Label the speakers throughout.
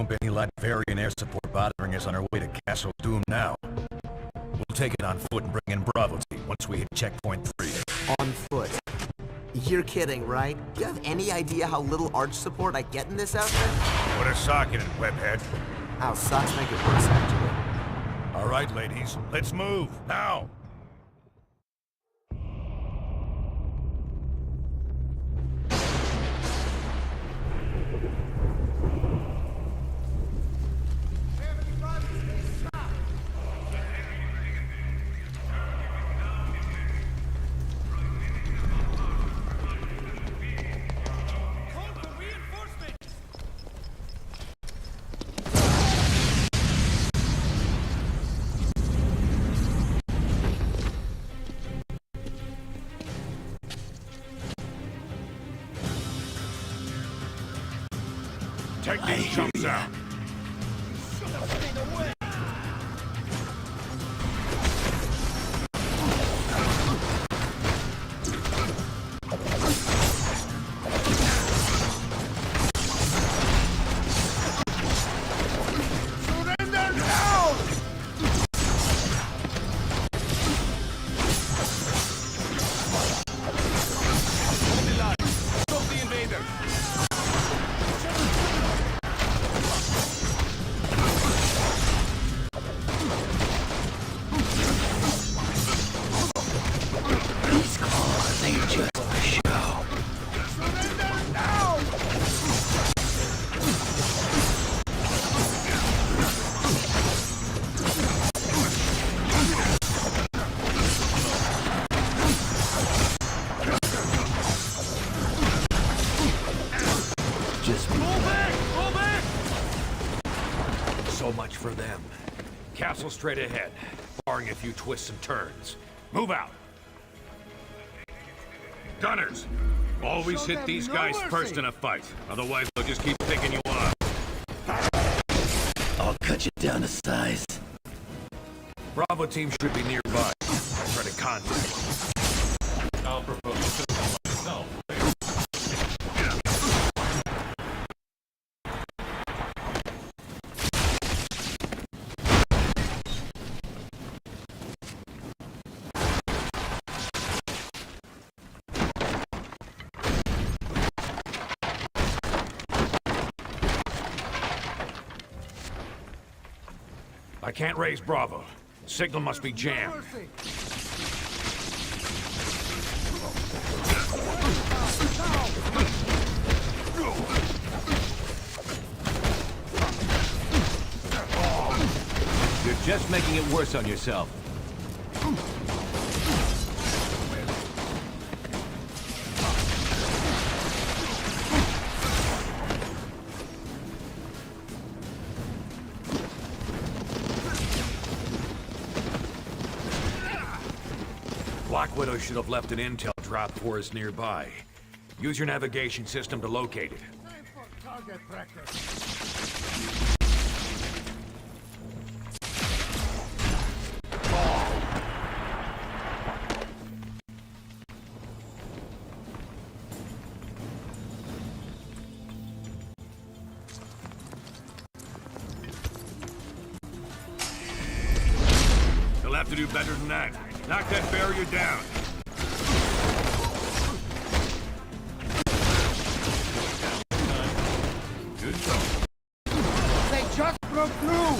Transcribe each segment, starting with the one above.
Speaker 1: won't be any Latverian air support bothering us on our way to Castle Doom now. We'll take it on foot and bring in Bravo team once we hit checkpoint 3.
Speaker 2: On foot? You're kidding, right? Do you have any idea how little arch support I get in this outfit?
Speaker 1: Put a sock in it, webhead.
Speaker 2: Ow, socks make it worse, actually.
Speaker 1: All right, ladies, let's move, now! Take these chumps out. Surrender now! Hold the line. Stop the invaders. So much for them. Castle straight ahead, barring a few twists and turns. Move out. Gunners, always hit these guys first in a fight. Otherwise, they'll just keep picking you up.
Speaker 3: I'll cut you down to size.
Speaker 1: Bravo team should be nearby. Try to contact. I'll propose to myself. I can't raise Bravo. Signal must be jammed.
Speaker 3: You're just making it worse on yourself.
Speaker 1: Black Widow should have left an intel drop for us nearby. Use your navigation system to locate it.
Speaker 4: Time for target practice.
Speaker 1: You'll have to do better than that. Knock that barrier down. Good job.
Speaker 4: They just broke through!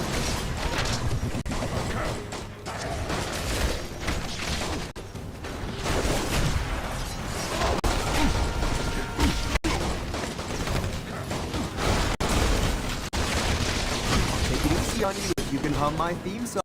Speaker 2: Take it easy on you if you can hum my theme song.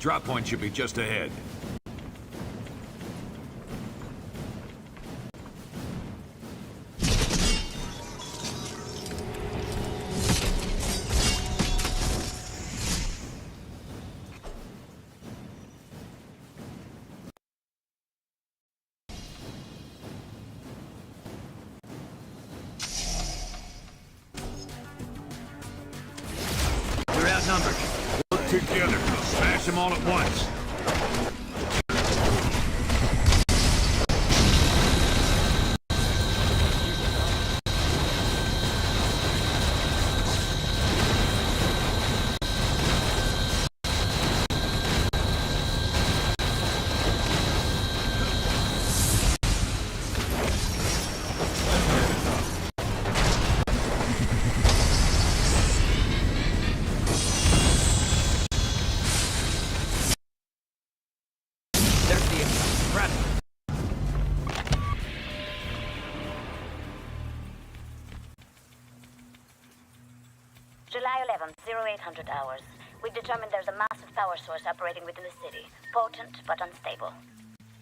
Speaker 3: Drop point should be just ahead.
Speaker 1: We're outnumbered.
Speaker 3: Work together. Smash them all at once.
Speaker 1: There's the enemy. Grab it.
Speaker 5: July 11th, 0800 hours. We've determined there's a massive power source operating within the city. Potent, but unstable.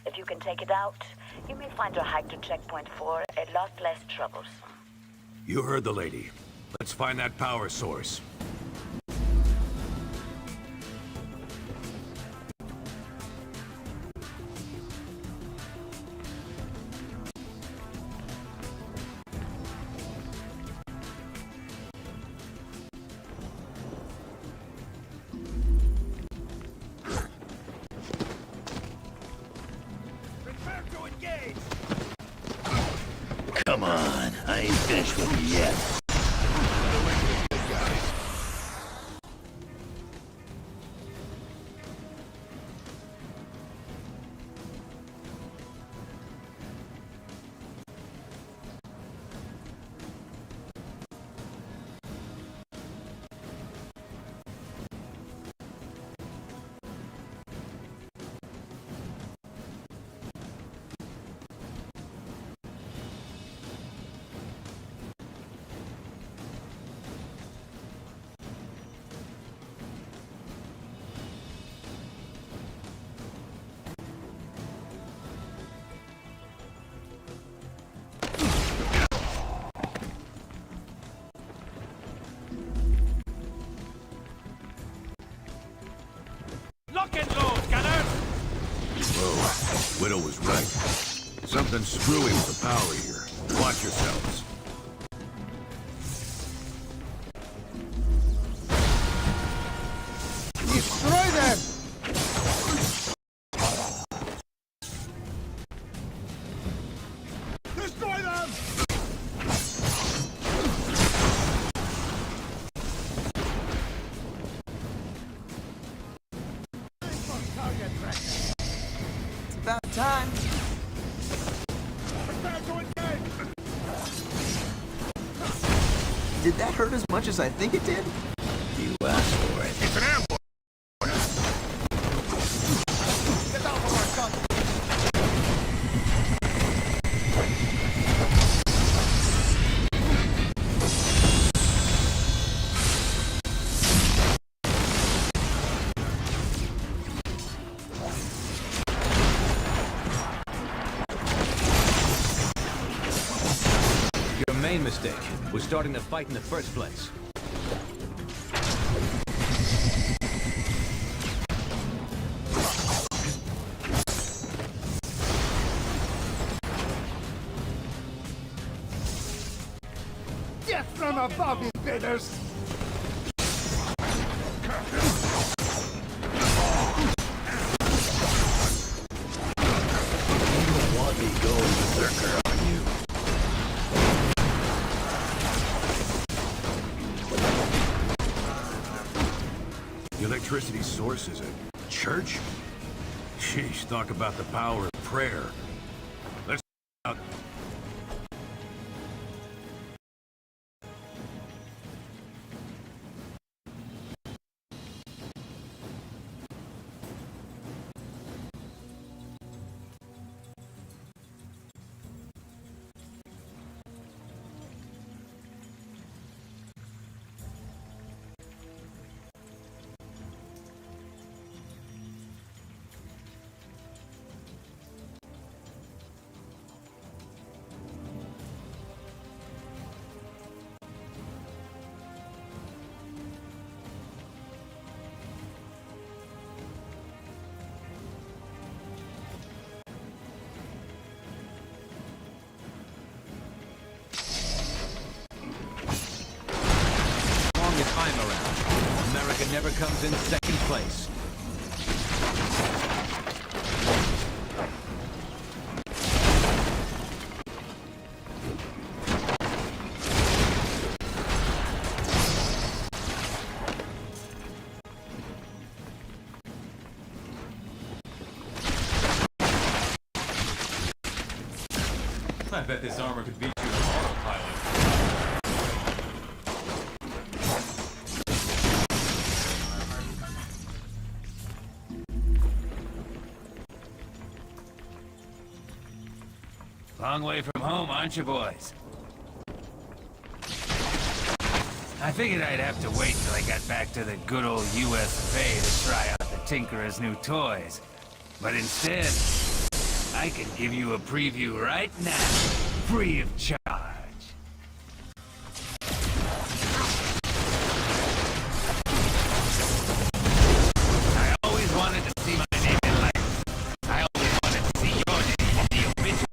Speaker 5: If you can take it out, you may find your hike to checkpoint 4 a lot less troubles.
Speaker 3: You heard the lady. Let's find that power source.
Speaker 4: Prepare to engage!
Speaker 3: Come on, I ain't finished with you yet.
Speaker 4: Lock and load, gunners!
Speaker 3: Whoa, Widow was right. Something's screwy with the power here. Watch yourselves.
Speaker 4: Destroy them! Destroy them! Target practice.
Speaker 2: It's about time.
Speaker 4: Prepare to engage!
Speaker 2: Did that hurt as much as I think it did?
Speaker 3: You asked for it.
Speaker 4: It's an ambush! Get out of our gun!
Speaker 1: Your main mistake was starting the fight in the first place.
Speaker 4: Death from above, invaders!
Speaker 3: Want me going berserker on you? The electricity source is a church? Sheesh, talk about the power of prayer. Let's out.
Speaker 6: if I'm around. America never comes in second place.
Speaker 7: I bet this armor could beat you in autopilot.
Speaker 3: Long way from home, aren't you, boys? I figured I'd have to wait till I got back to the good old US of A to try out the Tinkerer's new toys. But instead, I can give you a preview right now, free of charge. I always wanted to see my name in lights. I always wanted to see your name in the obituary.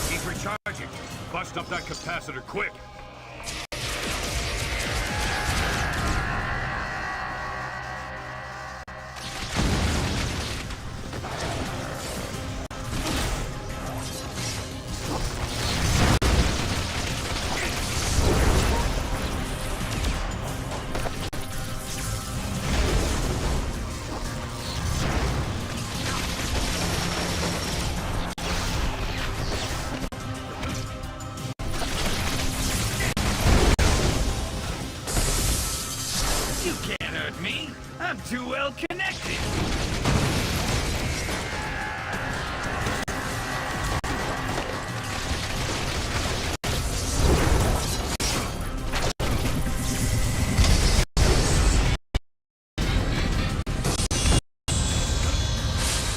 Speaker 3: Keep recharging. Bust up that capacitor quick. You can't hurt me. I'm too well connected.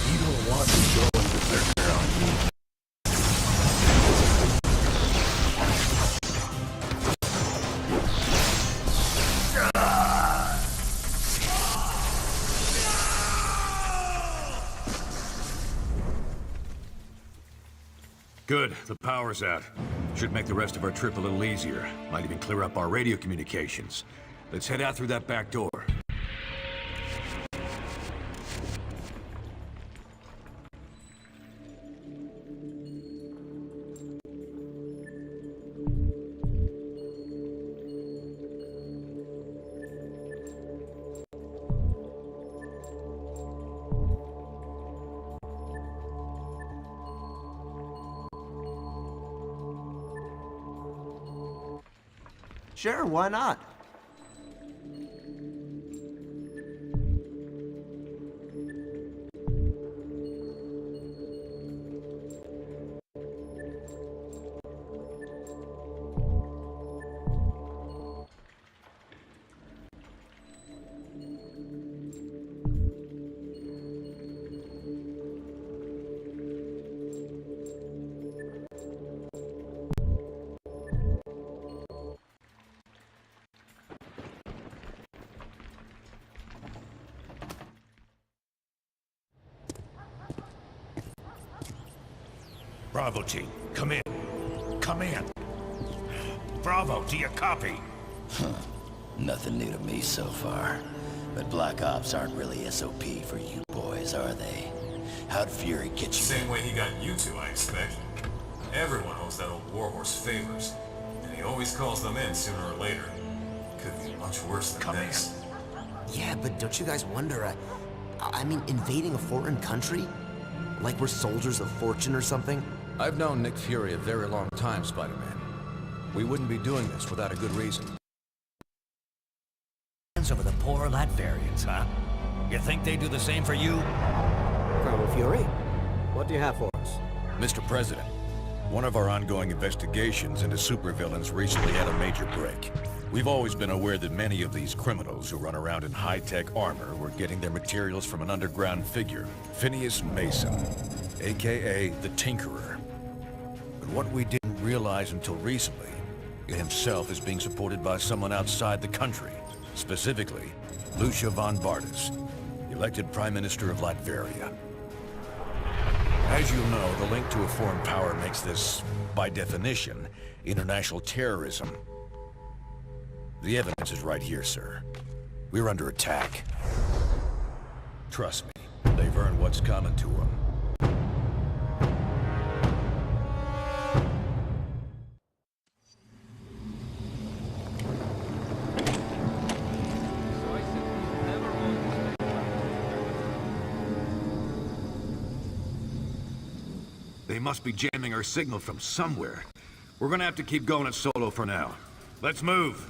Speaker 1: You don't want to go berserker on me.
Speaker 3: Good, the power's out. Should make the rest of our trip a little easier. Might even clear up our radio communications. Let's head out through that back door.
Speaker 2: Sure, why not?
Speaker 1: Bravo team, come in. Come in. Bravo, do you copy?
Speaker 8: Nothing new to me so far. But Black Ops aren't really SOP for you boys, are they? How'd Fury get you?
Speaker 9: Same way he got you two, I expect. Everyone owes
Speaker 7: knows that old warhorse favors, and he always calls them in sooner or later. Could be much worse than this.
Speaker 2: Yeah, but don't you guys wonder, I mean, invading a foreign country? Like we're soldiers of fortune or something?
Speaker 1: I've known Nick Fury a very long time, Spider-Man. We wouldn't be doing this without a good reason.
Speaker 9: Over the poor Latverians, huh? You think they do the same for you?
Speaker 10: Colonel Fury, what do you have for us?
Speaker 1: Mr. President, one of our ongoing investigations into supervillains recently had a major break. We've always been aware that many of these criminals who run around in high-tech armor were getting their materials from an underground figure, Phineas Mason, aka the Tinkerer. But what we didn't realize until recently, he himself is being supported by someone outside the country, specifically Lucia von Bardas, elected Prime Minister of Latveria. As you know, the link to a foreign power makes this, by definition, international terrorism. The evidence is right here, sir. We're under attack. Trust me, they've earned what's coming to them. They must be jamming our signal from somewhere. We're gonna have to keep going it solo for now. Let's move!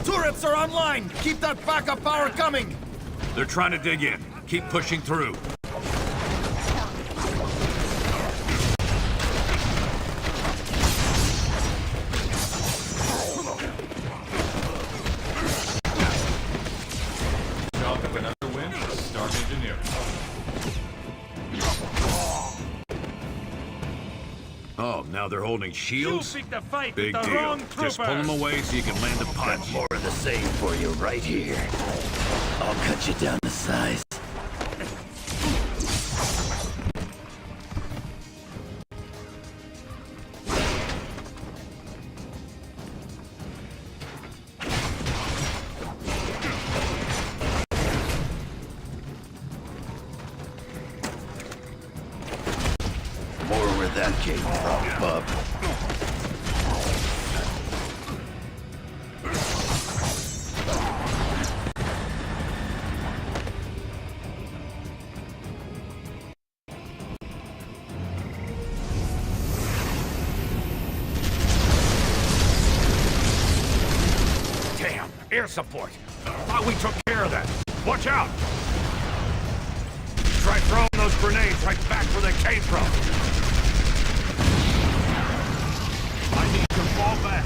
Speaker 9: Turrets are online! Keep that backup power coming!
Speaker 1: They're trying to dig in. Keep pushing through.
Speaker 7: Chalk up another win for Stark Engineering.
Speaker 1: Oh, now they're holding shields?
Speaker 4: You picked a fight
Speaker 1: Big
Speaker 4: with the
Speaker 1: deal.
Speaker 4: wrong
Speaker 1: Just pull them
Speaker 4: troopers.
Speaker 1: away so you can land a punch.
Speaker 8: More of the same for you right here. I'll cut you down to size. More where that came from, bub.
Speaker 1: Damn, air support. Thought we took care of that. Watch out! Try throwing those grenades right back where they came from. I need to fall back.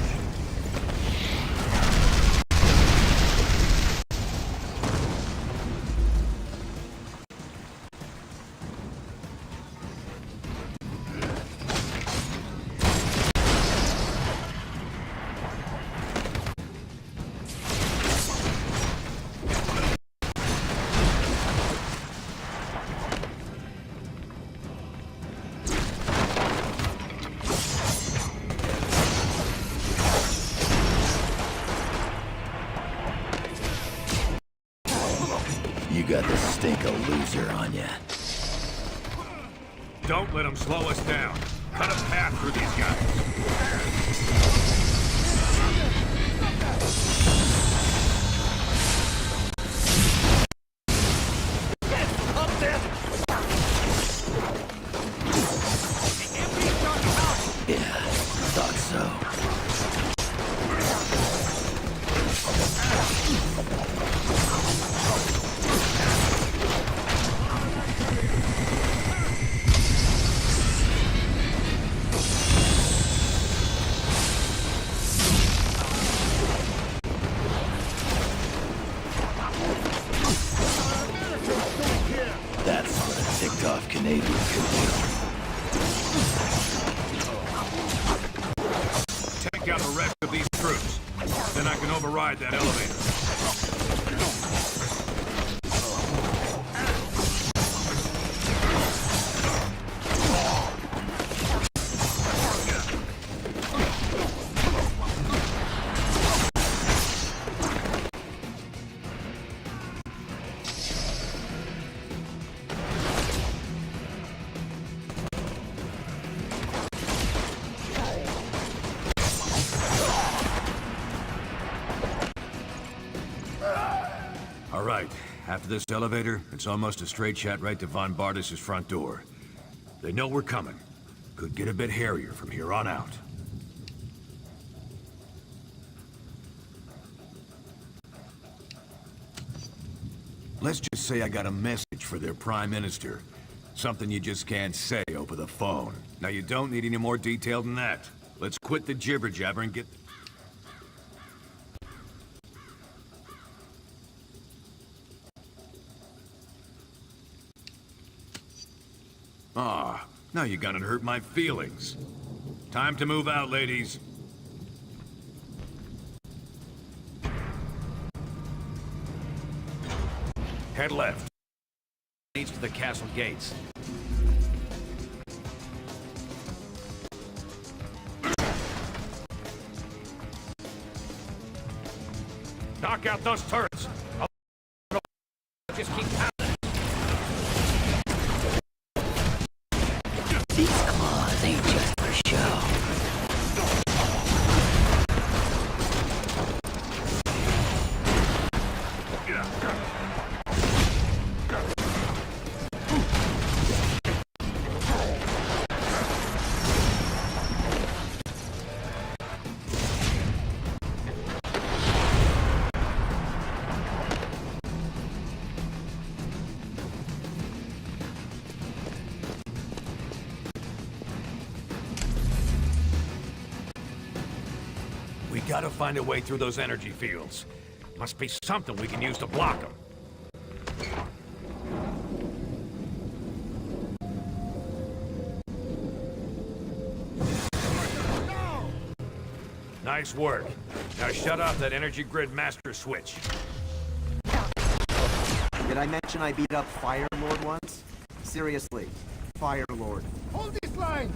Speaker 8: You got the stink of loser on ya.
Speaker 1: Don't let them slow us down. Cut a path through these guys.
Speaker 8: Yeah, thought so. That's what a ticked-off Canadian could do.
Speaker 1: Take out the rest of these troops. Then I can override that elevator. All right. After this elevator, it's almost a straight shot right to Von Bardas' front door. They know we're coming. Could get a bit hairier from here on out. Let's just say I got a message for their Prime Minister. Something you just can't say over the phone. Now, you don't need any more detail than that. Let's quit the jibber-jabber and get... Ah, now you're gonna hurt my feelings. Time to move out, ladies. Head left.
Speaker 9: Leads to the castle gates.
Speaker 1: Knock out those turrets.
Speaker 9: Just keep pounding.
Speaker 8: These claws ain't just for show.
Speaker 1: We gotta find a way through those energy fields. Must be something we can use to block them. Nice work. Now shut off that energy grid master switch.
Speaker 10: Did I mention I beat up Fire Lord once? Seriously, Fire Lord.
Speaker 4: Hold this line!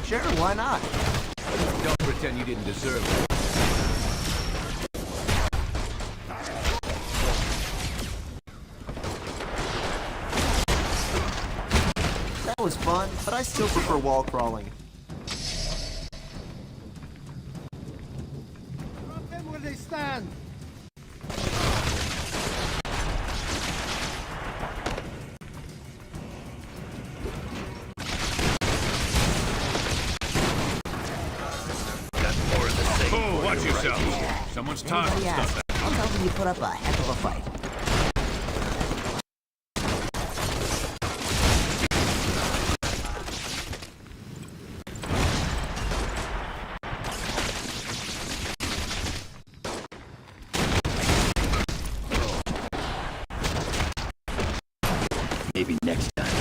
Speaker 10: Sure, why not?
Speaker 6: Don't pretend you didn't deserve it.
Speaker 10: That was fun, but I still prefer wall crawling.
Speaker 4: Drop them where they stand!
Speaker 1: Oh, watch yourself. Someone's talking stuff.
Speaker 2: I'll tell them you put up a heck of a fight.
Speaker 8: Maybe next time.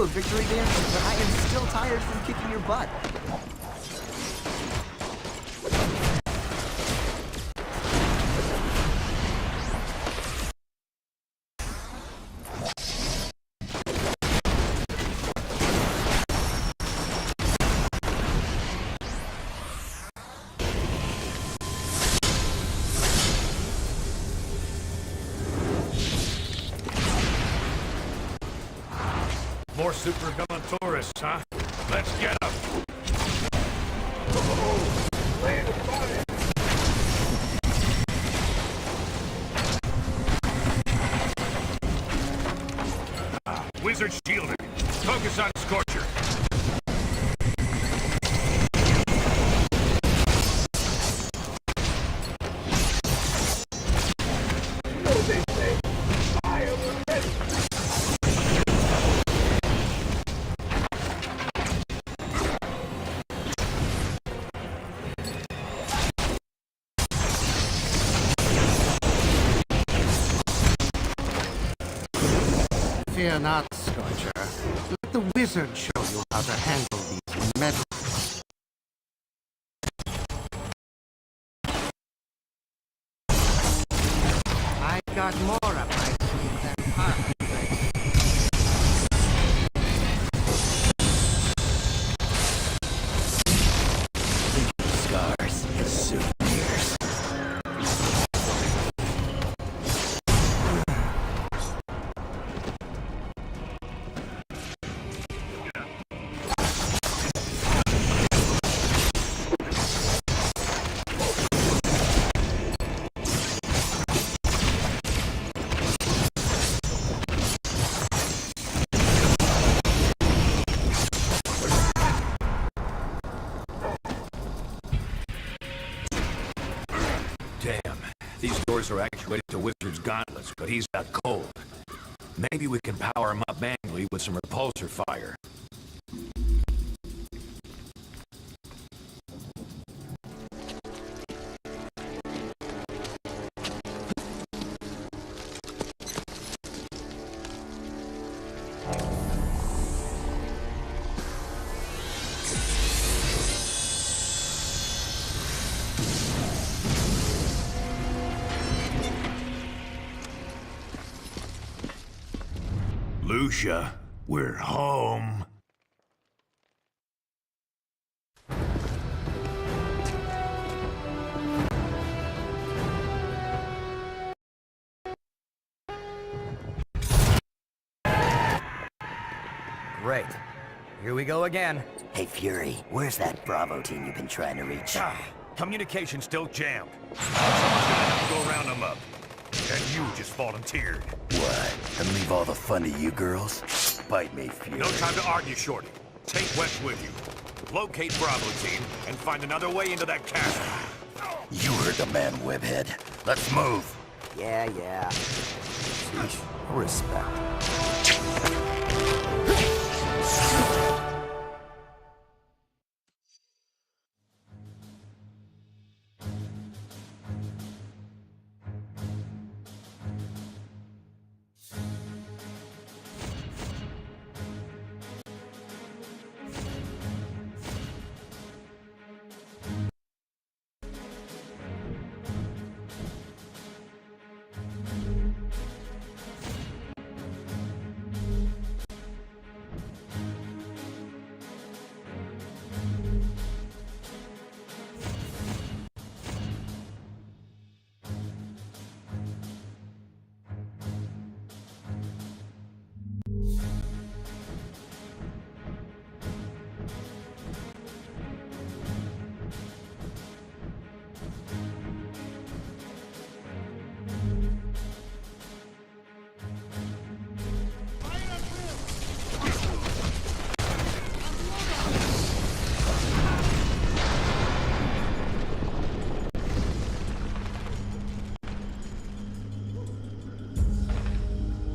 Speaker 10: a victory dance, but I am still tired from kicking your butt.
Speaker 9: More supervillain tourists, huh? Let's get them! Wizard shielded. Focus on Scorcher.
Speaker 4: Fear not, Scorcher. Let the wizard show you how to handle these metals. I got more up my sleeve than half.
Speaker 8: Scars and souvenirs.
Speaker 9: Damn. These doors are actuated to Wizard's gauntlets, but he's out cold. Maybe we can power him up manually with some repulsor fire. Lucia, we're home.
Speaker 10: Great. Here we go again.
Speaker 8: Hey, Fury, where's that Bravo team you've been trying to reach?
Speaker 9: Communication's still jammed. Someone's gonna have to go round them up. And you just volunteered.
Speaker 8: What? And leave all the fun to you girls? Bite me, Fury.
Speaker 9: No time to argue, Shorty. Take Wes with you. Locate Bravo team and find another way into that castle.
Speaker 8: You heard the man, Webhead. Let's move.
Speaker 10: Yeah. Sheesh, no respect.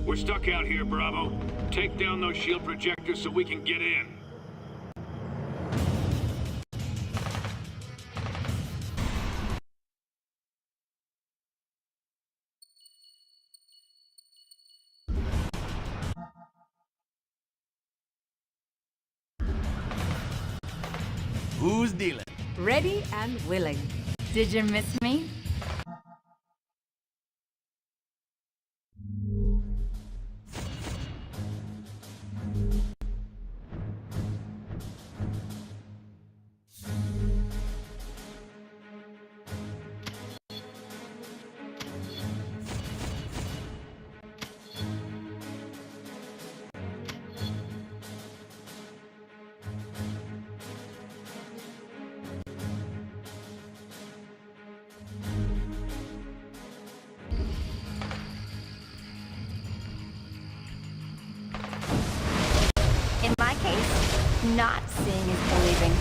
Speaker 9: We're stuck out here, Bravo. Take down those shield projectors so we can get in.
Speaker 6: Who's dealing?
Speaker 11: Ready and willing. Did you miss me?
Speaker 5: In my case, not seeing is believing.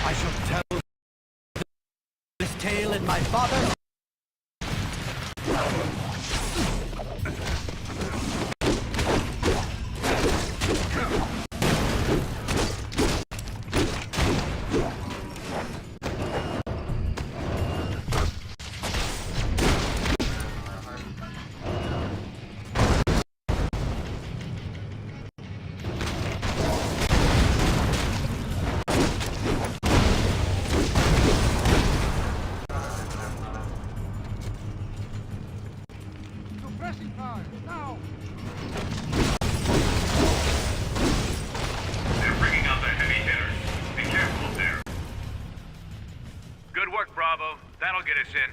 Speaker 6: I shall tell this tale in my father's...
Speaker 4: Suppressing fire, now!
Speaker 7: They're bringing out the heavy hitters. Be careful up there.
Speaker 9: Good work, Bravo. That'll get us in.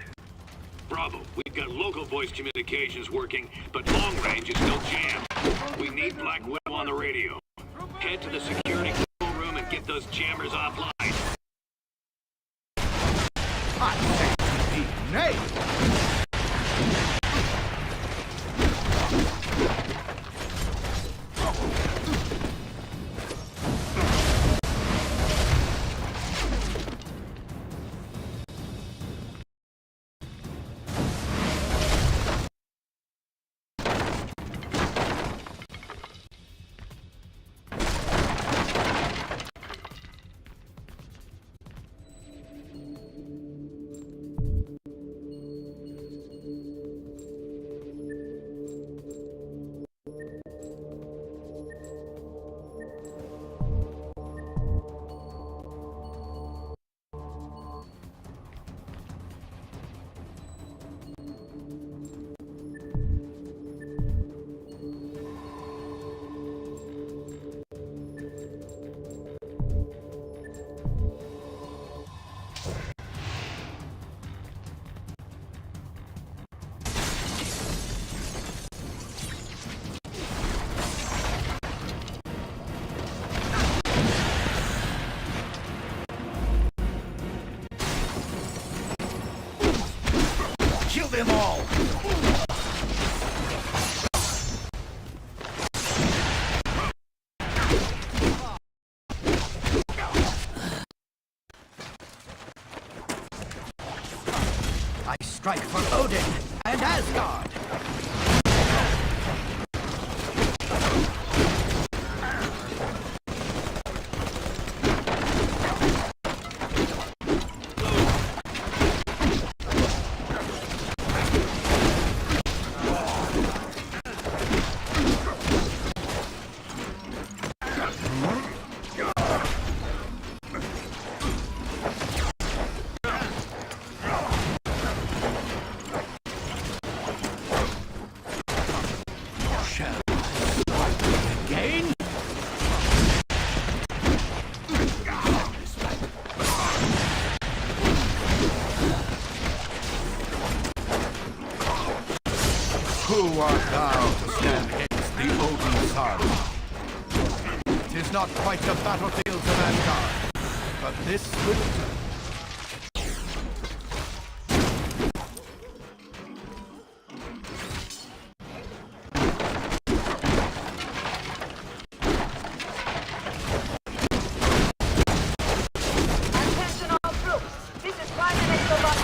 Speaker 9: Bravo, we've got local voice communications working, but long range is still jammed. We need Black Widow on the radio. Head to the security control room and get those jammers offline.
Speaker 6: I say to thee, nay! Kill them all! I strike for Odin and Asgard! Who art thou to stand against the Odin son? 'Tis not quite the battlefields of Asgard, but this will turn.
Speaker 5: Attention all troops. This is Prime Minister Von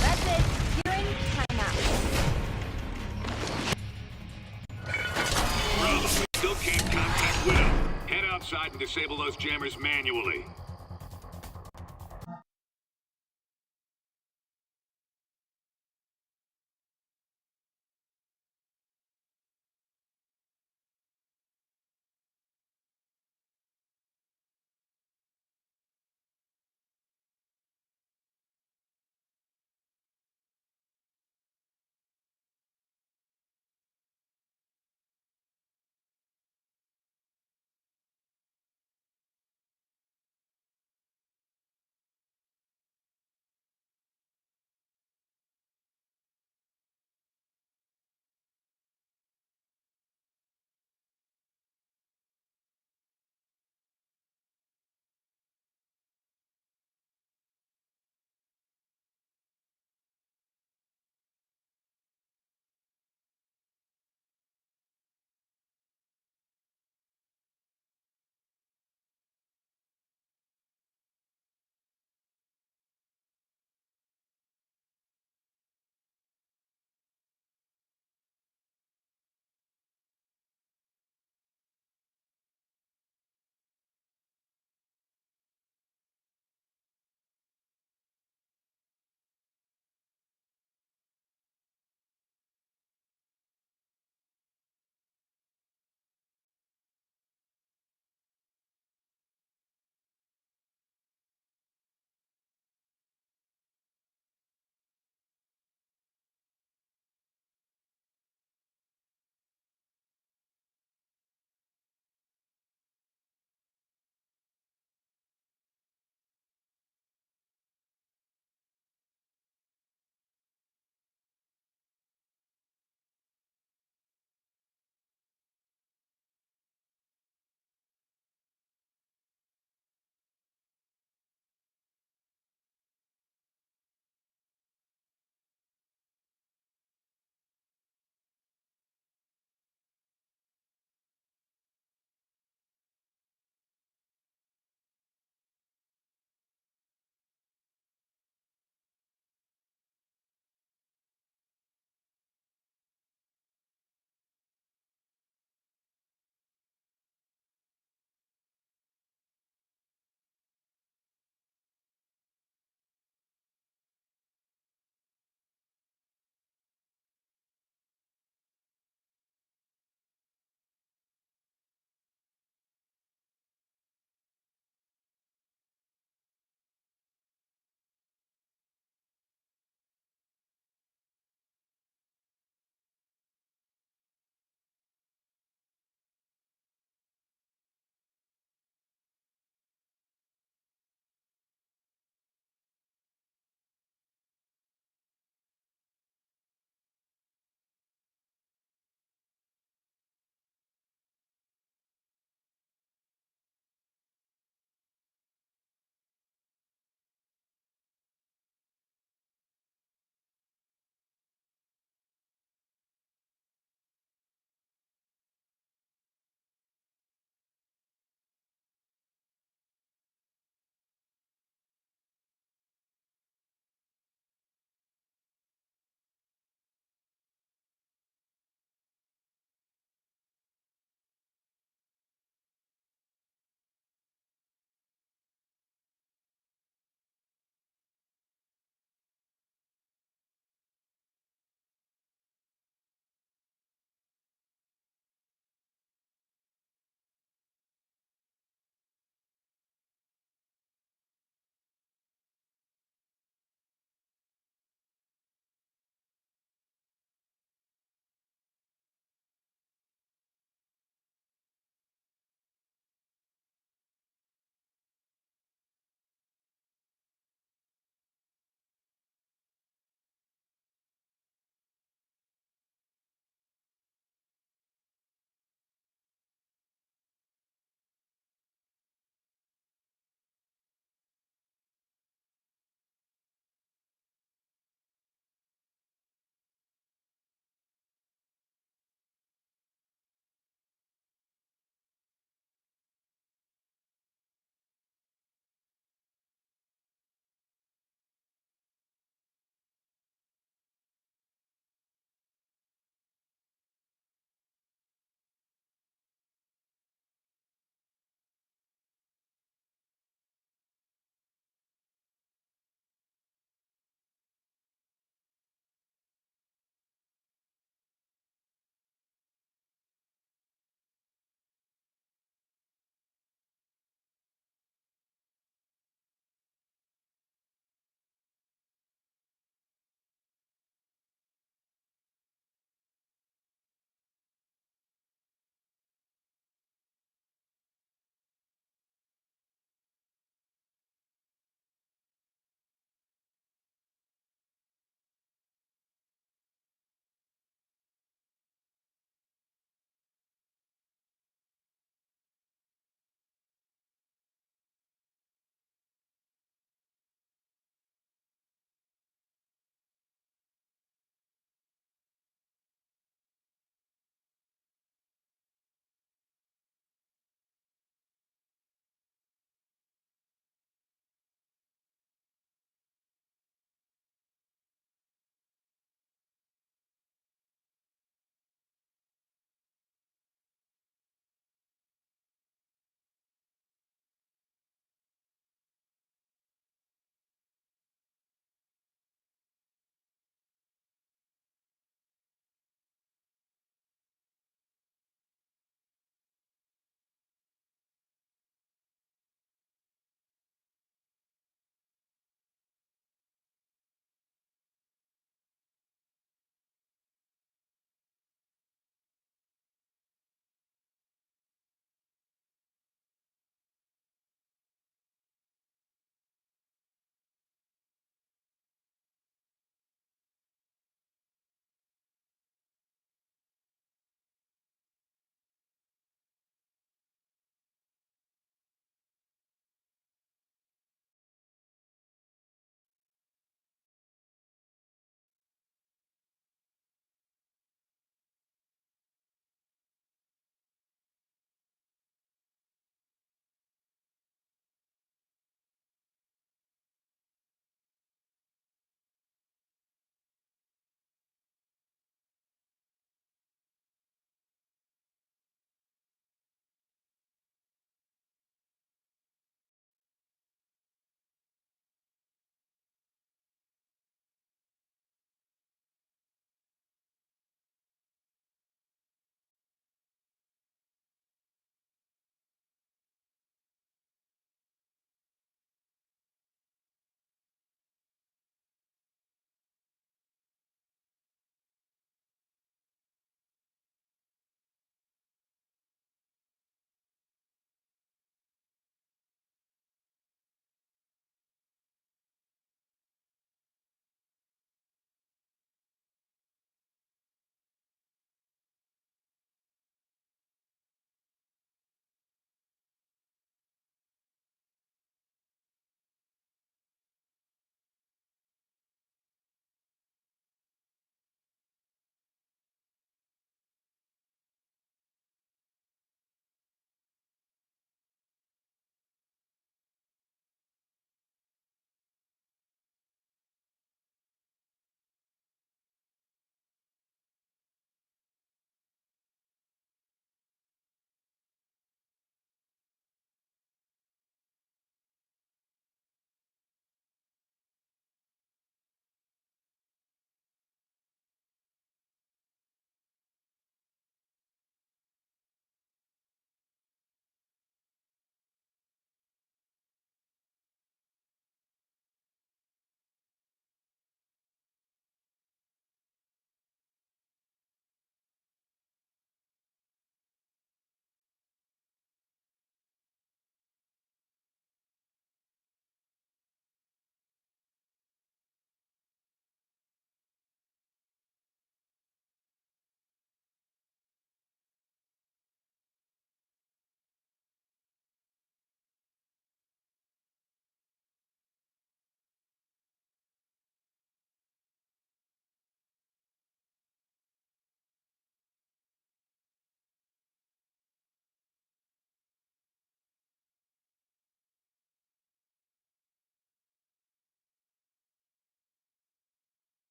Speaker 11: That's it. You're in timeout.
Speaker 9: Bravo, we still can't contact Widow. Head outside and disable those jammers manually.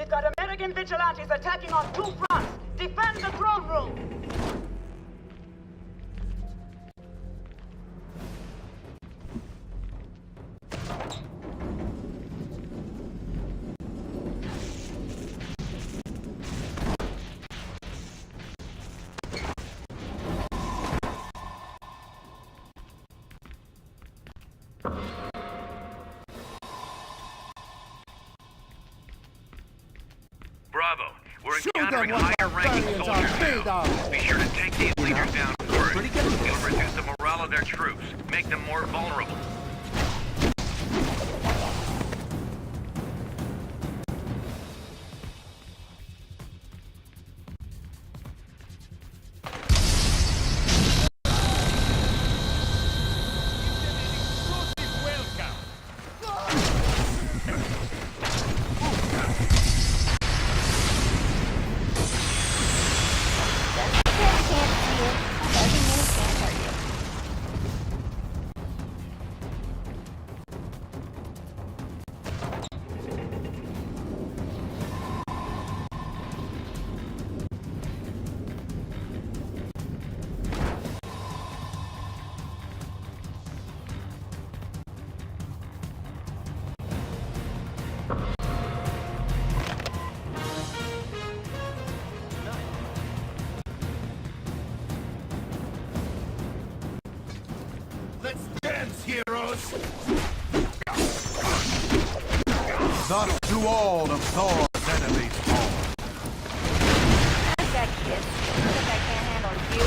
Speaker 12: We've got American vigilantes attacking on 2 fronts. Defend the throne room!
Speaker 9: Bravo, we're encountering higher-ranking soldiers now. Be sure to take these leaders down first. It'll reduce the morale of their troops, make them more vulnerable.
Speaker 6: Let's dance, heroes! Thus do all of Thor's enemies fall.
Speaker 5: How's that, kid? You think I can't handle you?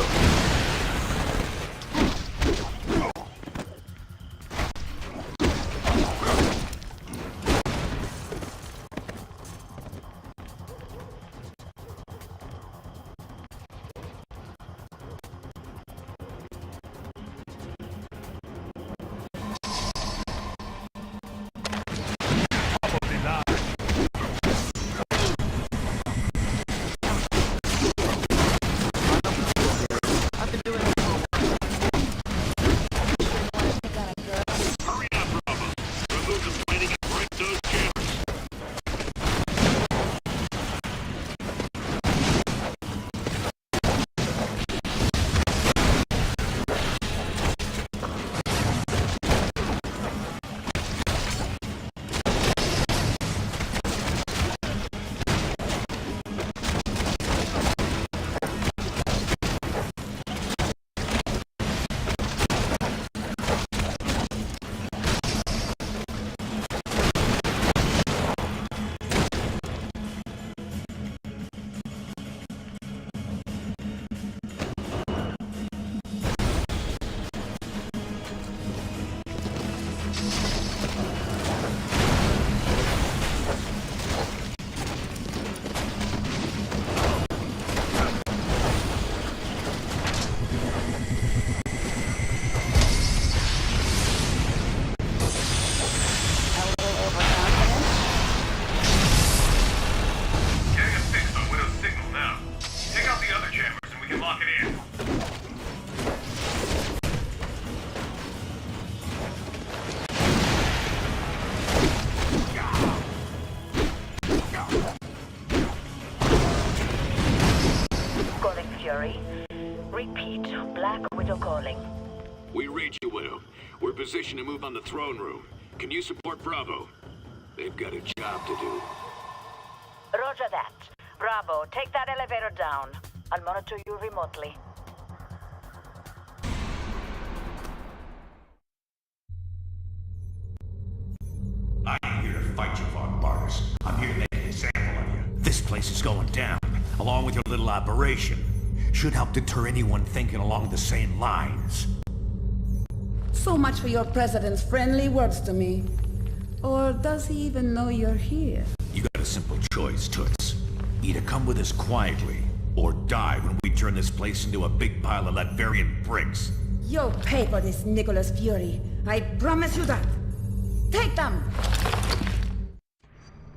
Speaker 5: Repeat, Black Widow calling.
Speaker 9: We read you, Widow. We're positioned to move on the throne room. Can you support Bravo? They've got a job to do.
Speaker 5: Roger that. Bravo, take that elevator down. I'll monitor you remotely.
Speaker 13: I ain't here to fight you, Von Barnes. I'm here to make an example of you. This place is going down, along with your little operation. Should help deter anyone thinking along the same lines.
Speaker 14: So much for your president's friendly words to me. Or does he even know you're here?
Speaker 13: You got a simple choice, Toots. Either come with us quietly, or die when we turn this place into a big pile of Latverian bricks.
Speaker 14: You'll pay for this, Nicholas Fury. I promise you that. Take them!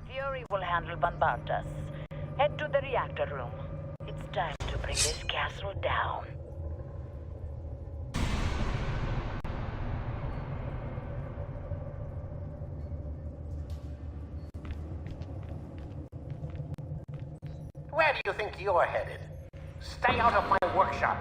Speaker 5: Fury will handle Bombardas. Head to the reactor room. It's time to bring this castle down.
Speaker 15: Where do you think you're headed? Stay out of my workshop.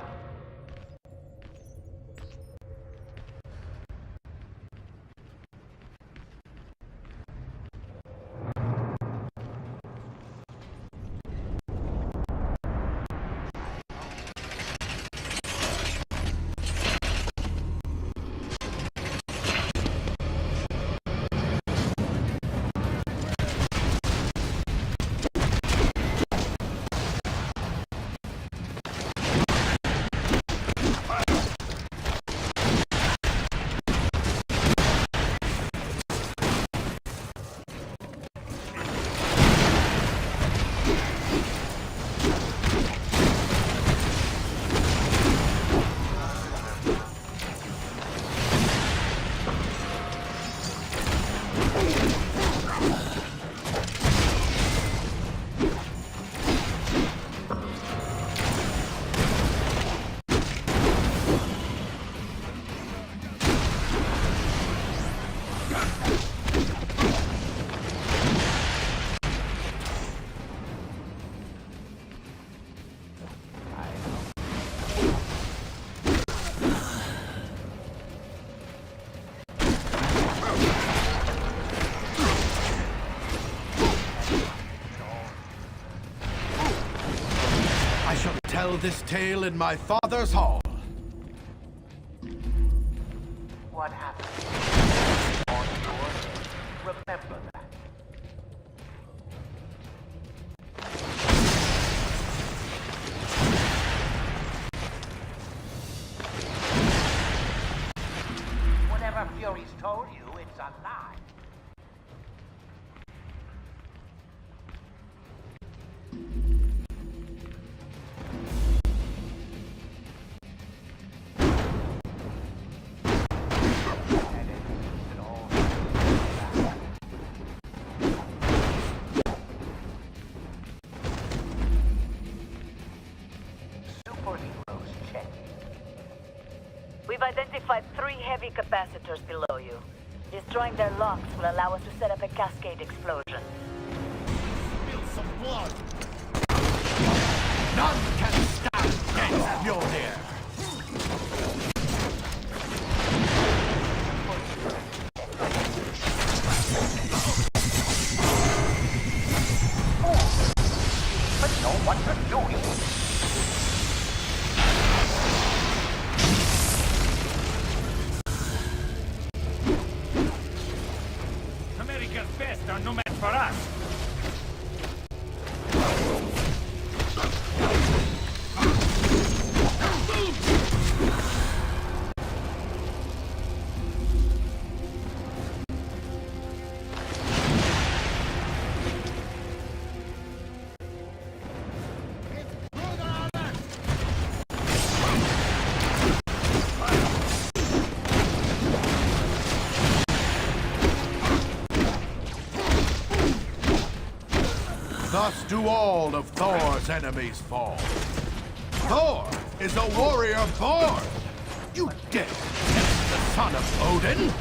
Speaker 6: Tell this tale in my father's hall.
Speaker 15: What happened? On yours? Remember that. Whatever Fury's told you, it's a lie.
Speaker 5: We've identified 3 heavy capacitors below you. Destroying their locks will allow us to set up a cascade explosion.
Speaker 6: Spill some blood! None can stand against Mjolnir!
Speaker 15: But know what you're doing.
Speaker 3: America's best are no match for us.
Speaker 6: Thus do all of Thor's enemies fall. Thor is a warrior born! You dare test the son of Odin?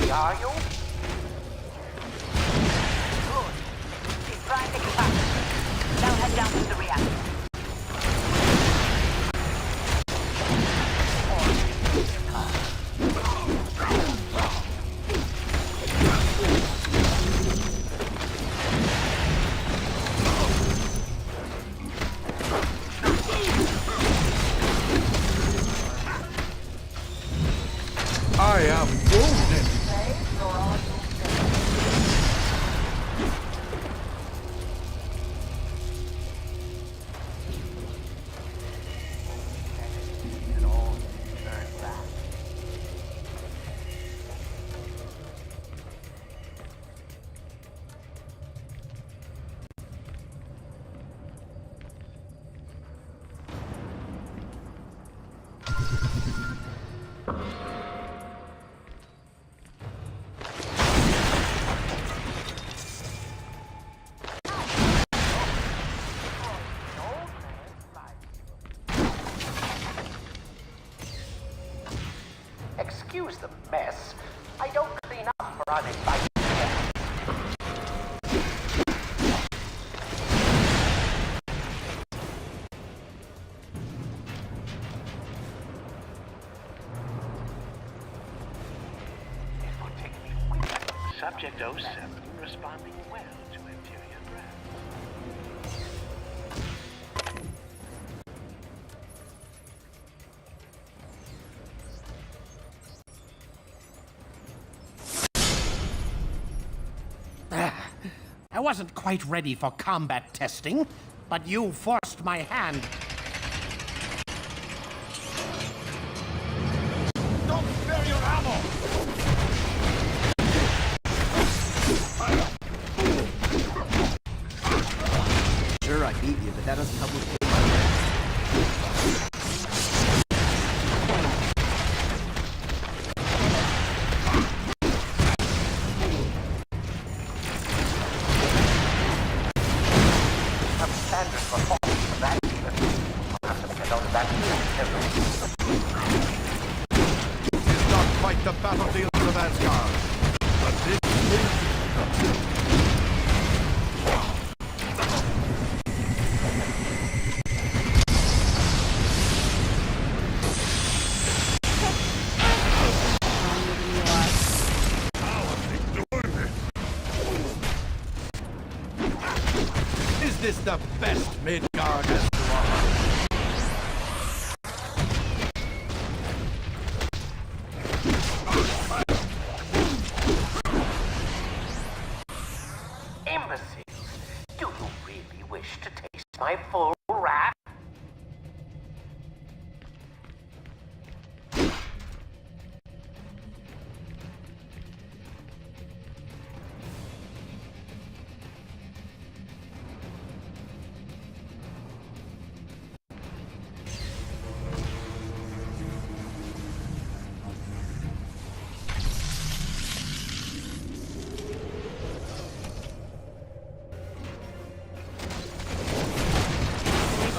Speaker 15: Are you?
Speaker 5: Good. Describe the capacity. Now head down to the reactor.
Speaker 6: I am wounded.
Speaker 15: excuse the mess. I don't clean up for uninvited guests. It would take me weeks. Subject 07 responding well to interior breath.
Speaker 16: I wasn't quite ready for combat testing, but you forced my hand.
Speaker 6: Don't spare your ammo!
Speaker 10: Sure, I beat you, but that doesn't help with
Speaker 6: It's not quite the battlefield of Asgard, but this is... Is this the best Midgard has to offer?
Speaker 15: Imbeciles! Do you really wish to taste my full wrath?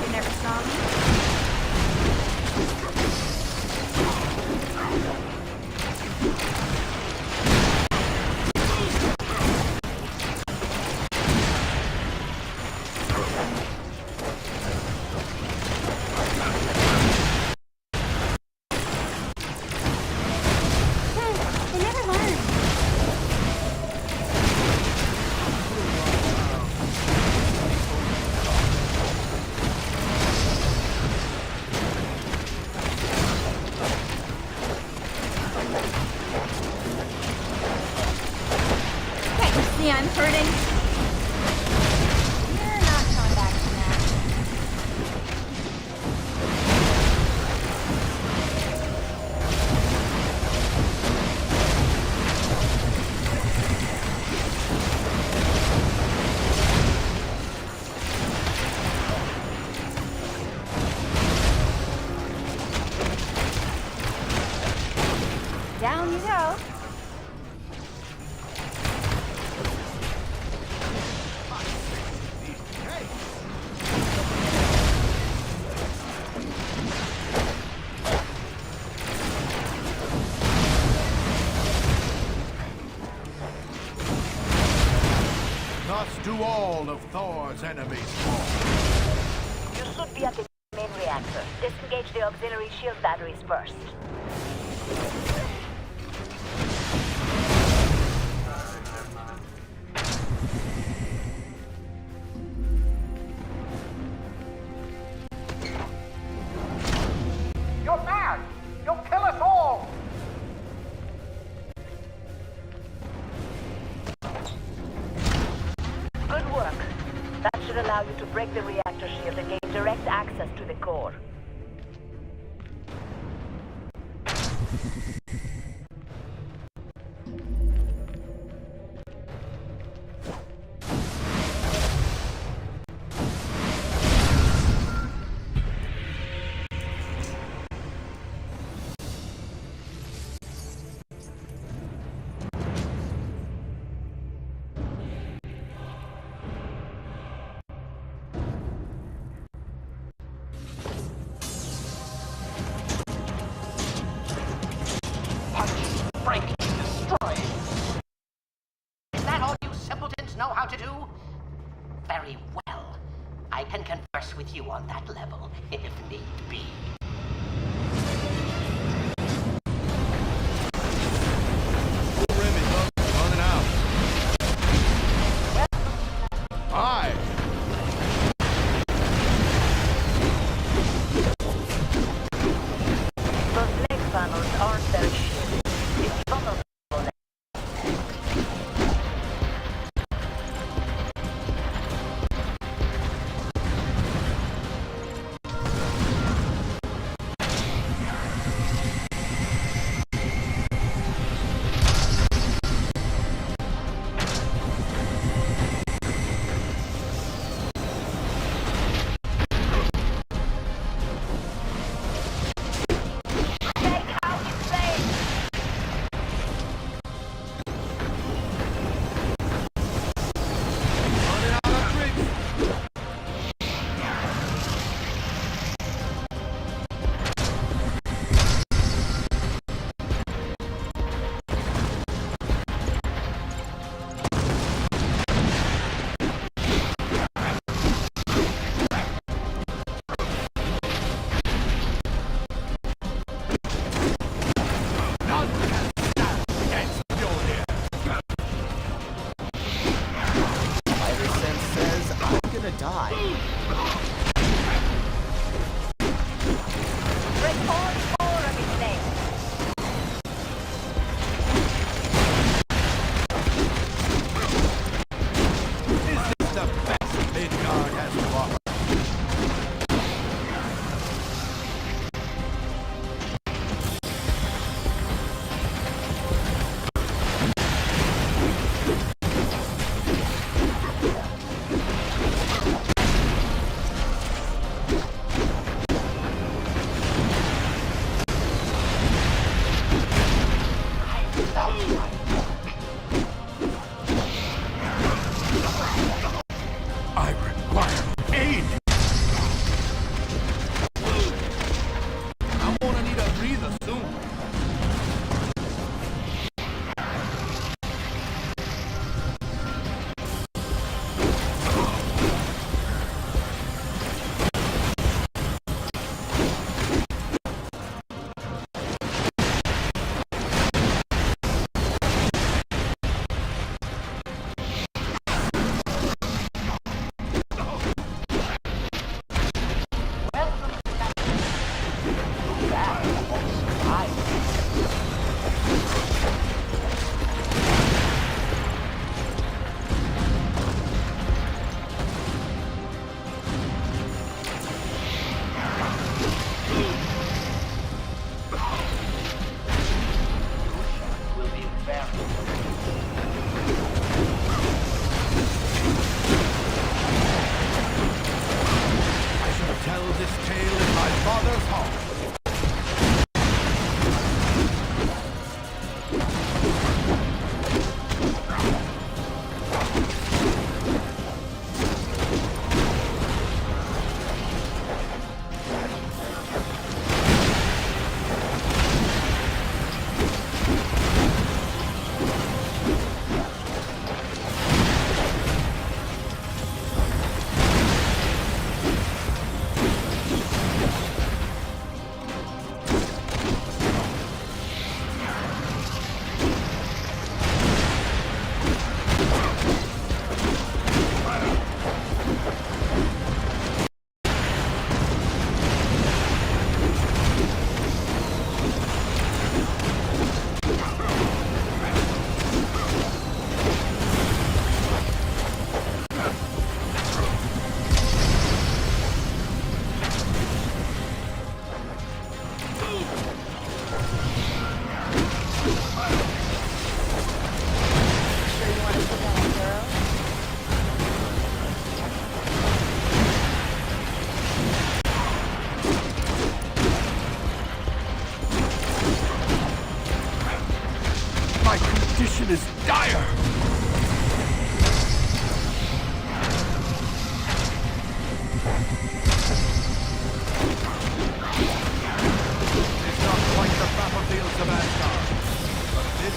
Speaker 11: You never saw me? They never learn. Can't you see I'm hurting? You're not coming back from that. Down you go.
Speaker 6: Thus do all of Thor's enemies fall.
Speaker 5: You should be at the main reactor. Disengage the auxiliary shield batteries first.
Speaker 15: You're mad! You'll kill us all!
Speaker 5: Good work. That should allow you to break the reactor shield and gain direct access to the core.
Speaker 17: want to do? Very well. I can converse with you on that level, if need be.
Speaker 6: Running out. Aye.
Speaker 5: Those leg panels aren't very shielded. It's vulnerable.
Speaker 6: condition is dire! It's not quite the battlefields of Asgard, but this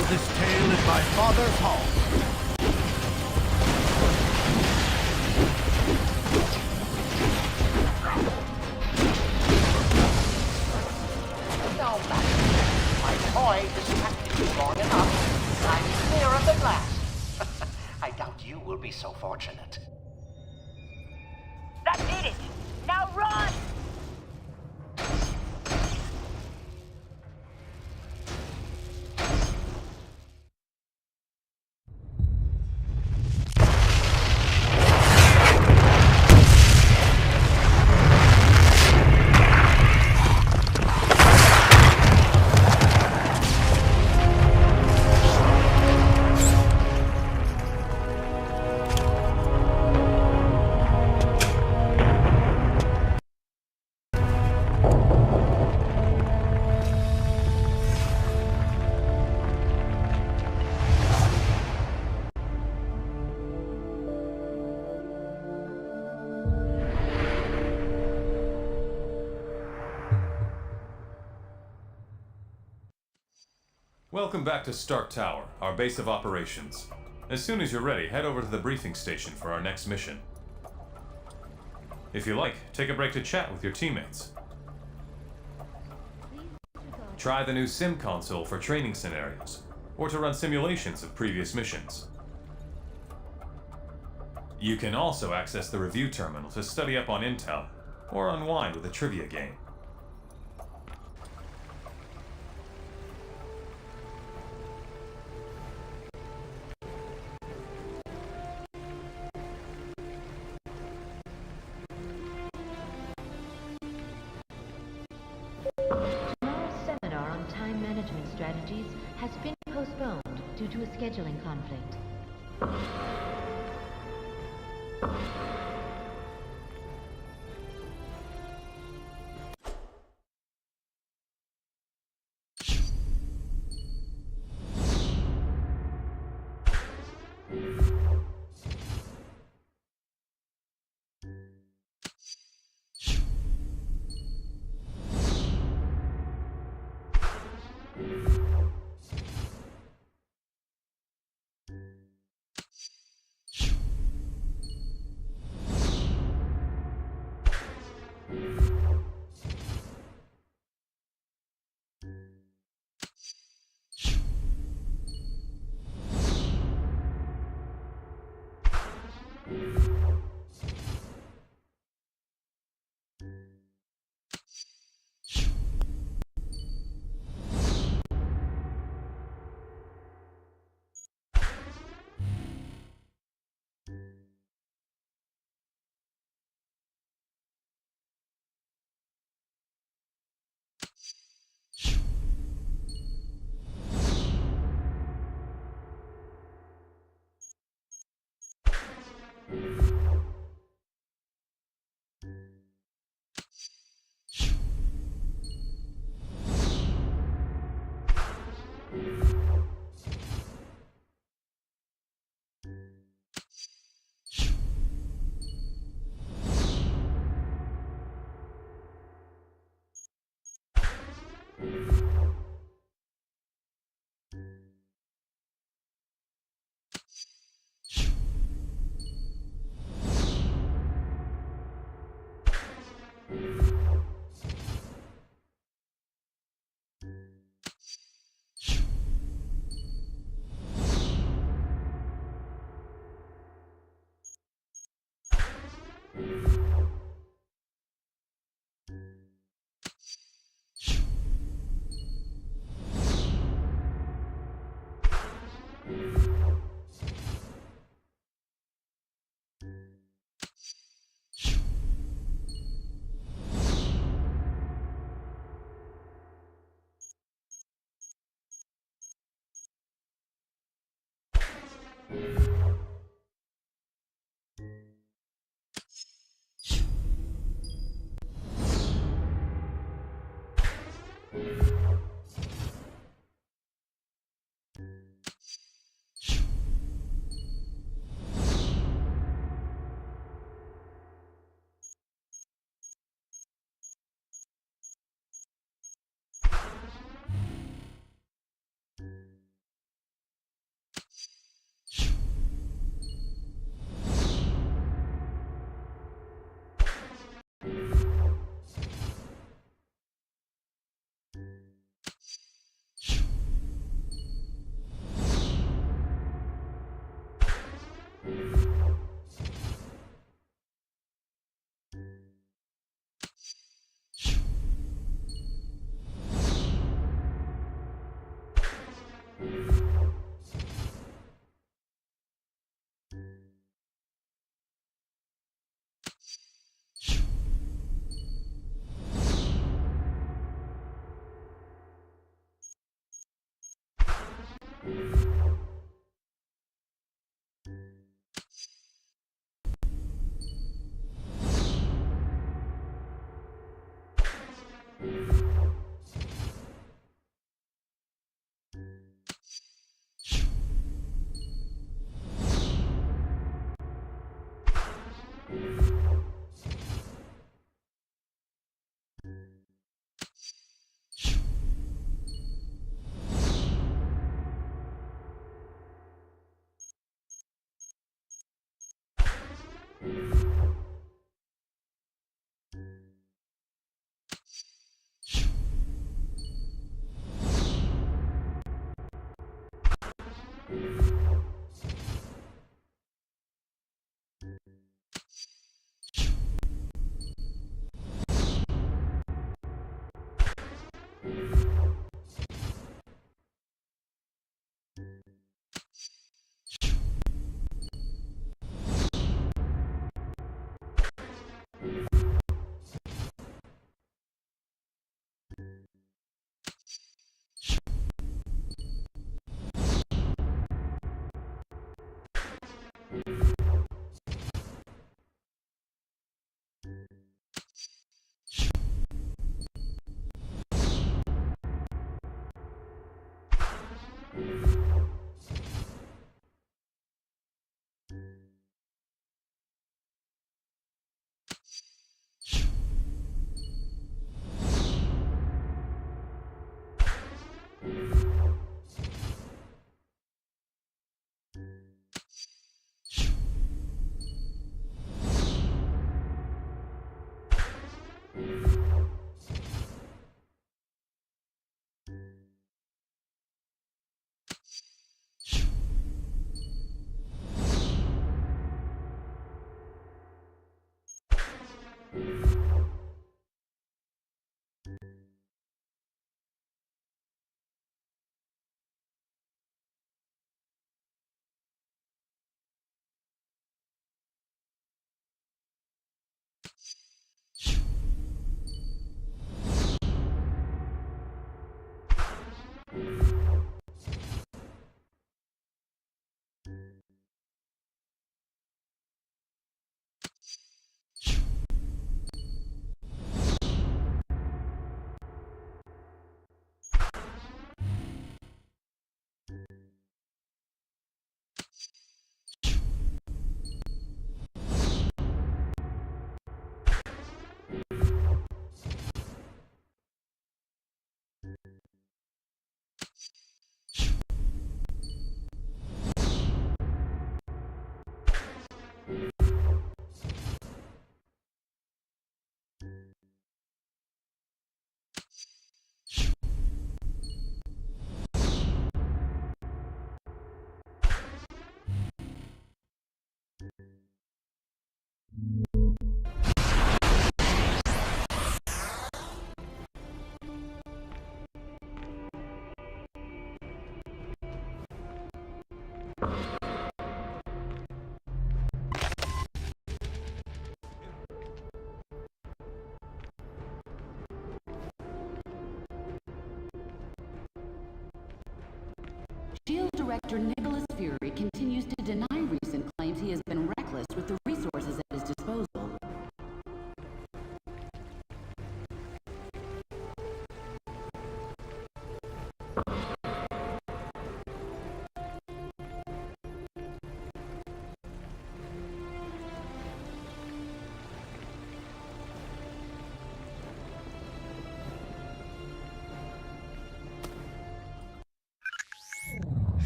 Speaker 6: This tale in my father's hall.
Speaker 17: No matter. My toy distracted you long enough. I'm clear of the glass. I doubt you will be so fortunate.
Speaker 5: That did it! Now run!
Speaker 18: Welcome back to Stark Tower, our base of operations. As soon as you're ready, head over to the briefing station for our next mission. If you like, take a break to chat with your teammates. Try the new sim console for training scenarios, or to run simulations of previous missions. You can also access the review terminal to study up on intel, or unwind with a trivia game.
Speaker 19: Strategies has been postponed due to a scheduling conflict.
Speaker 20: SHIELD Director Nicholas Fury continues to deny recent claims he has been reckless with the resources at his disposal.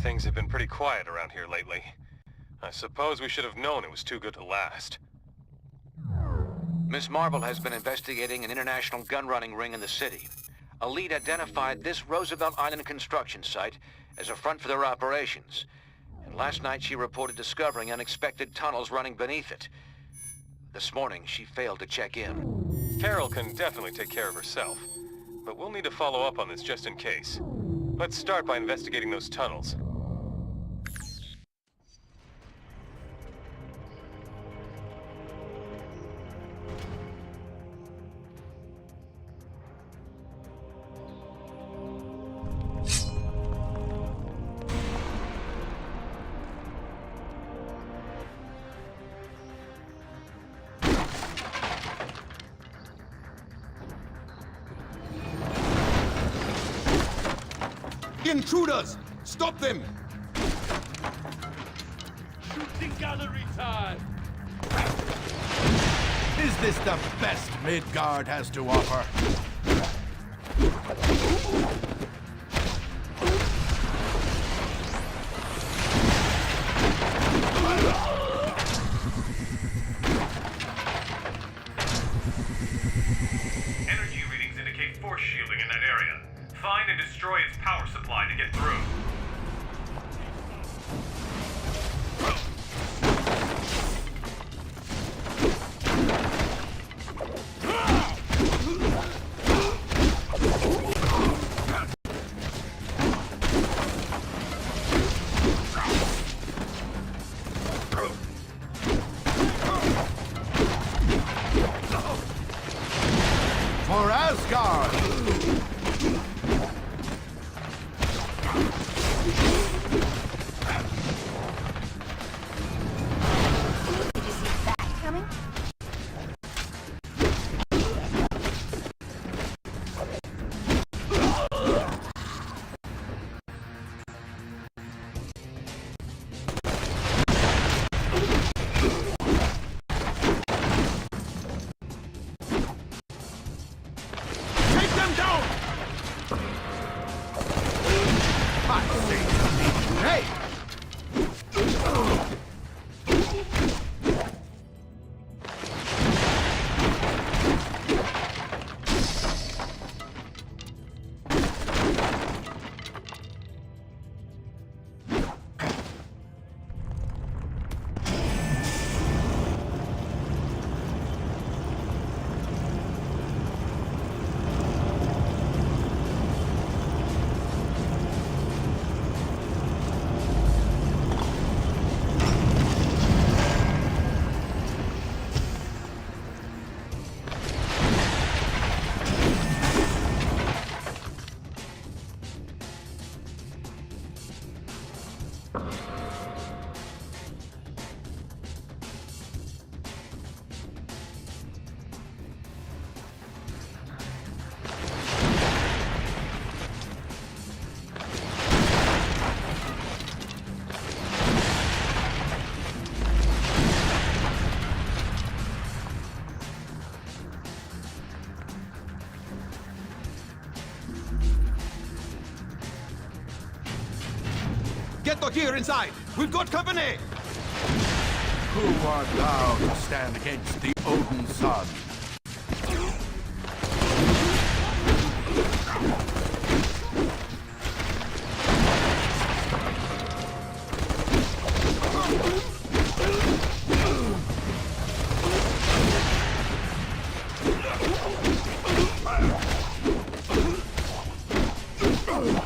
Speaker 21: Things have been pretty quiet around here lately. I suppose we should have known it was too good to last.
Speaker 17: Miss Marble has been investigating an international gun-running ring in the city. A lead identified this Roosevelt Island construction site as a front for their operations. And last night she reported discovering unexpected tunnels running beneath it. This morning, she failed to check in.
Speaker 21: Carol can definitely take care of herself, but we'll need to follow up on this just in case. Let's start by investigating those tunnels.
Speaker 6: Intruders! Stop them!
Speaker 9: Shooting gallery time!
Speaker 6: Is this the best Midgard has to offer?
Speaker 21: Energy readings indicate force shielding in that area. Find and destroy its power supply to get through.
Speaker 6: For Asgard!
Speaker 5: Coming?
Speaker 6: Take them down! I say something. Hey! Get the gear inside! We've got company! Who art thou to stand against the Odin son?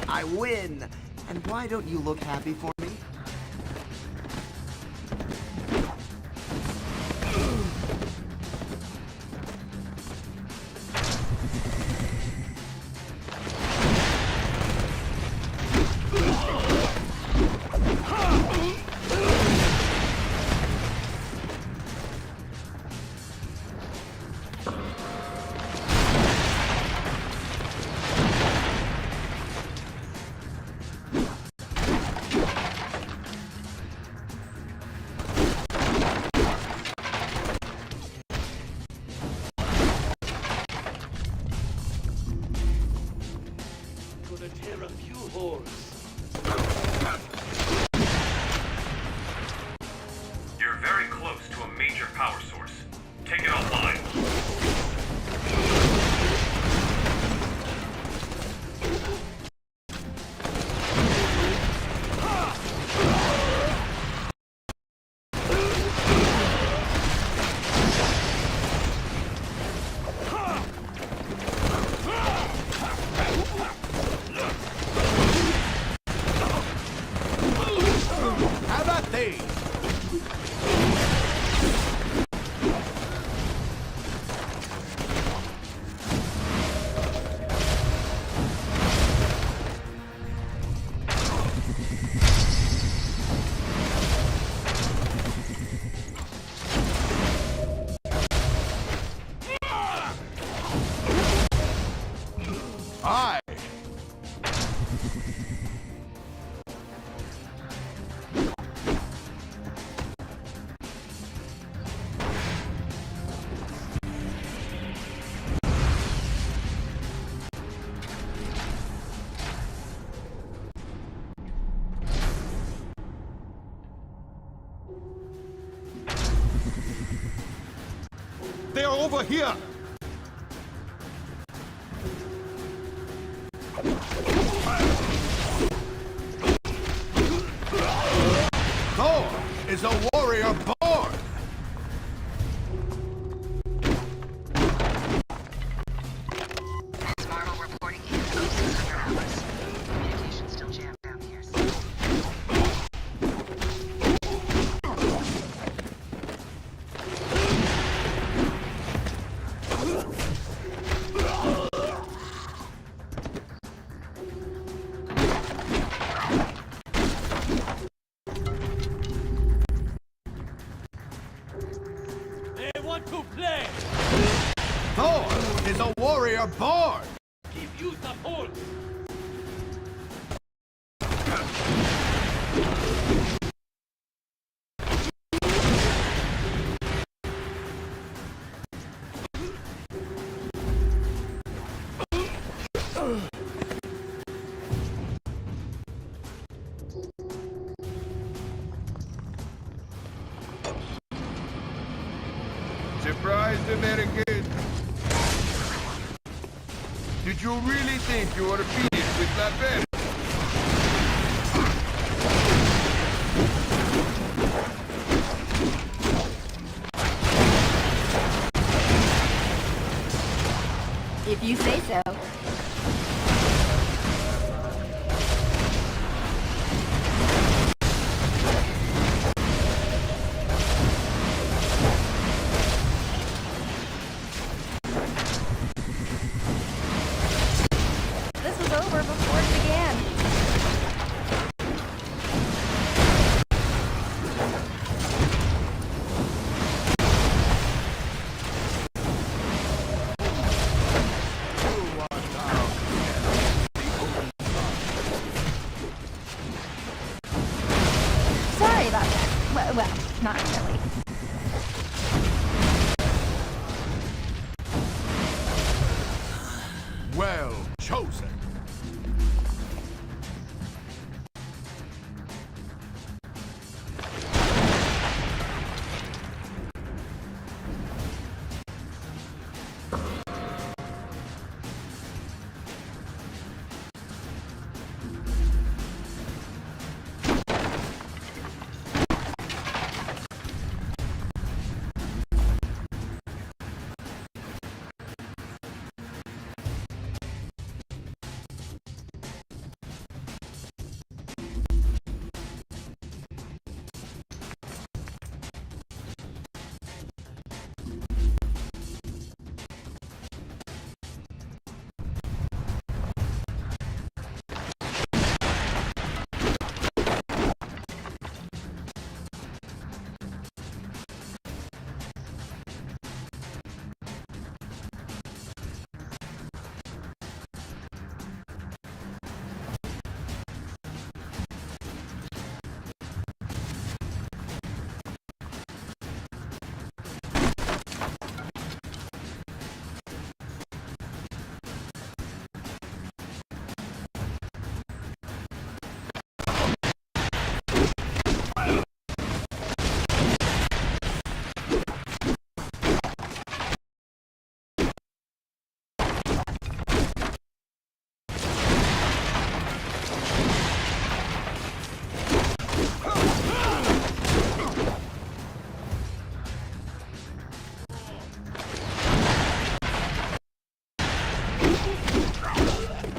Speaker 2: I win! And why don't you look happy for me?
Speaker 6: over here! Thor is a warrior born!
Speaker 1: Marvel reporting in 0600 hours. Communication's still jammed down here.
Speaker 9: They want to play!
Speaker 6: Thor is a warrior born!
Speaker 9: Give you support!
Speaker 6: Surprised, American? Did you really think you were finished with La Belle?
Speaker 11: If you say so. This was over before it began. Sorry about that. Well, not really.
Speaker 6: Well chosen.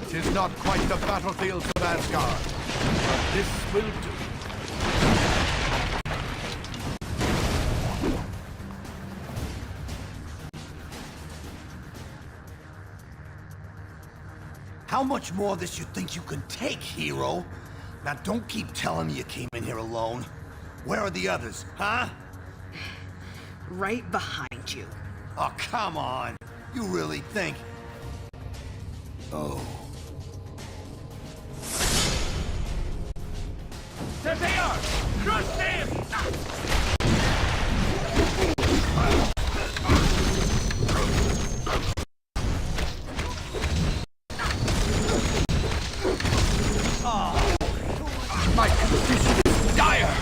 Speaker 6: Tis not quite the battlefields of Asgard, but this will do.
Speaker 13: How much more of this you think you can take, hero? Now don't keep telling me you came in here alone. Where are the others, huh?
Speaker 1: Right behind you.
Speaker 13: Oh, come on. You really think... Oh.
Speaker 9: There they are! Crush them!
Speaker 6: My condition is dire!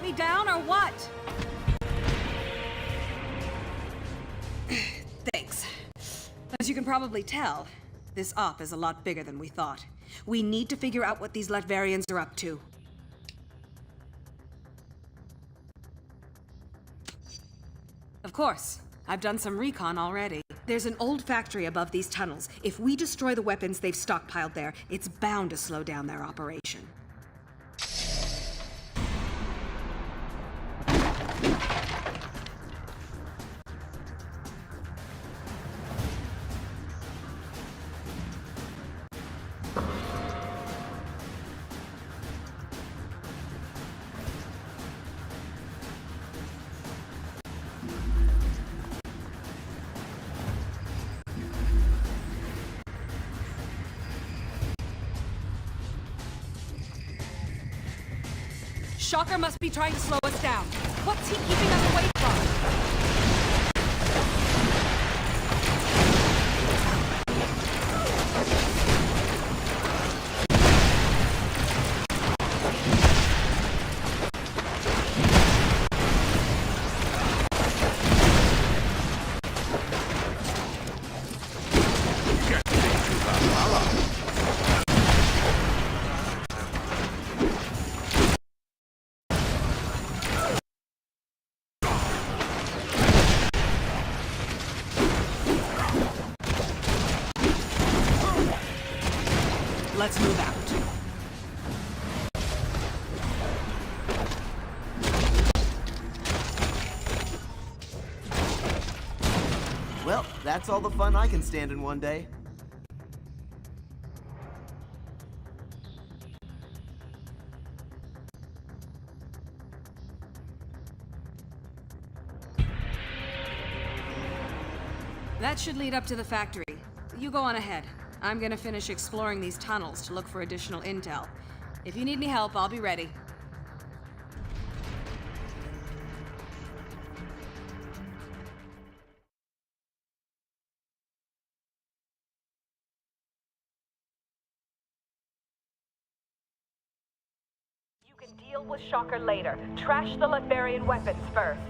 Speaker 8: me down or what? Thanks. As you can probably tell, this op is a lot bigger than we thought. We need to figure out what these Latverians are up to. Of course. I've done some recon already. There's an old factory above these tunnels. If we destroy the weapons they've stockpiled there, it's bound to slow down their operation. Shocker must be trying to slow us down. What's he keeping us away from? Let's move out.
Speaker 10: Well, that's all the fun I can stand in one day.
Speaker 8: That should lead up to the factory. You go on ahead. I'm gonna finish exploring these tunnels to look for additional intel. If you need any help, I'll be ready.
Speaker 12: You can deal with Shocker later. Trash the Latverian weapons first.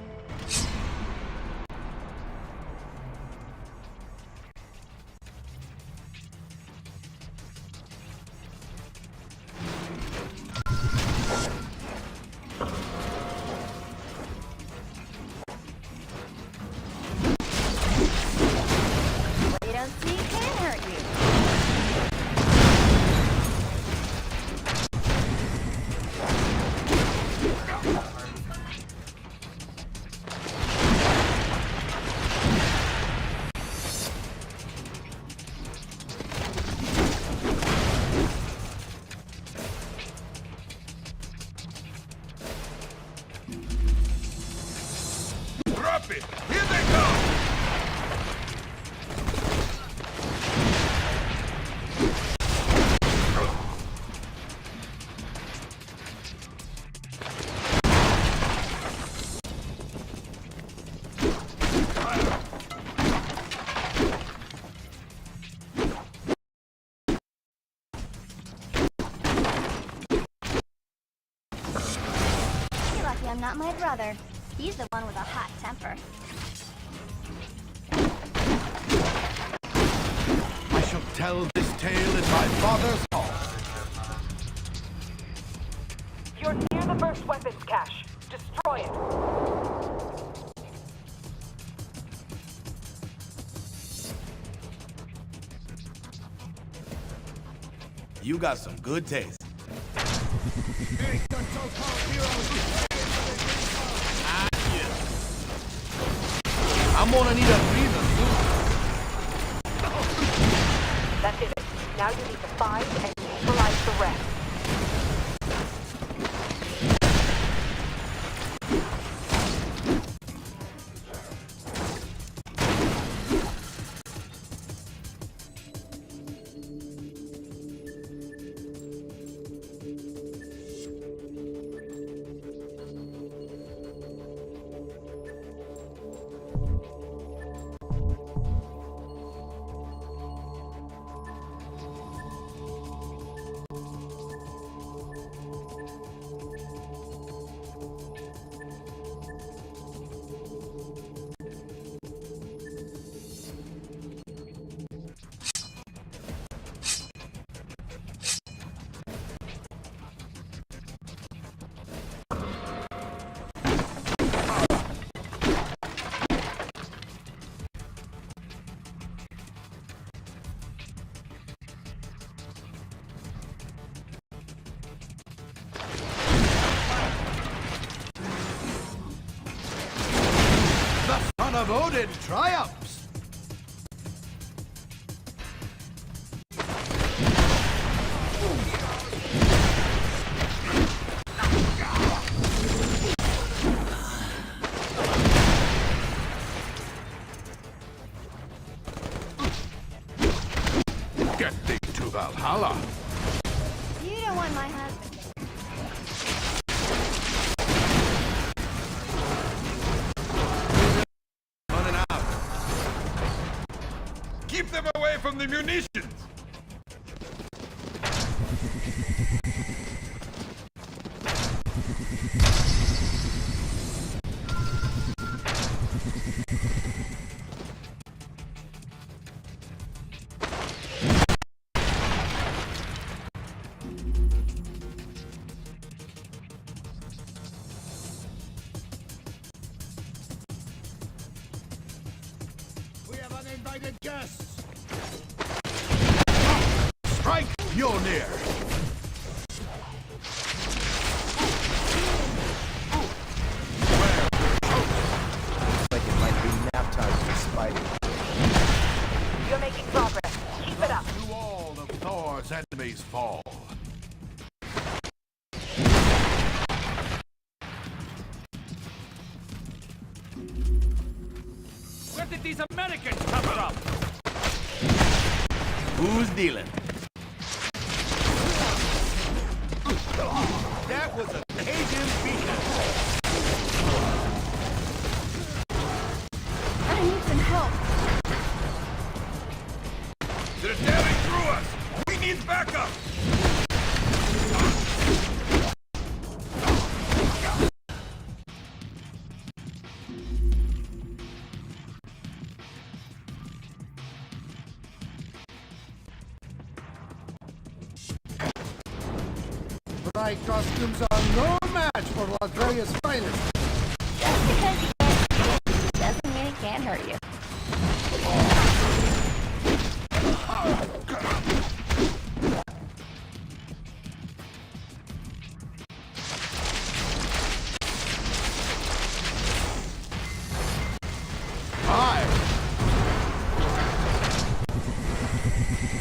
Speaker 22: I'm not my brother. He's the one with a hot temper.
Speaker 6: I shall tell this tale in my father's hall.
Speaker 12: You're near the burst weapons cache. Destroy it.
Speaker 6: You got some good taste. I'm gonna need a breather soon.
Speaker 12: That's it. Now you need to find and neutralize the rest.
Speaker 6: of Odin triumphs! Get thee to Valhalla!
Speaker 22: You don't want my husband.
Speaker 6: Running out. Keep them away from the munitions! We have uninvited guests! Strike Mjolnir!
Speaker 10: Looks like it might be nap time for Spidey.
Speaker 12: You're making progress. Keep it up.
Speaker 6: To all of Thor's enemies fall.
Speaker 3: Where did these Americans come from?
Speaker 6: Who's dealing? That was a pagan beacon!
Speaker 22: I need some help.
Speaker 6: They're tearing through us! We need backup!
Speaker 16: My costumes are no match for Ladrea's finest.
Speaker 22: Just because you can't see it doesn't mean it can't hurt you.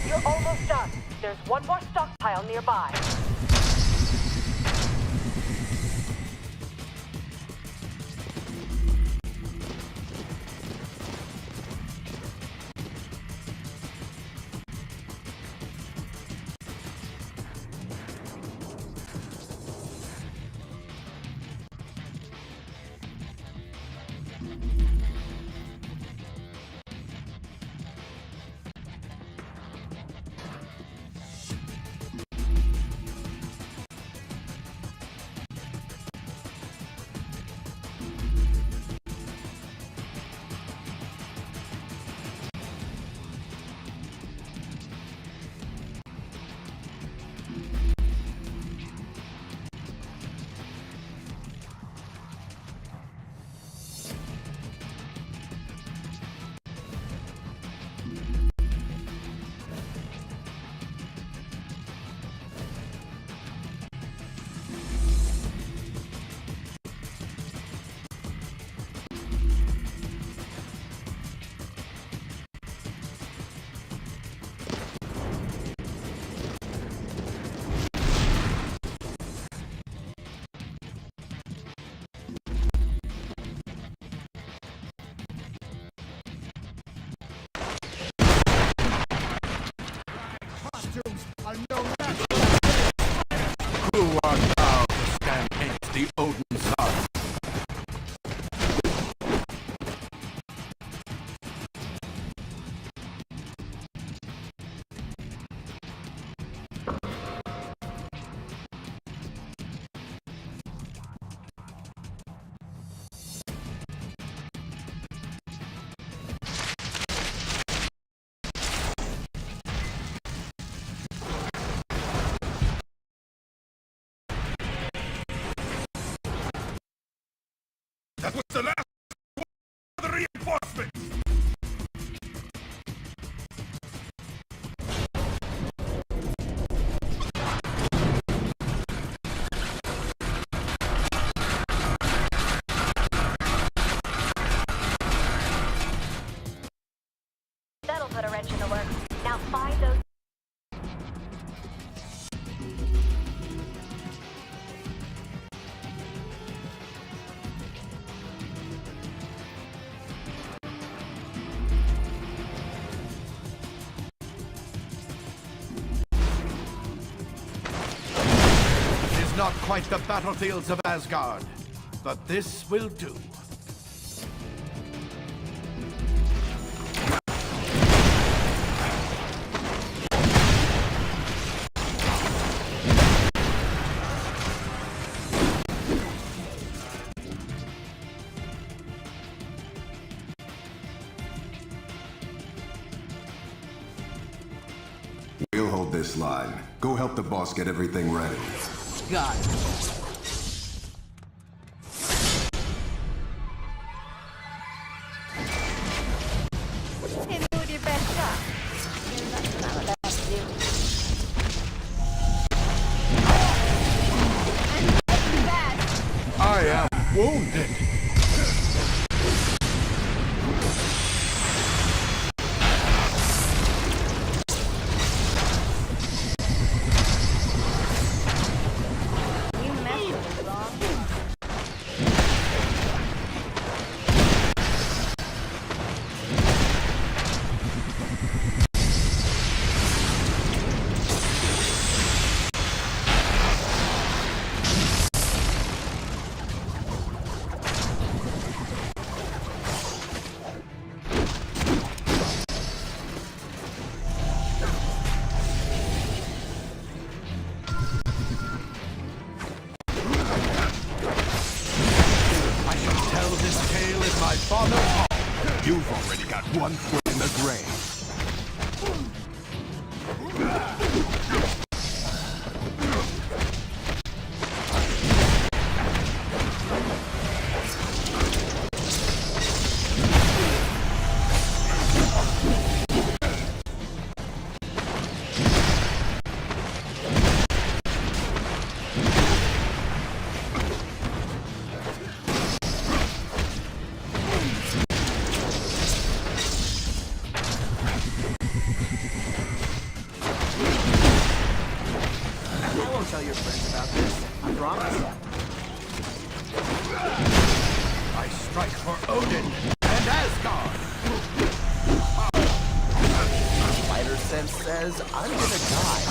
Speaker 12: You're almost done. There's one more stockpile nearby.
Speaker 6: Who art thou to stand against the Odin son? That was the last one of the reinforcements! not quite the battlefields of Asgard, but this will do.
Speaker 4: We'll hold this line. Go help the boss get everything ready.
Speaker 7: Got it.
Speaker 5: Hit me with your best shot. There's nothing I'm about to do. And bad.
Speaker 6: I am wounded.
Speaker 4: You've already got one foot in the grave.
Speaker 10: Tell your friends about this. I promise.
Speaker 6: I strike for Odin and Asgard.
Speaker 10: Spider sense says I'm gonna die.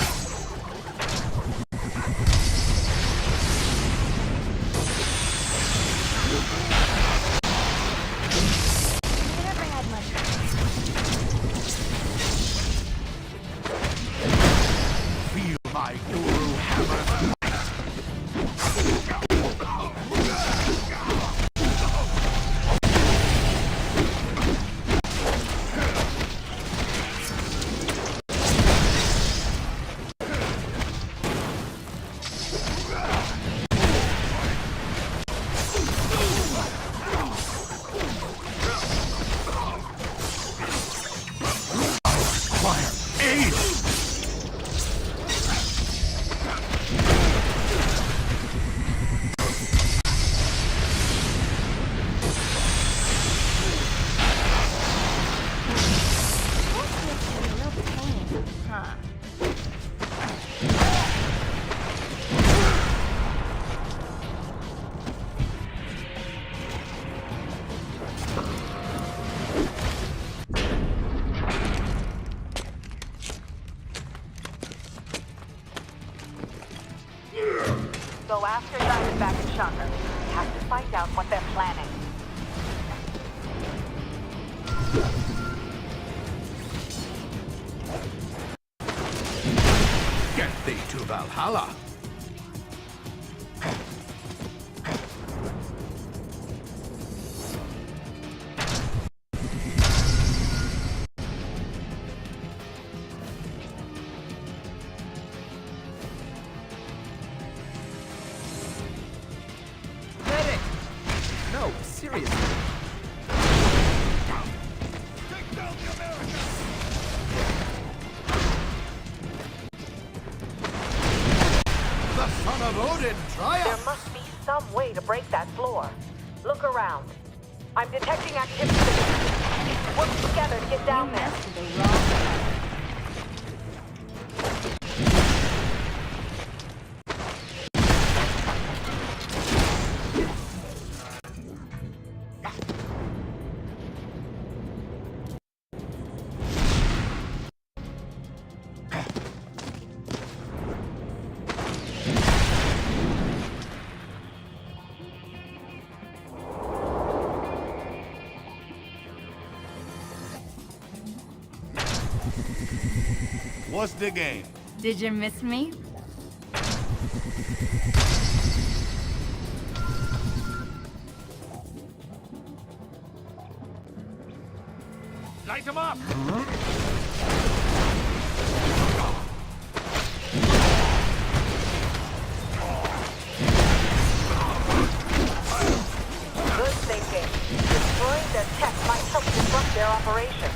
Speaker 22: You never had much.
Speaker 6: Feel my Uru hammer.
Speaker 12: Go after Diamondback and Shaka. We have to find out what they're planning.
Speaker 6: Get thee to Valhalla.
Speaker 10: No, seriously.
Speaker 6: The son of Odin triumphs!
Speaker 12: There must be some way to break that floor. Look around. I'm detecting activity. Work together to get down there.
Speaker 6: What's the game?
Speaker 11: Did you miss me?
Speaker 9: Light them up!
Speaker 12: Good thinking. Destroying their tech might help disrupt their operation.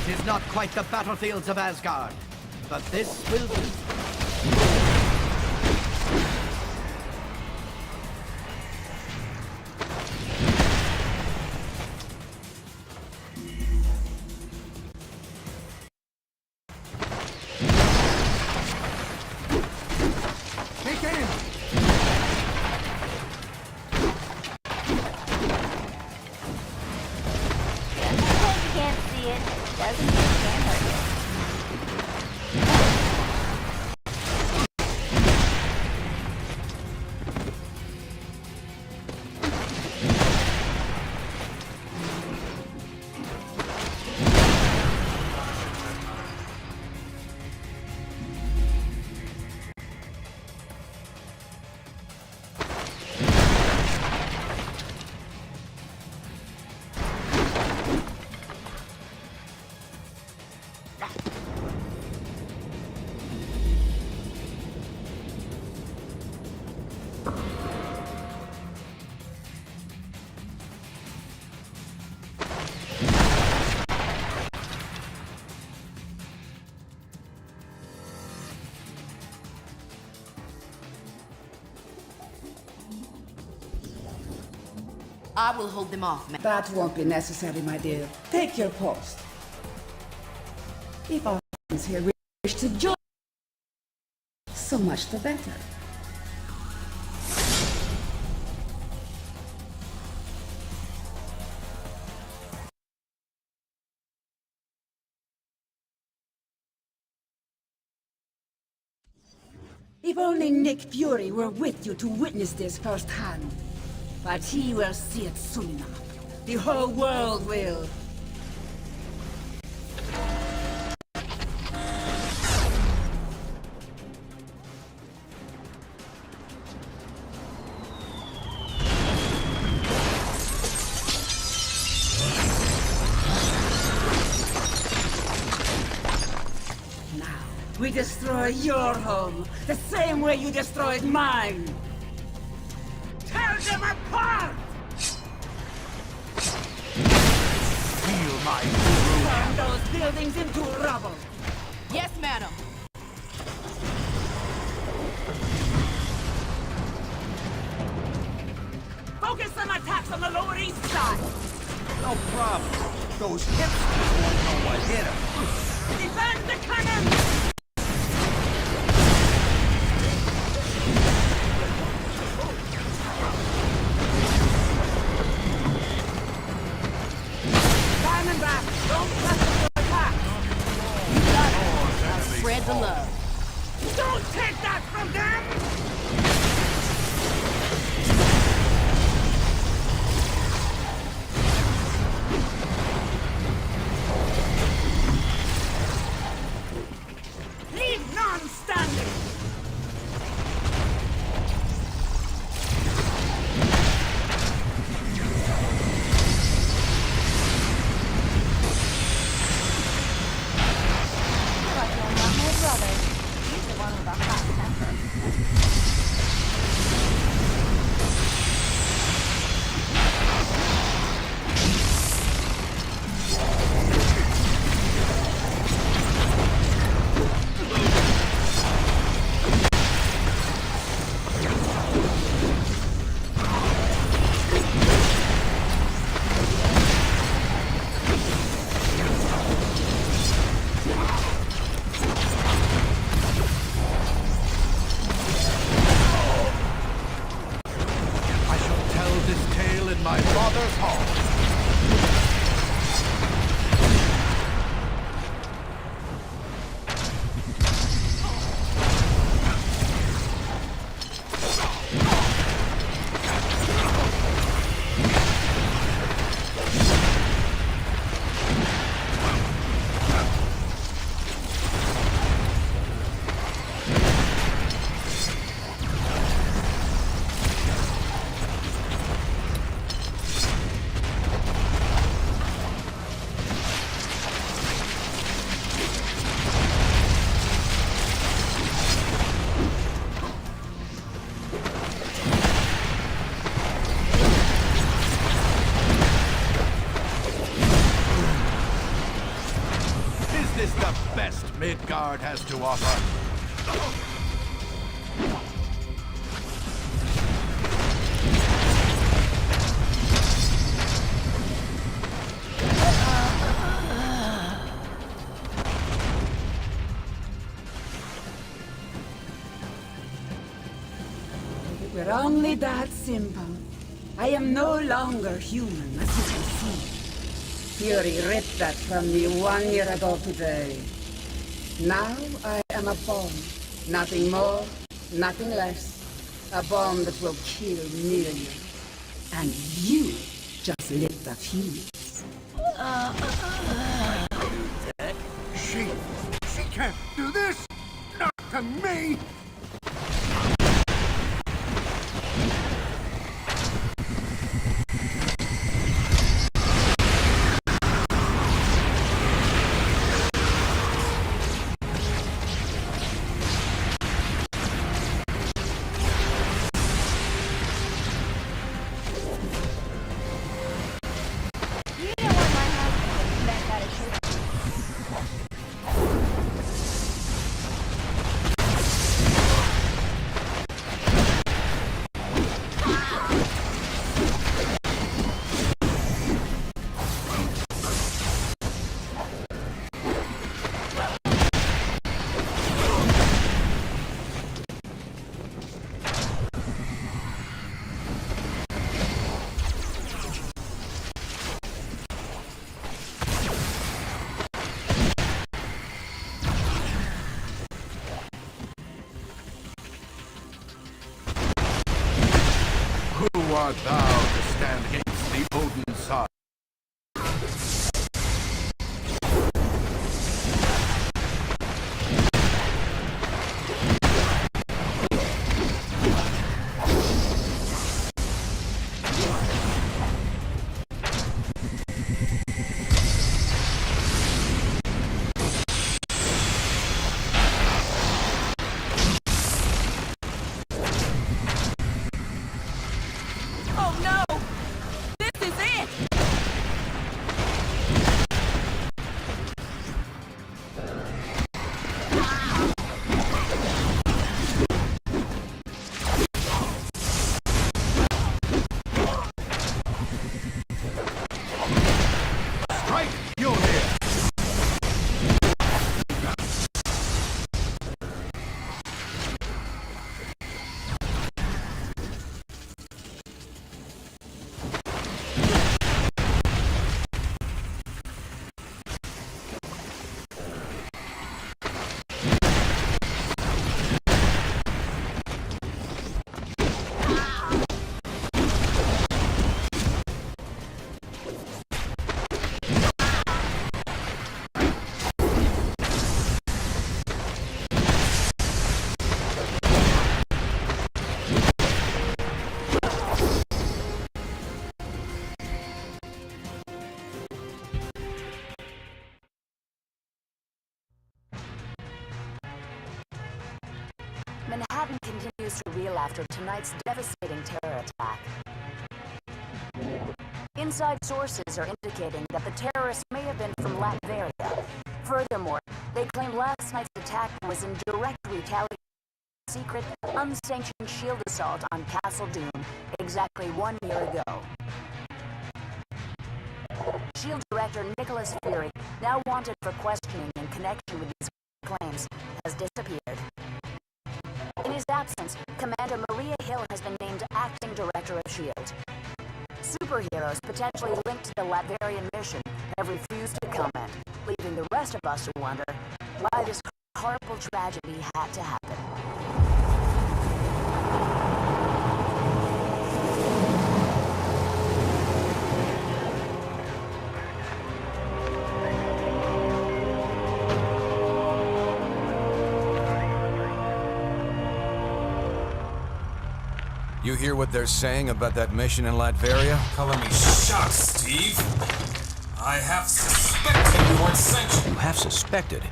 Speaker 16: Tis not quite the battlefields of Asgard, but this will be.
Speaker 6: Take aim!
Speaker 22: Because you can't see it, doesn't mean it can't hurt you.
Speaker 20: I will hold them off,
Speaker 7: That won't be necessary, my dear. Take your post. If our friends here wish to join, so much the better. If only Nick Fury were with you to witness this firsthand. But he will see it soon enough. The whole world will. Now, we destroy your home, the same way you destroyed mine. Tear them apart!
Speaker 6: Feel my
Speaker 7: Turn those buildings into rubble!
Speaker 20: Yes, madam.
Speaker 7: Focus some attacks on the Lower East Side!
Speaker 6: No problem. Those hipsters won't know what hit them.
Speaker 7: Defend the cannons! Diamondback, don't press them to attack!
Speaker 20: You got it. Now spread the love.
Speaker 7: Don't take that from them!
Speaker 6: Asgard has to offer.
Speaker 7: If it were only that simple. I am no longer human, as you can see. Fury ripped that from me 1 year ago today. Now I am a bomb. Nothing more, nothing less. A bomb that will kill millions. And you just lit the fuse.
Speaker 6: She can't do this! Not to me! Who art thou to stand against the Odin son?
Speaker 5: Manhattan continues to reel after tonight's devastating terror attack. Inside sources are indicating that the terrorists may have been from Latveria. Furthermore, they claim last night's attack was in direct retaliation to a secret, unsanctioned shield assault on Castle Doom exactly 1 year ago. SHIELD Director Nicholas Fury, now wanted for questioning in connection with these claims, has disappeared. In his absence, Commander Maria Hill has been named Acting Director of SHIELD. Superheroes potentially linked to the Latverian mission have refused to comment, leaving the rest of us to wonder why this horrible tragedy had to happen.
Speaker 14: You hear what they're saying about that mission in Latveria?
Speaker 15: Color me shocked, Steve. I have suspected you weren't sanctioned.
Speaker 14: You have suspected?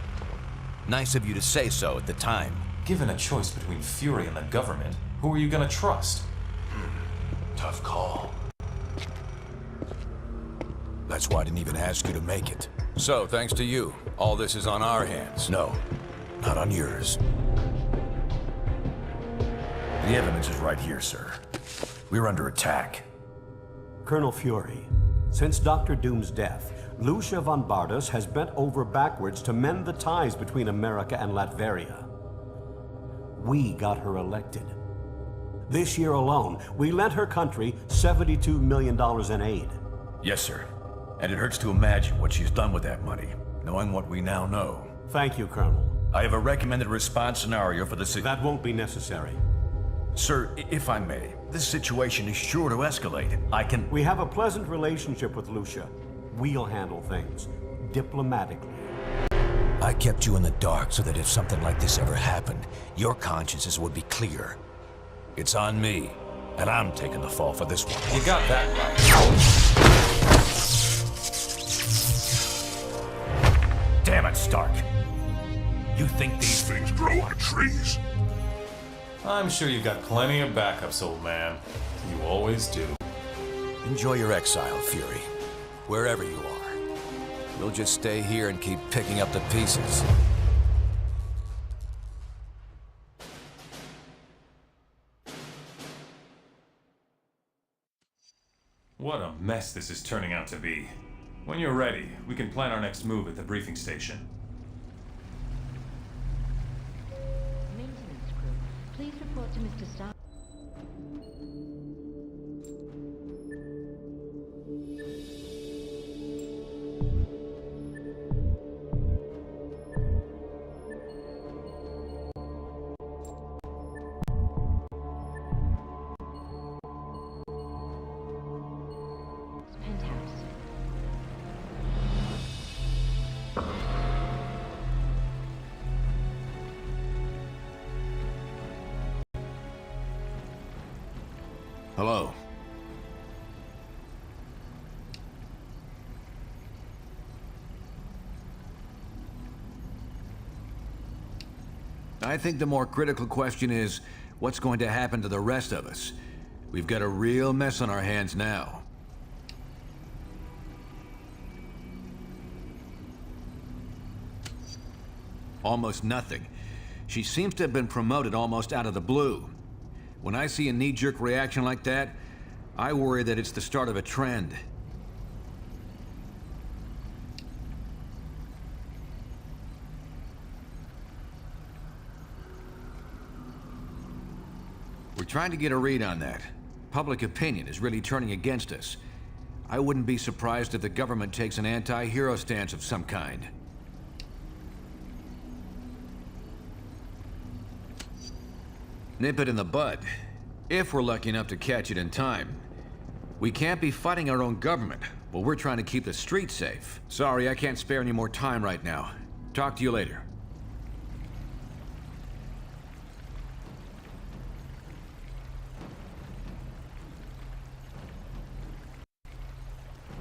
Speaker 14: Nice of you to say so at the time.
Speaker 21: Given a choice between Fury and the government, who are you gonna trust?
Speaker 14: Tough call. That's why I didn't even ask you to make it. So, thanks to you, all this is on our hands. No. not on yours. The evidence is right here, sir. We're under attack.
Speaker 18: Colonel Fury, since Dr. Doom's death, Lucia von Bardas has bent over backwards to mend the ties between America and Latveria. We got her elected. This year alone, we lent her country $72 million in aid.
Speaker 14: Yes, sir. And it hurts to imagine what she's done with that money, knowing what we now know.
Speaker 18: Thank you, Colonel.
Speaker 14: I have a recommended response scenario for the
Speaker 18: That won't be necessary.
Speaker 14: Sir, if I may, this situation is sure to escalate.
Speaker 18: We have a pleasant relationship with Lucia. We'll handle things diplomatically.
Speaker 14: I kept you in the dark so that if something like this ever happened, your consciences would be clear. It's on me, and I'm taking the fall for this one.
Speaker 15: You got that right.
Speaker 14: Damn it, Stark. You think these things grow on trees?
Speaker 15: I'm sure you've got plenty of backups, old man. You always do.
Speaker 14: Enjoy your exile, Fury. Wherever you are. You'll just stay here and keep picking up the pieces.
Speaker 15: What a mess this is turning out to be. When you're ready, we can plan our next move at the briefing station.
Speaker 20: Maintenance crew, please report to Mr. Stark.
Speaker 6: Hello. I think the more critical question is, what's going to happen to the rest of us? We've got a real mess on our hands now. Almost nothing. She seems to have been promoted almost out of the blue. When I see a knee-jerk reaction like that, I worry that it's the start of a trend. We're trying to get a read on that. Public opinion is really turning against us. I wouldn't be surprised if the government takes an anti-hero stance of some kind. Nip it in the bud, if we're lucky enough to catch it in time. We can't be fighting our own government, but we're trying to keep the streets safe. Sorry, I can't spare any more time right now. Talk to you later.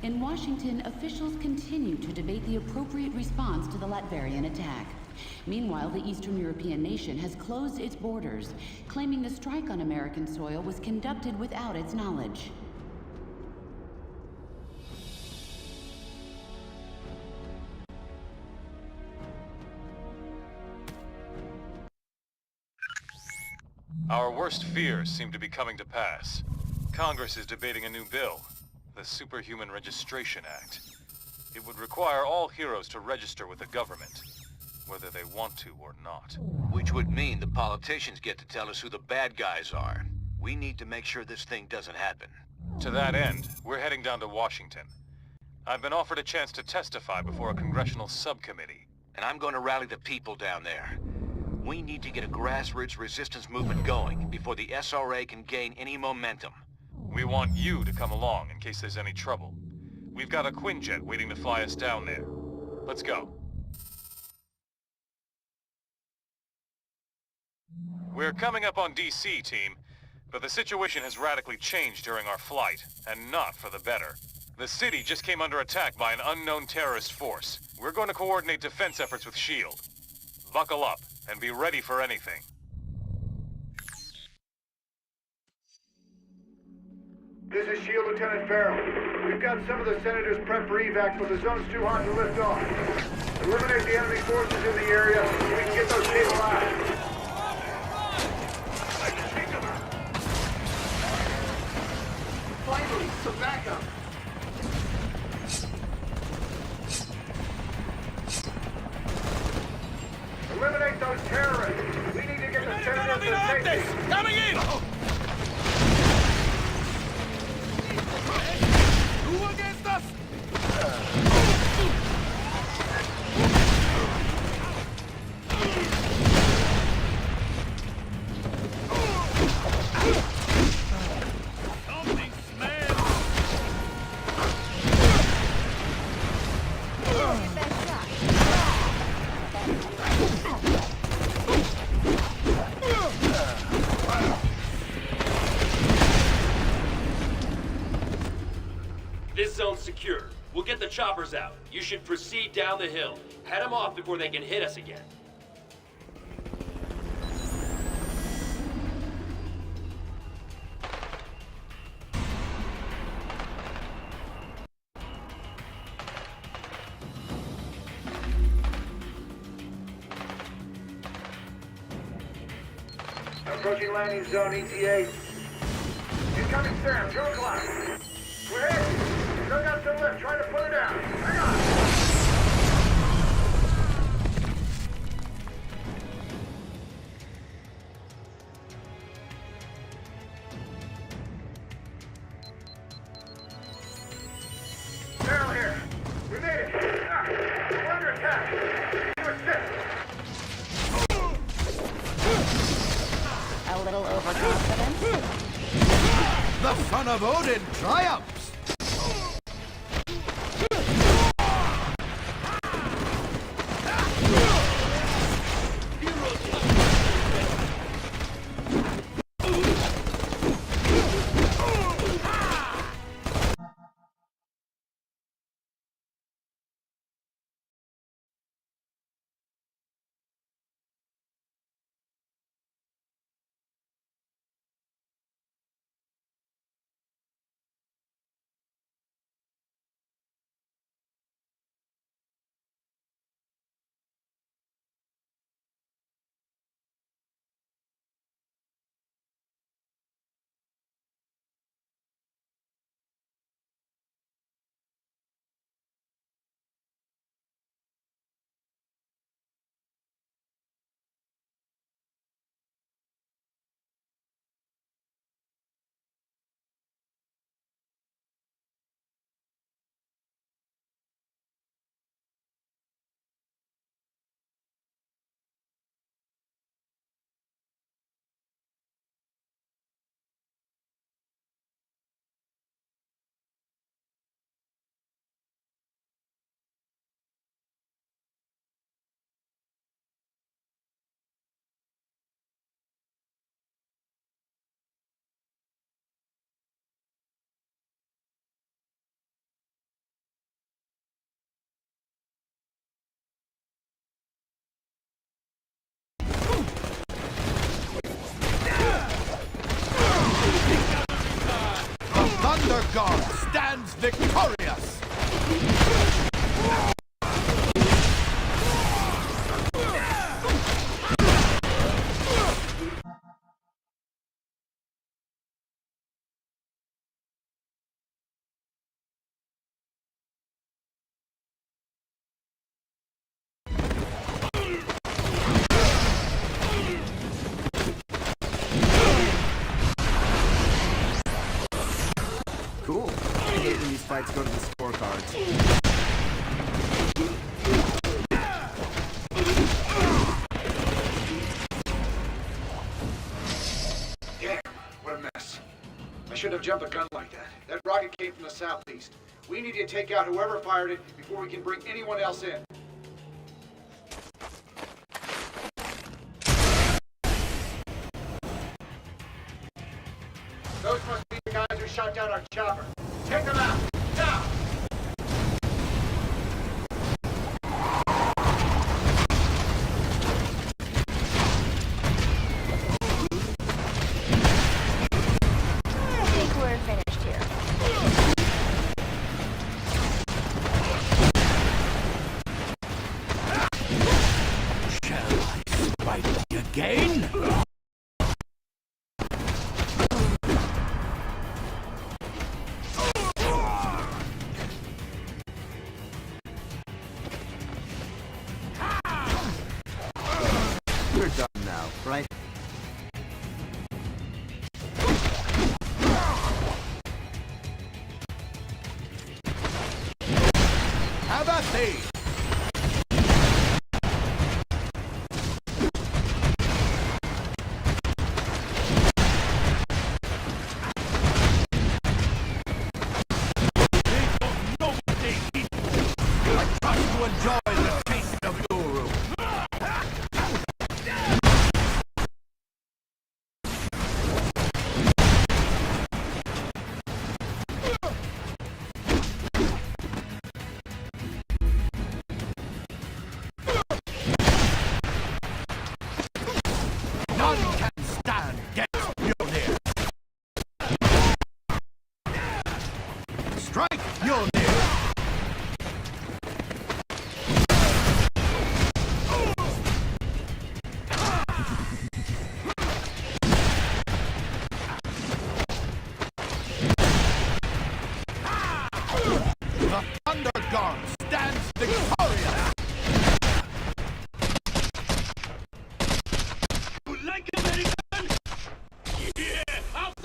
Speaker 20: In Washington, officials continue to debate the appropriate response to the Latverian attack. Meanwhile, the Eastern European nation has closed its borders, claiming the strike on American soil was conducted without its knowledge.
Speaker 21: Our worst fears seem to be coming to pass. Congress is debating a new bill, the Superhuman Registration Act. It would require all heroes to register with the government, whether they want to or not.
Speaker 17: Which would mean the politicians get to tell us who the bad guys are. We need to make sure this thing doesn't happen.
Speaker 21: To that end, we're heading down to Washington. I've been offered a chance to testify before a congressional subcommittee.
Speaker 17: And I'm going to rally the people down there. We need to get a grassroots resistance movement going before the SRA can gain any momentum.
Speaker 21: We want you to come along in case there's any trouble. We've got a Quinjet waiting to fly us down there. Let's go. We're coming up on DC, team, but the situation has radically changed during our flight, and not for the better. The city just came under attack by an unknown terrorist force. We're going to coordinate defense efforts with S.H.I.E.L.D. Buckle up, and be ready for anything.
Speaker 19: This is S.H.I.E.L.D. Lieutenant Farrell. We've got some of the senators prepped for evac, but the zone's too hot to lift off. Eliminate the enemy forces in the area so we can get those people out. Finally, some backup. Eliminate those terrorists. We need to get the senators to safety.
Speaker 9: Coming in! Who against us?
Speaker 1: This zone's secure. We'll get the choppers out. You should proceed down the hill. Head them off before they can hit us again.
Speaker 19: Approaching landing zone ETA. Incoming Sam, 2 o'clock. We're hit. Dug out the lift, trying to put her down. Hang on. Daryl here. We made it. We're under attack. To assist.
Speaker 22: A little overconfident.
Speaker 13: The son of Odin triumphs! Thunder God stands victorious!
Speaker 10: Cool. I hate when these fights go to the scorecards.
Speaker 2: Damn, what a mess. I shouldn't have jumped a gun like that. That rocket came from the southeast. We need to take out whoever fired it before we can bring anyone else in. Those must be the guys who shot down our chopper. Take them out! Now!
Speaker 22: I think we're finished here.
Speaker 10: right?
Speaker 3: How about these?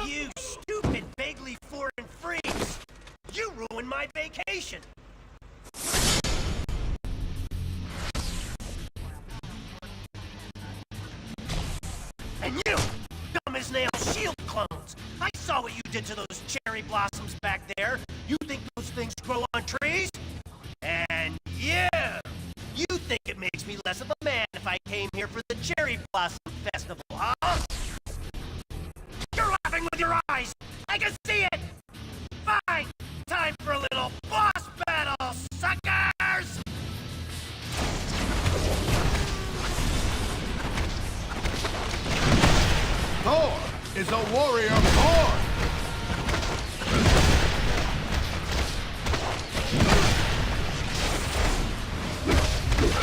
Speaker 16: You stupid, vaguely foreign freaks! You ruined my vacation! And you, dumb as nails shield clones! I saw what you did to those cherry blossoms back there! You think those things grow on trees? And yeah! You think it makes me less of a man if I came here for the Cherry Blossom Festival, huh? You're laughing with your eyes! I can see it! Fine! Time for a little boss battle, suckers!
Speaker 3: Thor is a warrior born!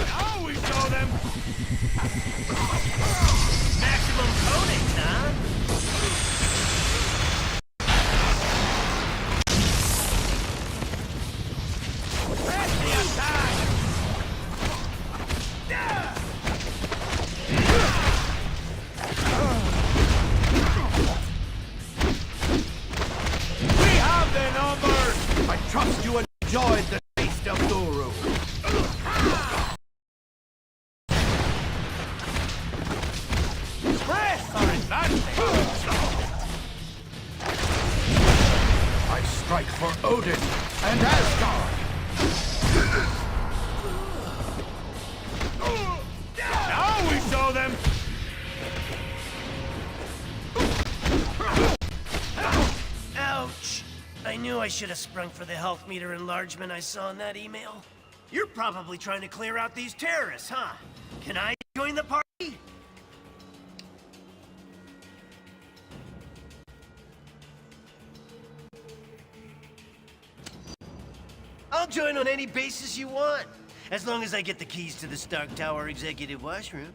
Speaker 16: Now we show them! Maximum coding, huh?
Speaker 3: We have their numbers! I trust you enjoyed the taste of Uru. Press our advantage! I strike for Odin and Asgard! Now we show them!
Speaker 16: Ouch! I knew I should have sprung for the health meter enlargement I saw in that email. You're probably trying to clear out these terrorists, huh? Can I join the party? I'll join on any basis you want, as long as I get the keys to the Stark Tower executive washroom.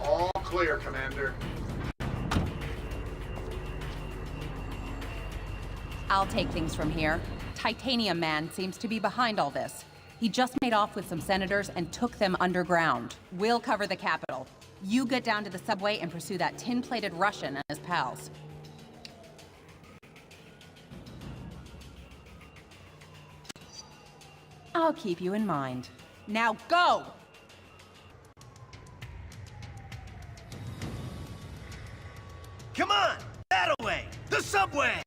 Speaker 2: All clear, Commander.
Speaker 11: I'll take things from here. Titanium Man seems to be behind all this. He just made off with some senators and took them underground. We'll cover the Capitol. You get down to the subway and pursue that tin-plated Russian and his pals. I'll keep you in mind. Now go!
Speaker 16: Come on! That way! The subway!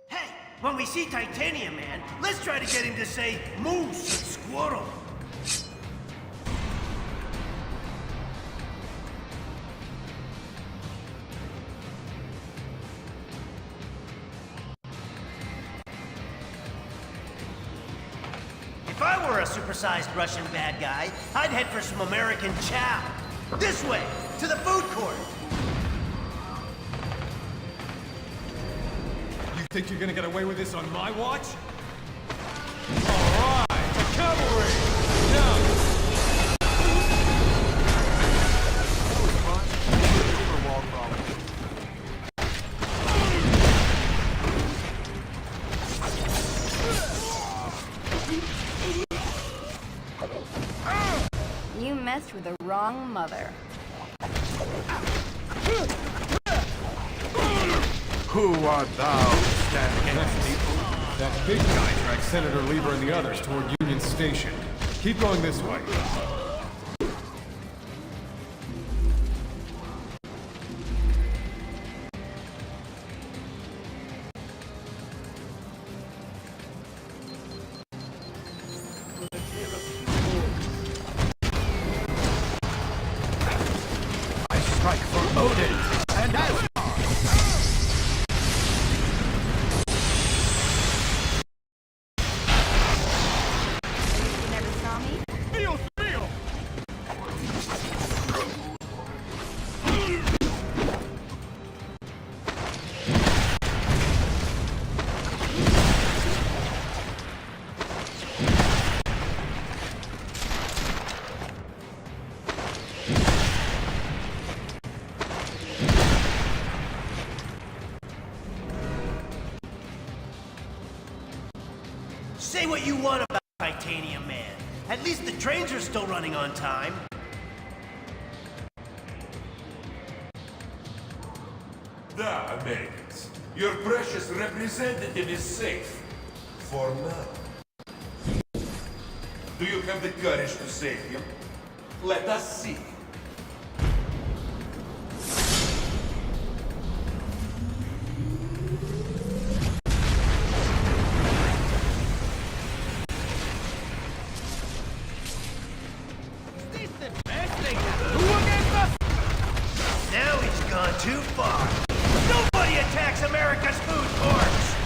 Speaker 16: Hey, when we see Titanium Man, let's try to get him to say moose and squirrel. If I were a supersized Russian bad guy, I'd head for some American chow. This way! To the food court!
Speaker 15: You think you're gonna get away with this on my watch? All right, the cavalry! Now!
Speaker 22: You messed with the wrong mother.
Speaker 3: Who art thou, stand against me?
Speaker 15: That big guy dragged Senator Lieber and the others toward Union Station. Keep going this way.
Speaker 3: I strike for Odin and Asgard.
Speaker 22: You never saw me?
Speaker 3: Dios mío!
Speaker 16: Say what you want about Titanium Man. At least the trains are still running on time.
Speaker 4: Now, Americans, your precious representative is safe. For now. Do you have the courage to save him? Let us see.
Speaker 16: Now he's gone too far. Nobody attacks America's food courts!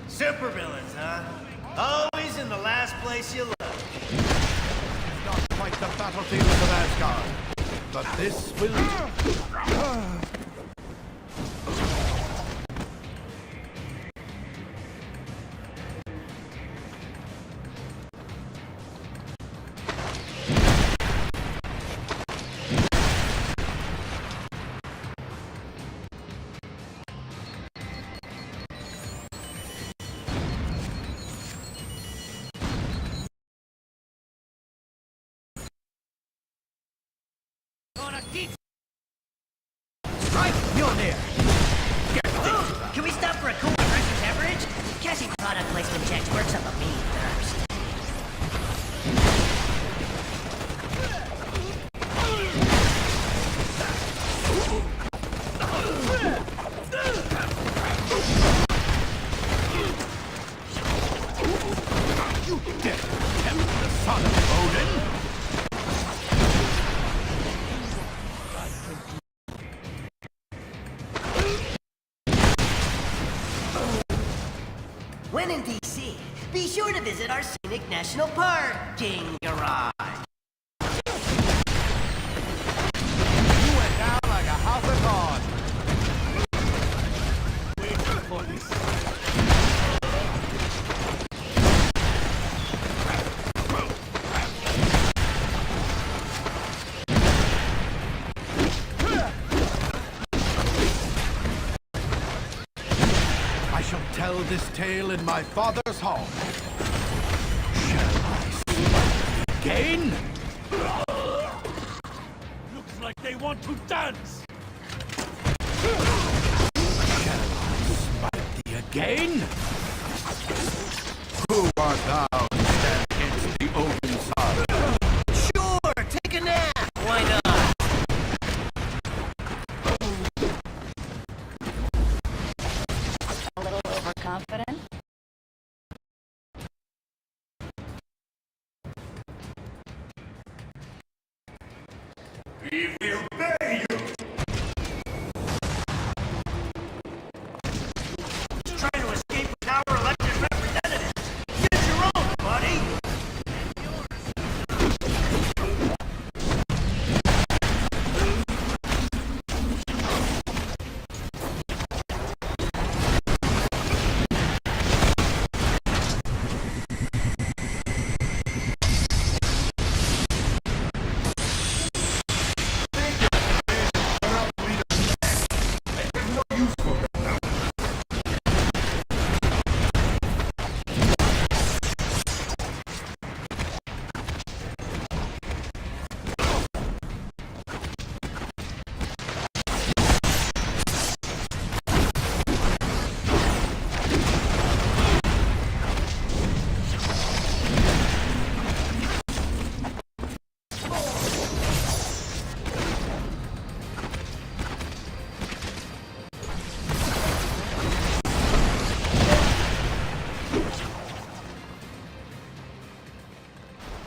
Speaker 16: Supervillains, huh? Always in the last place you look.
Speaker 3: It's not quite the battlefield of Asgard, but this will...
Speaker 16: Right, Mjolnir! Can we stop for a cool refreshing beverage? Cassie product placement checks works up a mean thirst.
Speaker 8: When in DC, be sure to visit our scenic National Parking Garage.
Speaker 3: You went down like a house of cards. Wait for this. I shall tell this tale in my father's hall. Shall I smite again?
Speaker 13: Looks like they want to dance!
Speaker 3: Shall I smite thee again? Who art thou to stand against the Odin Star?
Speaker 8: Sure, take a nap. Why not?
Speaker 5: A little overconfident?
Speaker 4: We will pay you!
Speaker 16: Trying to escape with our elected representatives. Get your own, buddy!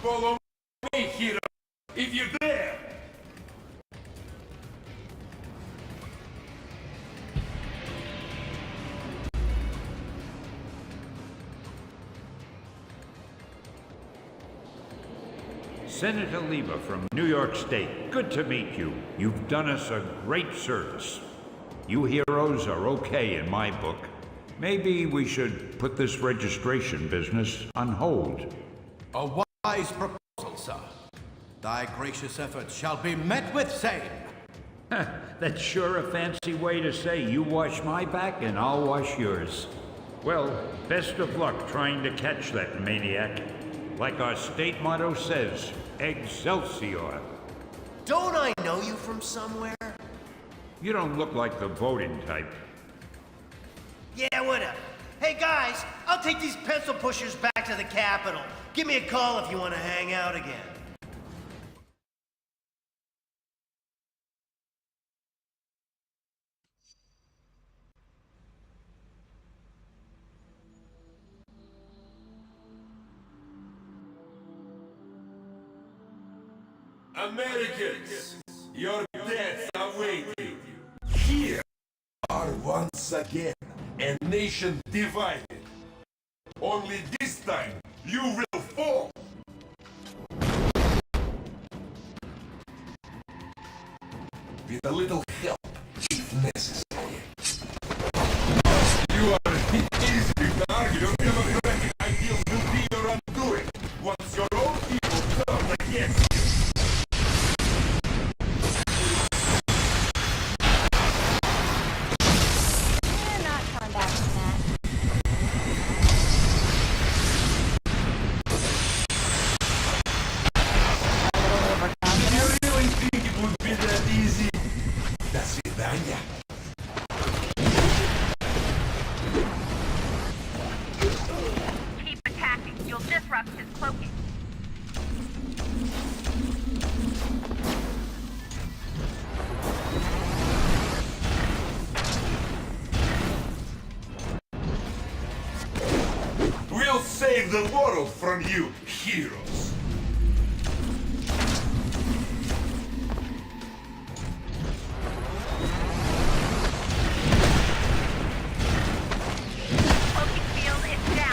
Speaker 4: Follow me, hero, if you dare!
Speaker 13: Senator Lieber from New York State, good to meet you. You've done us a great service. You heroes are okay in my book. Maybe we should put this registration business on hold.
Speaker 3: A wise proposal, sir. Thy gracious efforts shall be met with same.
Speaker 13: That's sure a fancy way to say you wash my back and I'll wash yours. Well, best of luck trying to catch that maniac. Like our state motto says, Excelsior.
Speaker 16: Don't I know you from somewhere?
Speaker 13: You don't look like the voting type.
Speaker 16: Yeah, whatever. Hey guys, I'll take these pencil pushers back to the Capitol. Give me a call if you want to hang out again.
Speaker 4: Americans, your deaths await you. Here are once again a nation divided. Only this time you will fall. With a little help, if necessary. You are easy to argue. Your democratic ideals will be your undoing once your own people turn against you.
Speaker 11: Keep attacking. You'll disrupt his cloaking.
Speaker 4: We'll save the world from you, heroes.
Speaker 11: Cloaking field is down.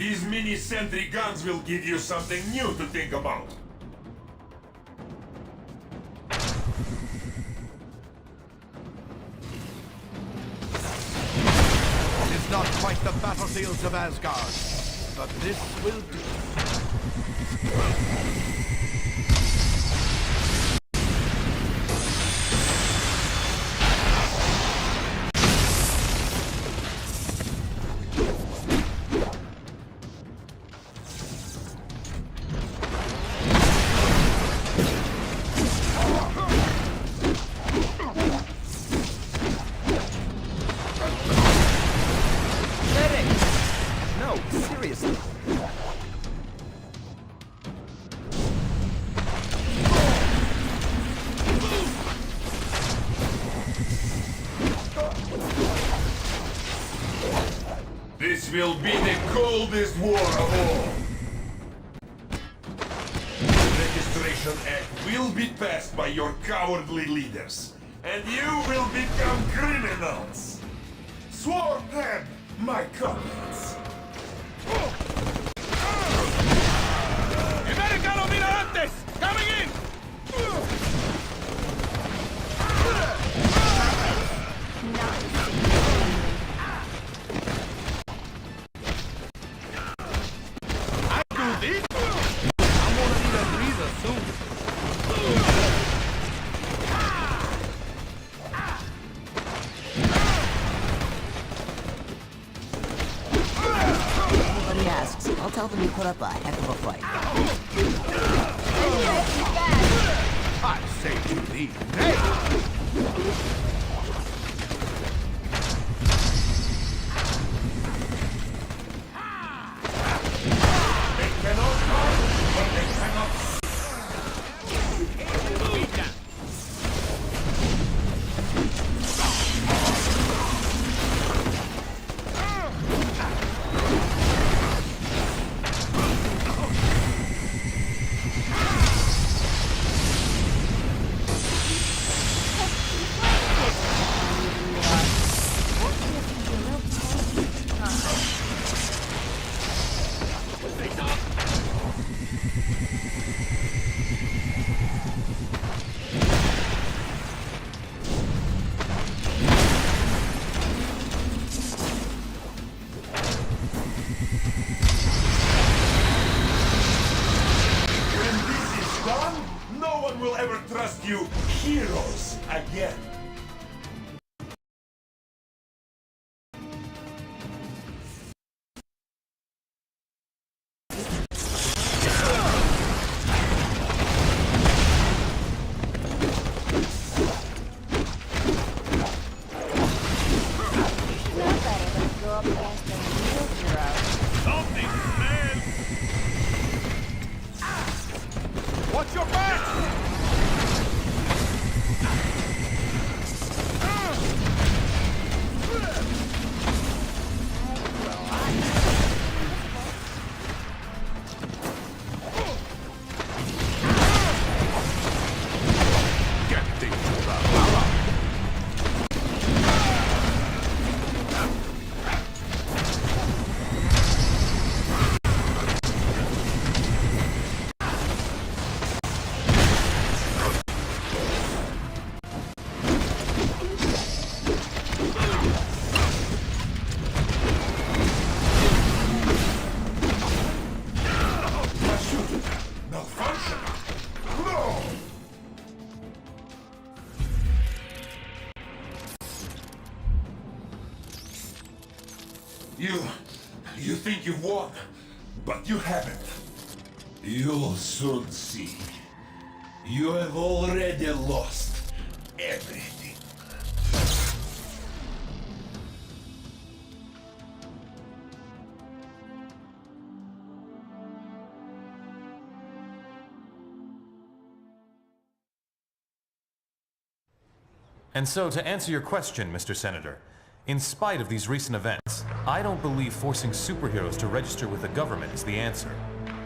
Speaker 4: These mini-sentry guns will give you something new to think about.
Speaker 3: It is not quite the battlefields of Asgard, but this will do.
Speaker 10: No, seriously.
Speaker 4: This will be the coldest war of all. The Registration Act will be passed by your cowardly leaders, and you will become criminals. Sworn them, my comrades.
Speaker 19: ¡Americano Miradantes! ¡Coming in! I do this? I'm gonna need a breather soon.
Speaker 8: Nobody asks. I'll tell them you put up a heck of a fight.
Speaker 3: I say to thee, nay!
Speaker 4: They cannot fight, but they cannot no one will ever trust you heroes again.
Speaker 19: Watch your back!
Speaker 4: You think you've won, but you haven't. You'll soon see. You have already lost everything.
Speaker 21: And so, to answer your question, Mr. Senator, in spite of these recent events, I don't believe forcing superheroes to register with the government is the answer.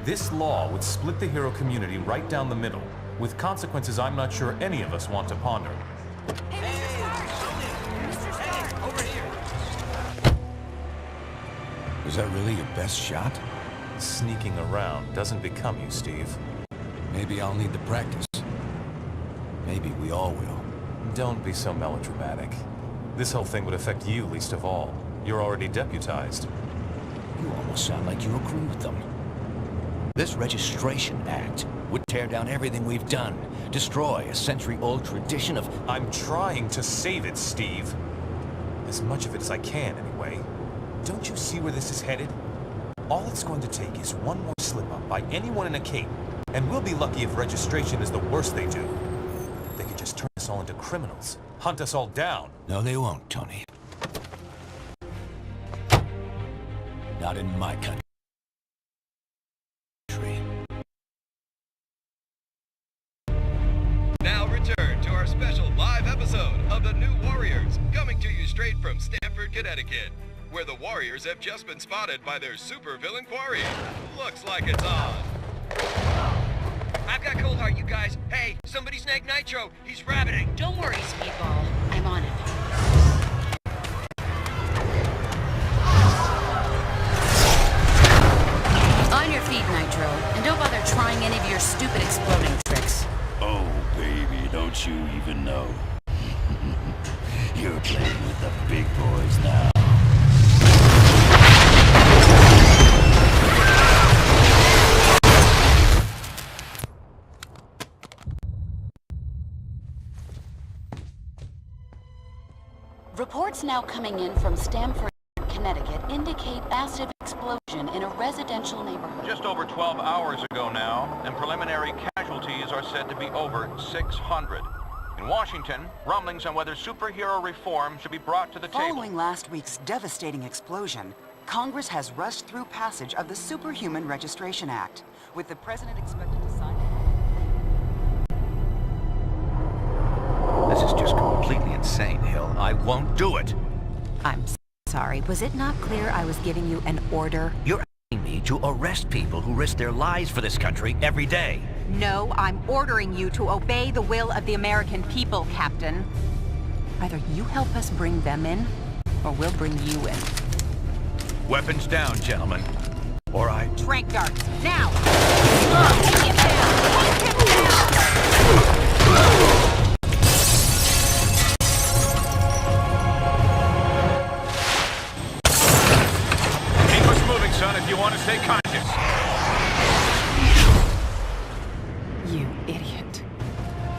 Speaker 21: This law would split the hero community right down the middle, with consequences I'm not sure any of us want to ponder.
Speaker 14: Was that really your best shot?
Speaker 15: Sneaking around doesn't become you, Steve.
Speaker 14: Maybe I'll need the practice. Maybe we all will.
Speaker 15: Don't be so melodramatic. This whole thing would affect you least of all. You're already deputized.
Speaker 14: You almost sound like you agree with them. This Registration Act would tear down everything we've done, destroy a century-old tradition of...
Speaker 15: I'm trying to save it, Steve. As much of it as I can, anyway. Don't you see where this is headed? All it's going to take is one more slip-up by anyone in a cape, and we'll be lucky if registration is the worst they do. They could just turn us all into criminals, hunt us all down.
Speaker 14: No, they won't, Tony. Not in my country.
Speaker 7: Now return to our special live episode of The New Warriors, coming to you straight from Stamford, Connecticut, where the Warriors have just been spotted by their supervillain quarry. Looks like it's on.
Speaker 12: I've got Coldheart, you guys. Hey, somebody snag Nitro. He's rabbiting.
Speaker 20: Don't worry, Speedball. I'm on it. On your feet, Nitro. And don't bother trying any of your stupid exploding tricks.
Speaker 23: Oh, baby, don't you even know? You're playing with the big boys now.
Speaker 20: Reports now coming in from Stamford, Connecticut indicate massive explosion in a residential neighborhood.
Speaker 17: Just over 12 hours ago now, and preliminary casualties are said to be over 600. In Washington, rumblings on whether superhero reform should be brought to the table.
Speaker 24: Following last week's devastating explosion, Congress has rushed through passage of the Superhuman Registration Act, with the president expected to sign it.
Speaker 17: This is just completely insane, Hill. I won't do it.
Speaker 25: I'm sorry. Was it not clear I was giving you an order?
Speaker 14: You're asking me to arrest people who risk their lives for this country every day.
Speaker 25: No, I'm ordering you to obey the will of the American people, Captain. Either you help us bring them in, or we'll bring you in.
Speaker 14: Weapons down, gentlemen. Or I...
Speaker 25: Trank darts, now! Take him down! Take him down!
Speaker 17: Son, if you want to stay conscious.
Speaker 25: You idiot.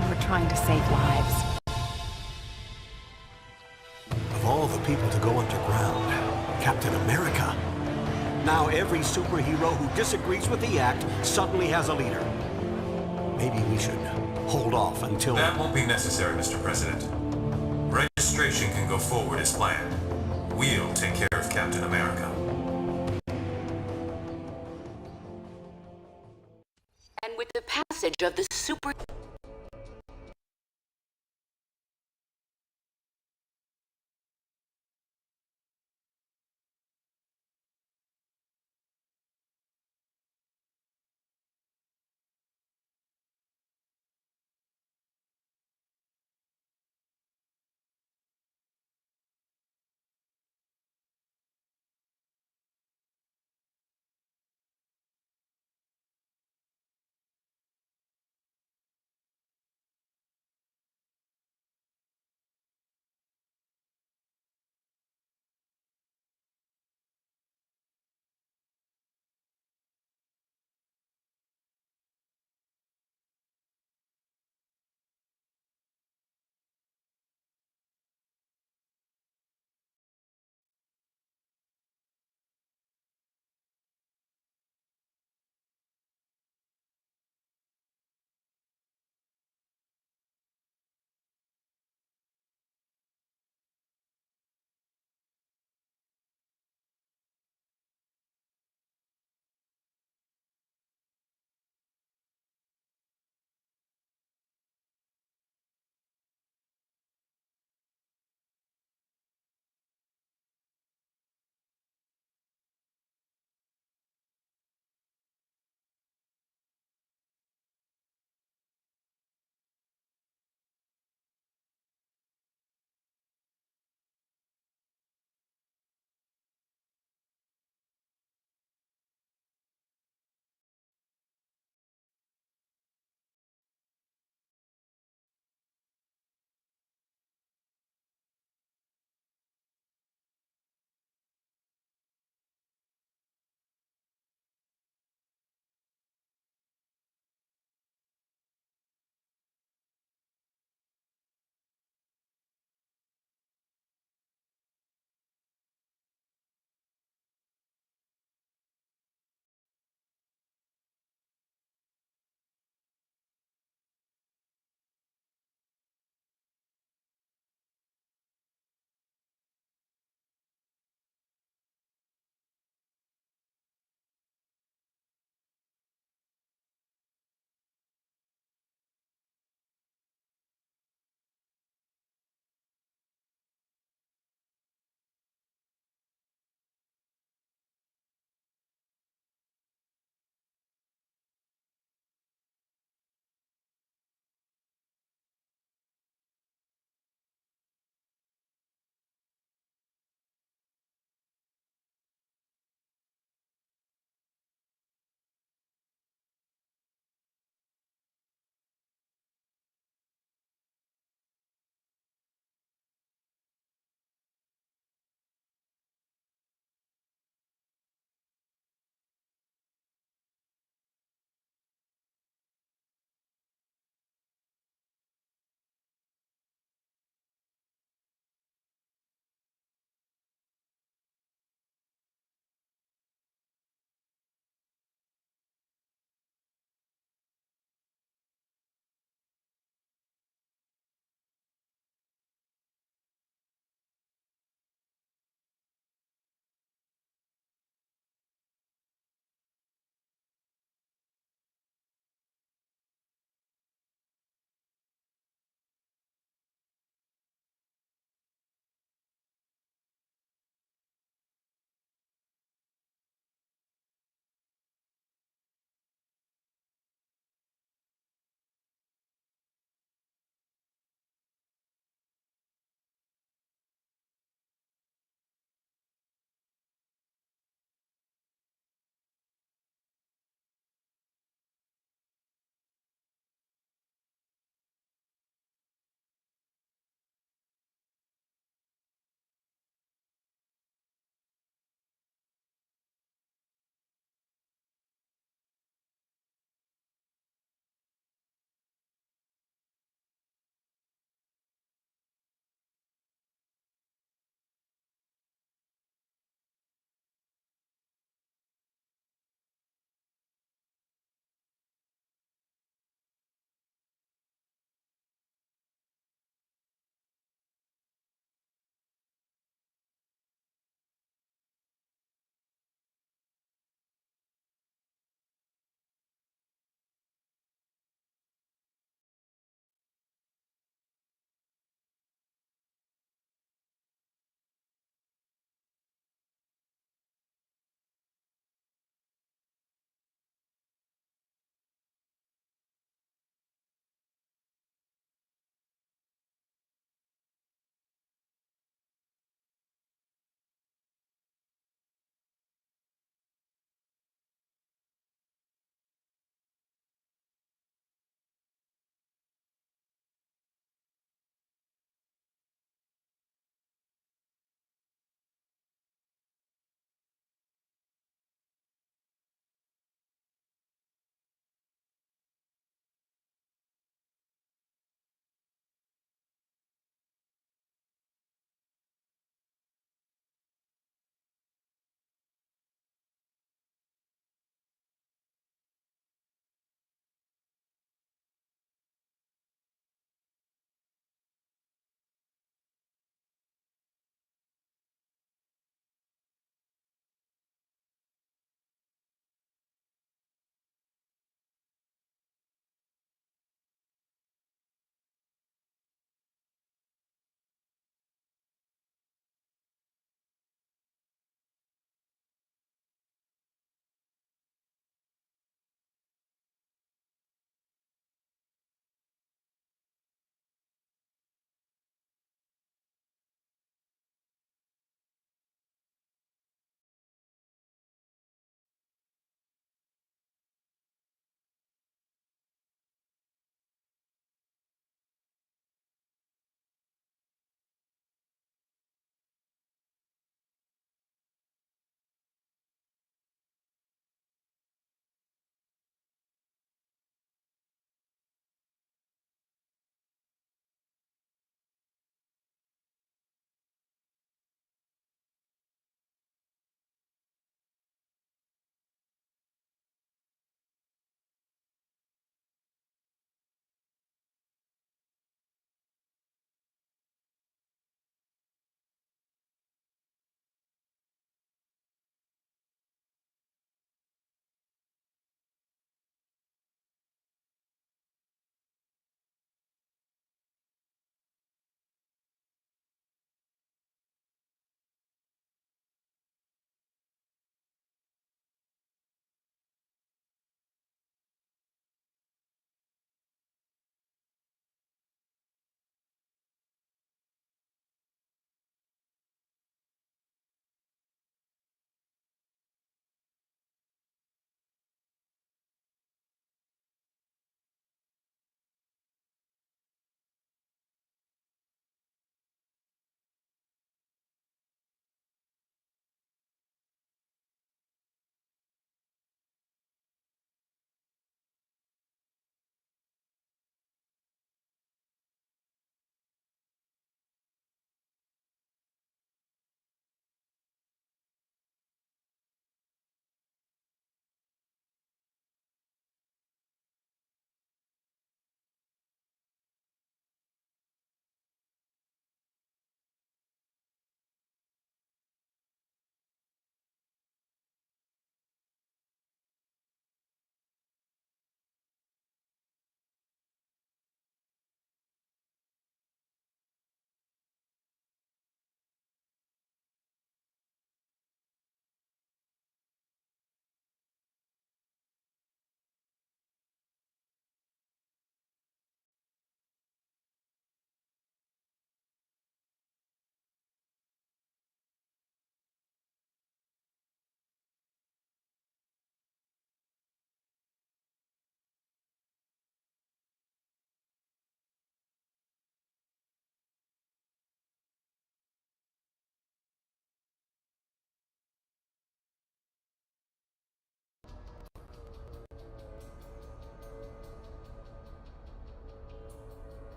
Speaker 25: We were trying to save lives.
Speaker 18: Of all the people to go underground, Captain America. Now every superhero who disagrees with the act suddenly has a leader. Maybe we should hold off until...
Speaker 15: That won't be necessary, Mr. President. Registration can go forward as planned. We'll take care of Captain America.
Speaker 20: And with the passage of the super...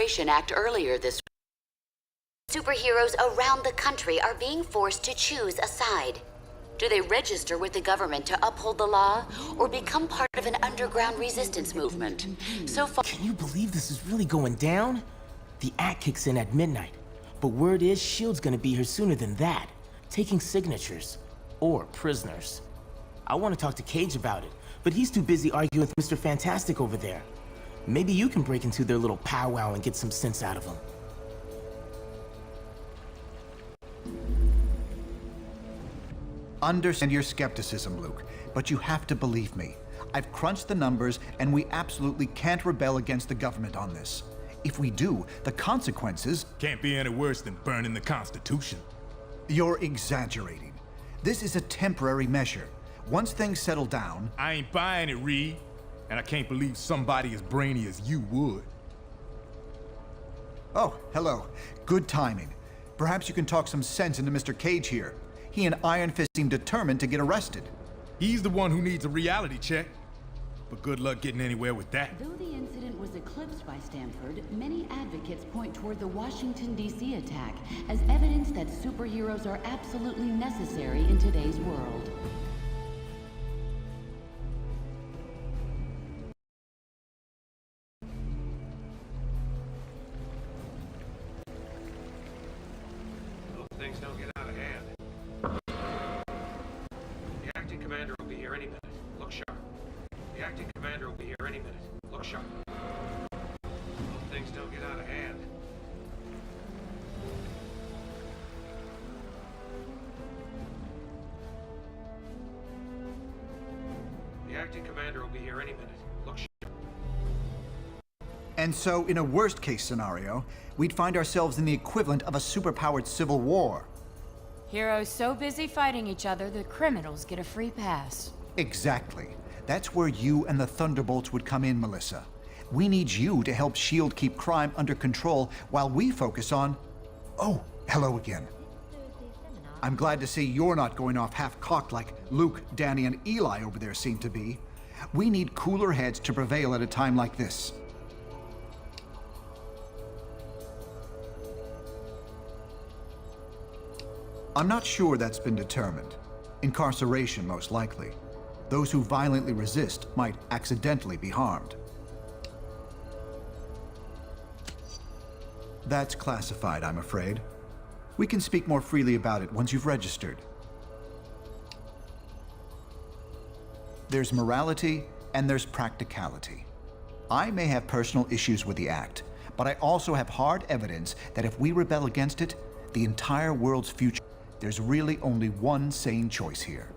Speaker 20: Registration Act earlier this week. Superheroes around the country are being forced to choose a side. Do they register with the government to uphold the law, or become part of an underground resistance movement? So far—
Speaker 1: Can you believe this is really going down? The act kicks in at midnight, but word is S.H.I.E.L.D's gonna be here sooner than that, taking signatures. Or prisoners. I want to talk to Cage about it, but he's too busy arguing with Mr. Fantastic over there. Maybe you can break into their little powwow and get some sense out of him.
Speaker 3: Understand your skepticism, Luke, but you have to believe me. I've crunched the numbers, and we absolutely can't rebel against the government on this. If we do, the consequences—
Speaker 2: Can't be any worse than burning the Constitution.
Speaker 3: You're exaggerating. This is a temporary measure. Once things settle down—
Speaker 2: I ain't buying it, Reed. And I can't believe somebody as brainy as you would.
Speaker 3: Oh, hello. Good timing. Perhaps you can talk some sense into Mr. Cage here. He and Iron Fist seem determined to get arrested.
Speaker 2: He's the one who needs a reality check. But good luck getting anywhere with that.
Speaker 20: Though the incident was eclipsed by Stanford, many advocates point toward the Washington, D.C. attack as evidence that superheroes are absolutely necessary in today's world.
Speaker 6: Hope things don't get out of hand. The acting commander will be here any minute. Look sharp. The acting commander will be here any minute. Look sharp. Hope things don't get out of hand. The acting commander will be here any minute. Look sharp.
Speaker 3: And so, in a worst-case scenario, we'd find ourselves in the equivalent of a superpowered civil war.
Speaker 9: Heroes so busy fighting each other, the criminals get a free pass.
Speaker 3: Exactly. That's where you and the Thunderbolts would come in, Melissa. We need you to help S.H.I.E.L.D. keep crime under control while we focus on— Oh, hello again. I'm glad to see you're not going off half-cocked like Luke, Danny, and Eli over there seem to be. We need cooler heads to prevail at a time like this. I'm not sure that's been determined. Incarceration, most likely. Those who violently resist might accidentally be harmed. That's classified, I'm afraid. We can speak more freely about it once you've registered. There's morality and there's practicality. I may have personal issues with the act, but I also have hard evidence that if we rebel against it, the entire world's future— There's really only one sane choice here.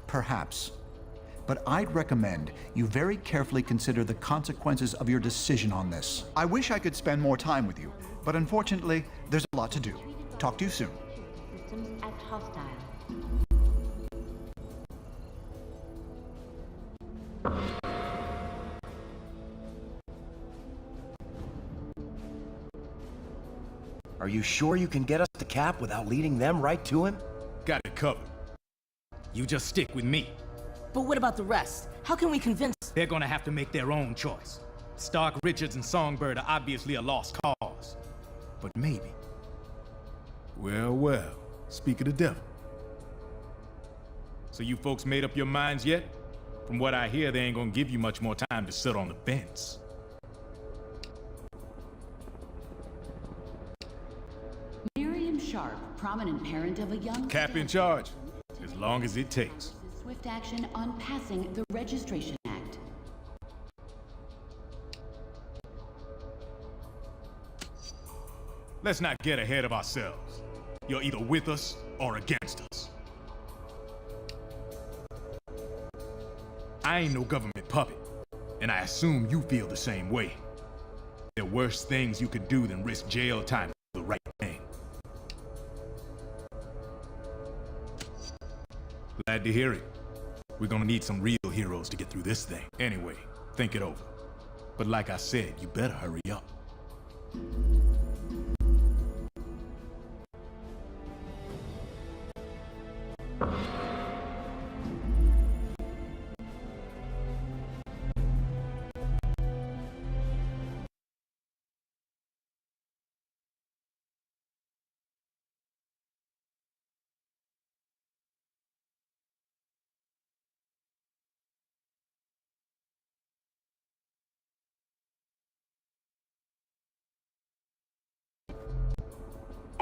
Speaker 3: Perhaps. But I'd recommend you very carefully consider the consequences of your decision on this. I wish I could spend more time with you, but unfortunately, there's a lot to do. Talk to you soon.
Speaker 5: Systems act hostile.
Speaker 16: Are you sure you can get us to Cap without leading them right to him?
Speaker 2: Got it covered. You just stick with me.
Speaker 1: But what about the rest? How can we convince—
Speaker 2: They're gonna have to make their own choice. Stark, Richards, and Songbird are obviously a lost cause. But maybe. Well, well, speak of the devil. So you folks made up your minds yet? From what I hear, they ain't gonna give you much more time to sit on the fence.
Speaker 20: Miriam Sharp, prominent parent of a young—
Speaker 2: Cap in charge, as long as it takes.
Speaker 20: Swift action on passing the Registration Act.
Speaker 2: Let's not get ahead of ourselves. You're either with us or against us. I ain't no government puppet, and I assume you feel the same way. There are worse things you could do than risk jail time for the right thing. Glad to hear it. We're gonna need some real heroes to get through this thing. Anyway, think it over. But like I said, you better hurry up.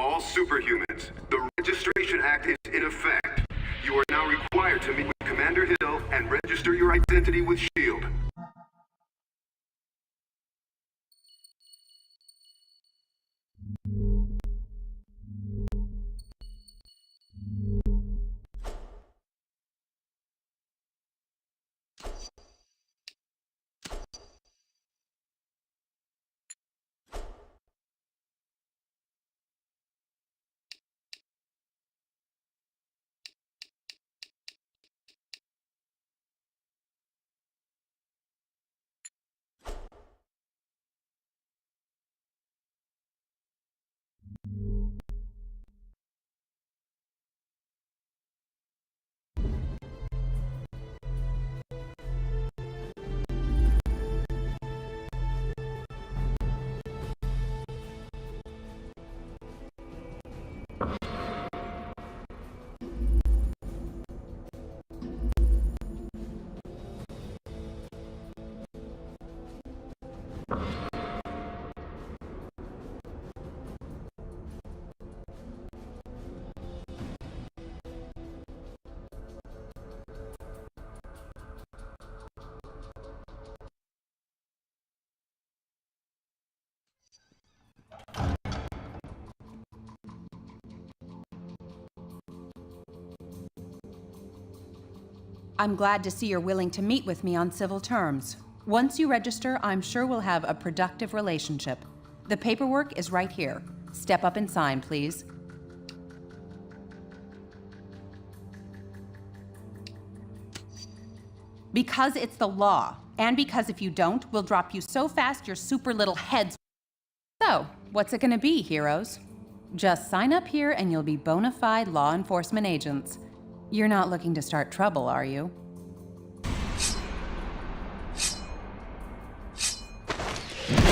Speaker 8: All superhumans, the Registration Act is in effect. You are now required to meet with Commander Hill and register your identity with S.H.I.E.L.D.
Speaker 25: I'm glad to see you're willing to meet with me on civil terms. Once you register, I'm sure we'll have a productive relationship. The paperwork is right here. Step up and sign, please. Because it's the law, and because if you don't, we'll drop you so fast your super little heads. So, what's it gonna be, heroes? Just sign up here and you'll be bona fide law enforcement agents. You're not looking to start trouble, are you?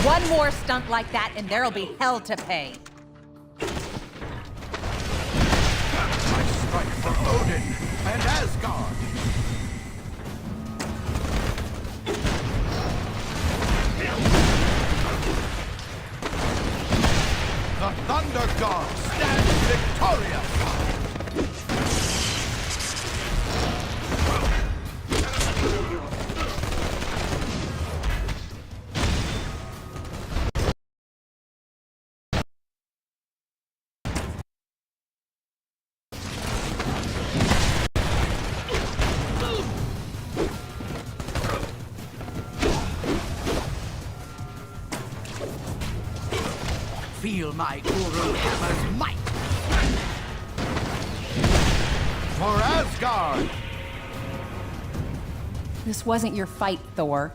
Speaker 25: One more stunt like that and there'll be hell to pay.
Speaker 10: I strike for Odin and Asgard. The Thunder God stands victorious! Feel my Guru Hammer's might! For Asgard!
Speaker 25: This wasn't your fight, Thor,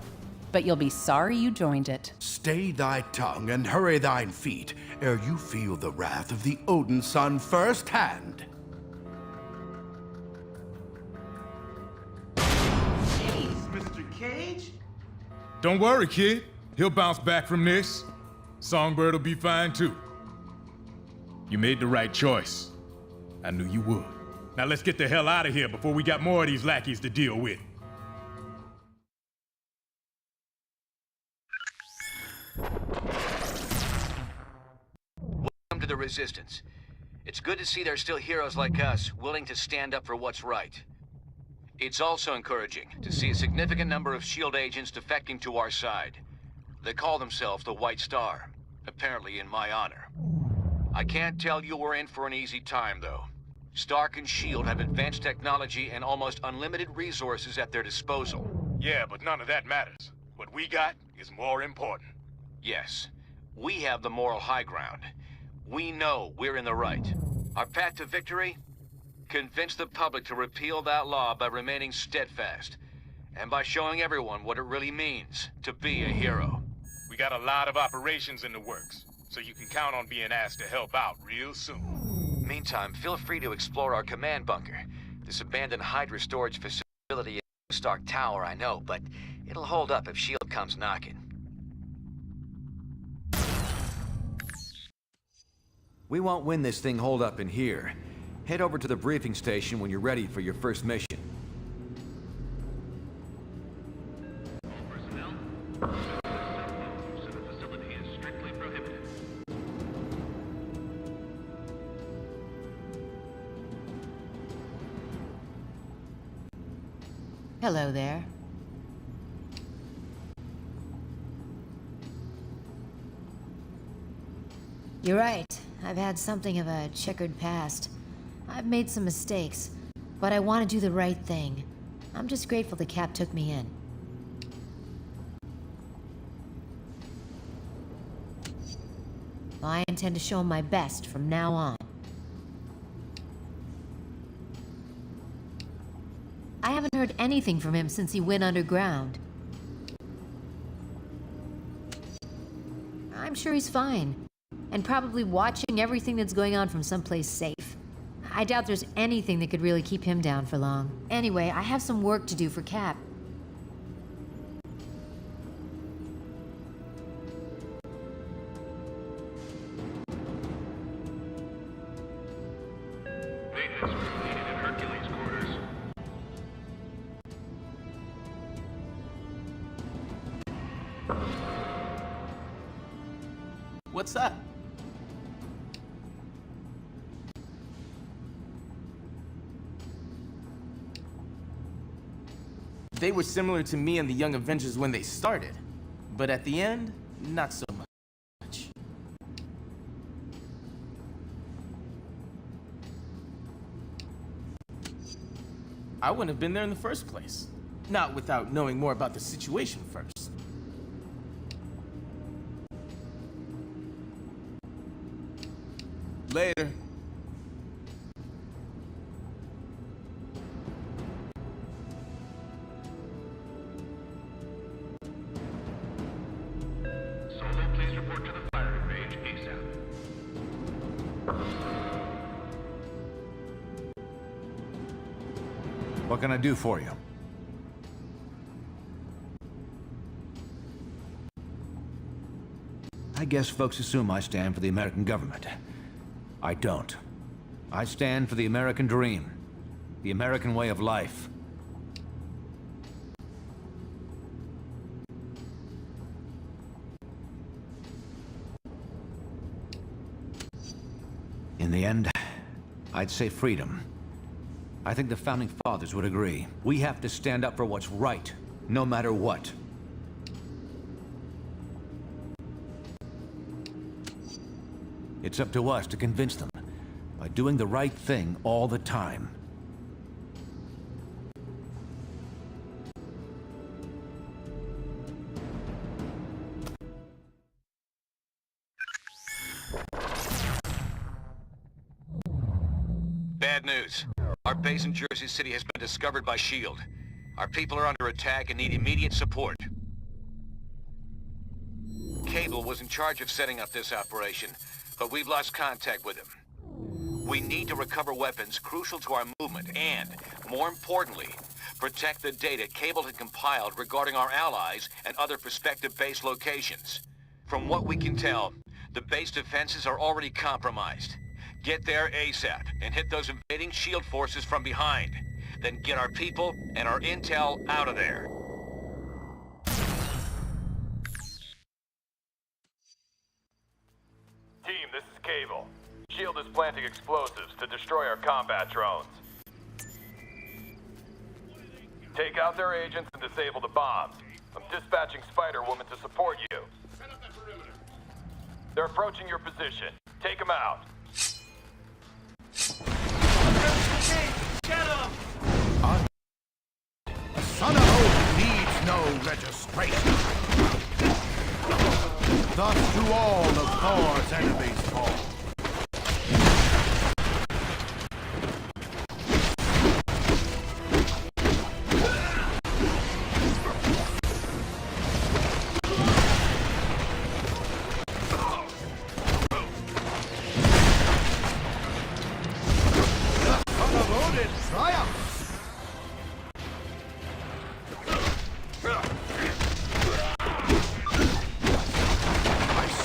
Speaker 25: but you'll be sorry you joined it.
Speaker 10: Stay thy tongue and hurry thine feet, ere you feel the wrath of the Odin son firsthand.
Speaker 16: Jeez, Mr. Cage?
Speaker 2: Don't worry, kid. He'll bounce back from this. Songbird will be fine too. You made the right choice. I knew you would. Now let's get the hell out of here before we got more of these lackeys to deal with.
Speaker 17: Welcome to the Resistance. It's good to see there's still heroes like us willing to stand up for what's right. It's also encouraging to see a significant number of S.H.I.E.L.D. agents defecting to our side. They call themselves the White Star, apparently in my honor. I can't tell you we're in for an easy time, though. Stark and S.H.I.E.L.D. have advanced technology and almost unlimited resources at their disposal.
Speaker 2: Yeah, but none of that matters. What we got is more important.
Speaker 17: Yes, we have the moral high ground. We know we're in the right. Our path to victory? Convince the public to repeal that law by remaining steadfast, and by showing everyone what it really means to be a hero.
Speaker 2: We got a lot of operations in the works, so you can count on being asked to help out real soon.
Speaker 17: Meantime, feel free to explore our command bunker. This abandoned Hydra storage facility is Stark Tower, I know, but it'll hold up if S.H.I.E.L.D. comes knocking.
Speaker 11: We won't win this thing holed up in here. Head over to the briefing station when you're ready for your first mission.
Speaker 4: Hello there. You're right. I've had something of a checkered past. I've made some mistakes, but I want to do the right thing. I'm just grateful the Cap took me in. I intend to show him my best from now on. I haven't heard anything from him since he went underground. I'm sure he's fine, and probably watching everything that's going on from someplace safe. I doubt there's anything that could really keep him down for long. Anyway, I have some work to do for Cap.
Speaker 1: What's up? They were similar to me and the Young Avengers when they started, but at the end, not so much. I wouldn't have been there in the first place. Not without knowing more about the situation first. Later.
Speaker 6: Solo, please report to the firing range ASAP.
Speaker 11: What can I do for you? I guess folks assume I stand for the American government. I don't. I stand for the American dream, the American way of life. In the end, I'd say freedom. I think the Founding Fathers would agree. We have to stand up for what's right, no matter what. It's up to us to convince them by doing the right thing all the time.
Speaker 17: Bad news. Our base in Jersey City has been discovered by S.H.I.E.L.D. Our people are under attack and need immediate support. Cable was in charge of setting up this operation, but we've lost contact with him. We need to recover weapons crucial to our movement and, more importantly, protect the data Cable had compiled regarding our allies and other prospective base locations. From what we can tell, the base defenses are already compromised. Get there ASAP and hit those invading S.H.I.E.L.D. forces from behind. Then get our people and our intel out of there.
Speaker 13: Team, this is Cable. S.H.I.E.L.D. is planting explosives to destroy our combat drones. Take out their agents and disable the bombs. I'm dispatching Spider-Woman to support you. They're approaching your position. Take them out.
Speaker 16: Get him!
Speaker 10: A son of Odin needs no registration. Thus do all of Thor's enemies fall.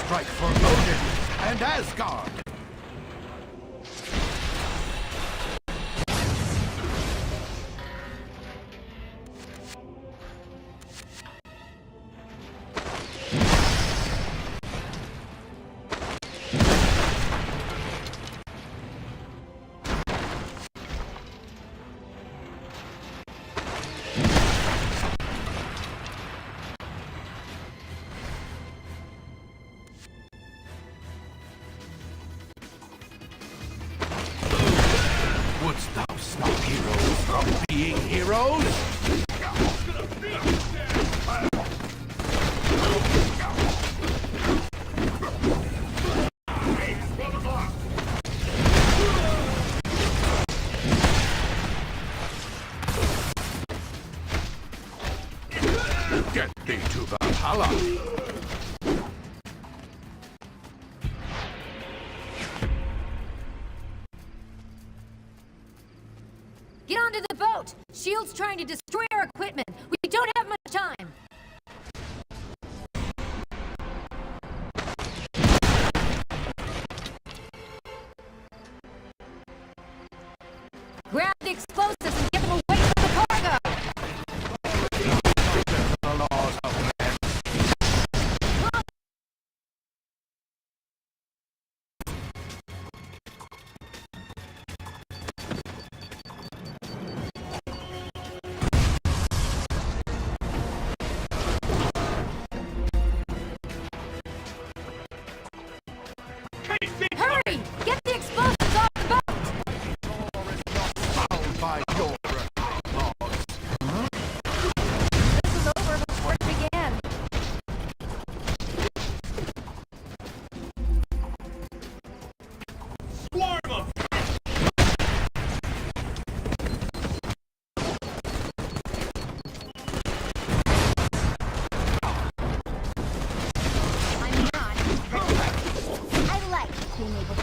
Speaker 10: Strike for Odin and Asgard!
Speaker 4: Get onto the boat! S.H.I.E.L.D's trying to destroy our equipment! We don't have much time! Grab the explosives and get them away from the cargo! Hurry! Get the explosives off the boat!
Speaker 10: By your laws.
Speaker 4: This was over before it began.
Speaker 16: Swarm them!
Speaker 5: I'm not. I like being able to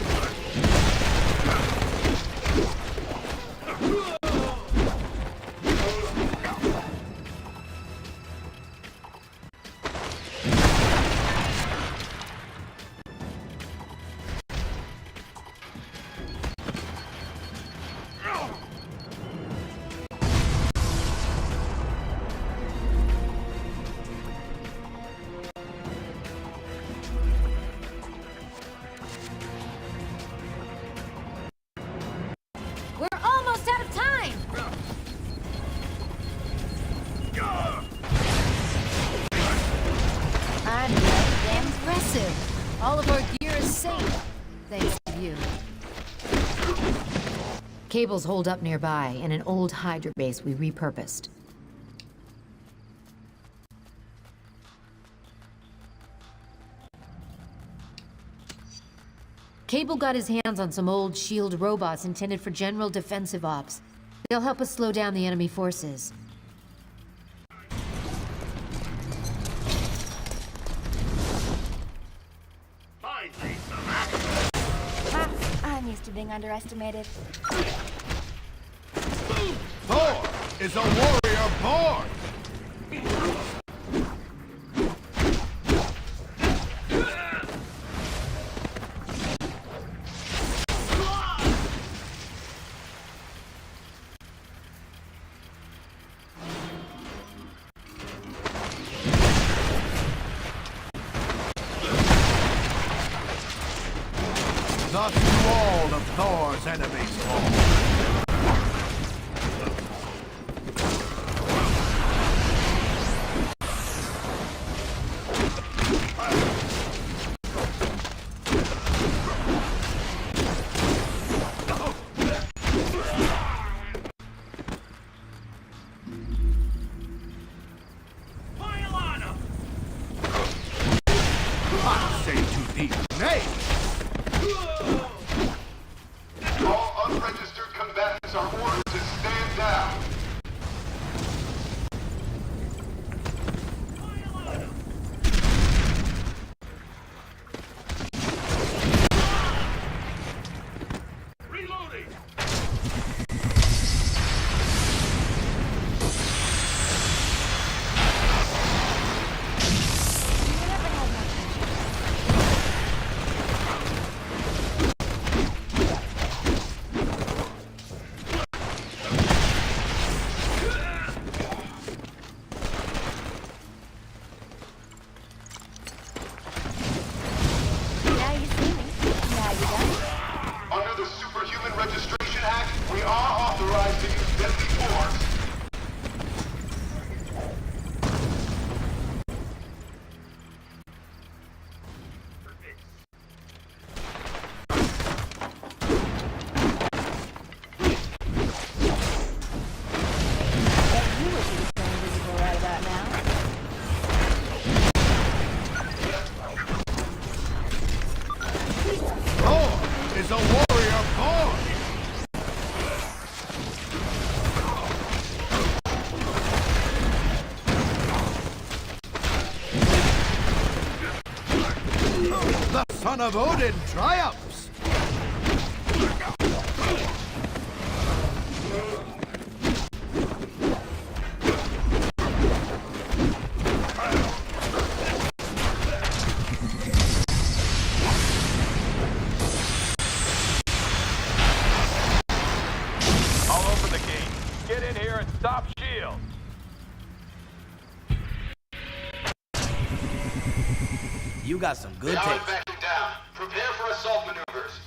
Speaker 4: We're almost out of time! I'm damn impressive. All of our gear is safe, thanks to you. Cables hold up nearby in an old Hydra base we repurposed. Cable got his hands on some old S.H.I.E.L.D. robots intended for general defensive ops. They'll help us slow down the enemy forces.
Speaker 5: I'm used to being underestimated.
Speaker 10: Thor is a warrior born! Thus do all of Thor's enemies fall.
Speaker 16: Pile on them!
Speaker 10: I say to thee, nay!
Speaker 8: All unregistered
Speaker 10: son of Odin triumphs!
Speaker 13: I'll open the gate. Get in here and stop S.H.I.E.L.D.
Speaker 1: You got some good
Speaker 8: Now
Speaker 1: taste.
Speaker 8: backing down. Prepare for assault maneuvers.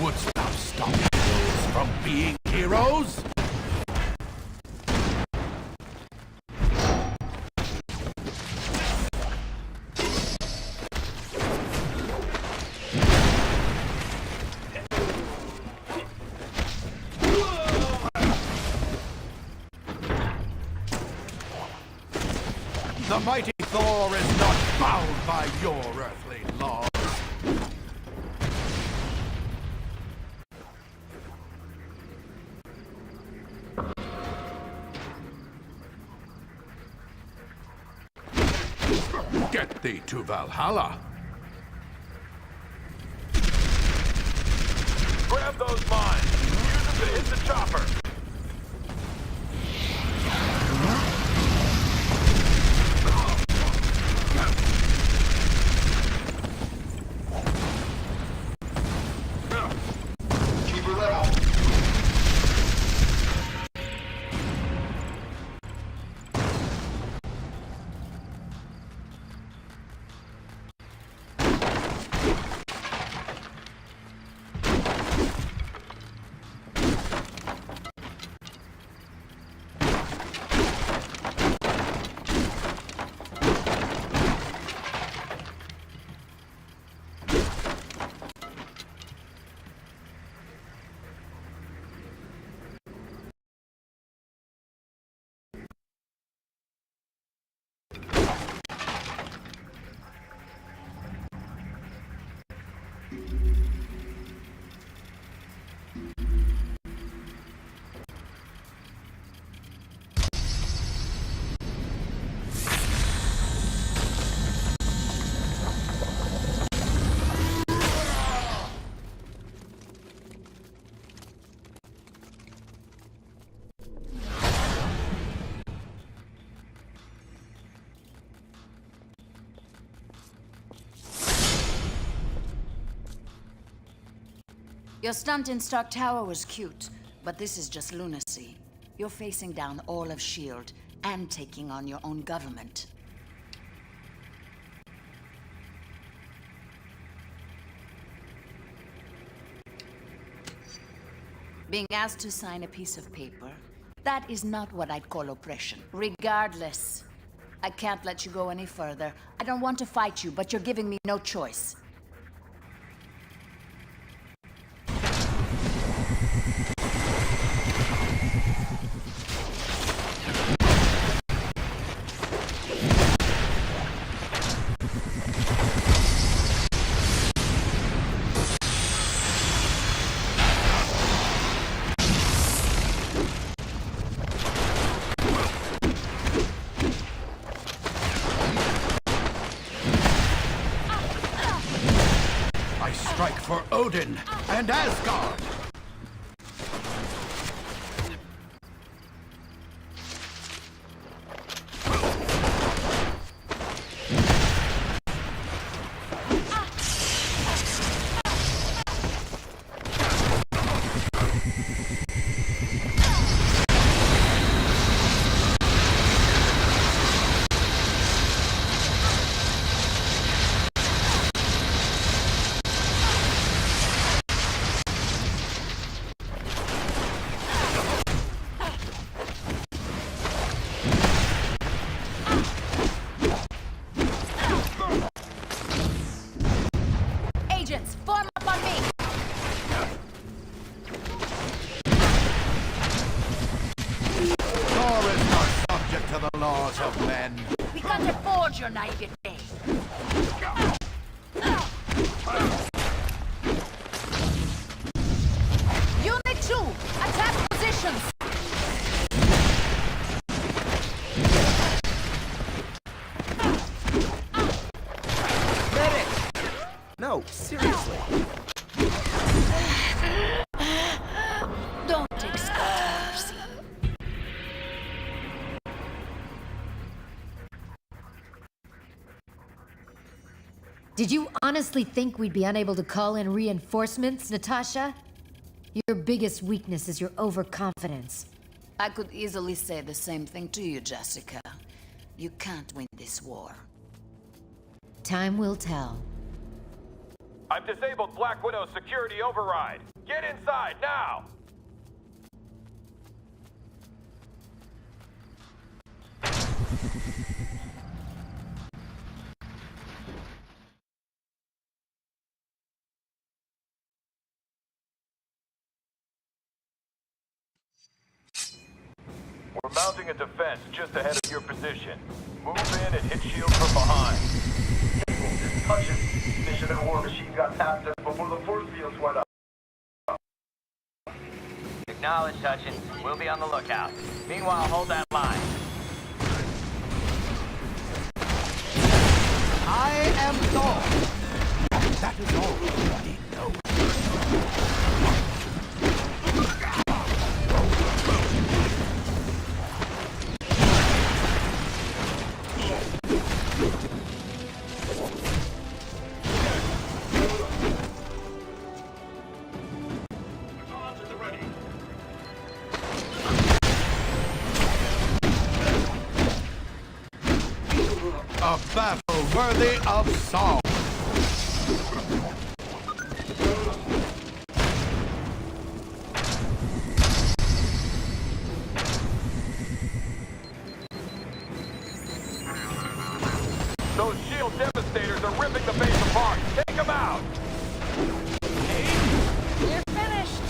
Speaker 10: Wouldst thou stop heroes from being heroes? The mighty Thor is not bound by your earthly laws. Get thee to Valhalla.
Speaker 13: Grab those mines. Use them to hit the chopper.
Speaker 8: Keep her level.
Speaker 7: Your stunt in Stark Tower was cute, but this is just lunacy. You're facing down all of S.H.I.E.L.D. and taking on your own government. Being asked to sign a piece of paper, that is not what I'd call oppression. Regardless, I can't let you go any further. I don't want to fight you, but you're giving me no choice.
Speaker 10: Strike for Odin and Asgard! laws of men.
Speaker 7: We can't afford your naivete. Unit 2, attack positions.
Speaker 1: Medic! No, seriously.
Speaker 7: Don't expect mercy.
Speaker 4: Did you honestly think we'd be unable to call in reinforcements, Natasha? Your biggest weakness is your overconfidence.
Speaker 7: I could easily say the same thing to you, Jessica. You can't win this war.
Speaker 4: Time will tell.
Speaker 13: I've disabled Black Widow's security override. Get inside now! We're mounting a defense just ahead of your position. Move in and hit shields from behind.
Speaker 12: This touches. Mission and War Machine got tapped in before the force fields went up.
Speaker 19: Acknowledge, Hutchins. We'll be on the lookout. Meanwhile, hold that line.
Speaker 10: I am Thor. That is all you need to know. A battle worthy of song.
Speaker 13: Those shield devastators are ripping the base apart. Take them out!
Speaker 7: You're finished!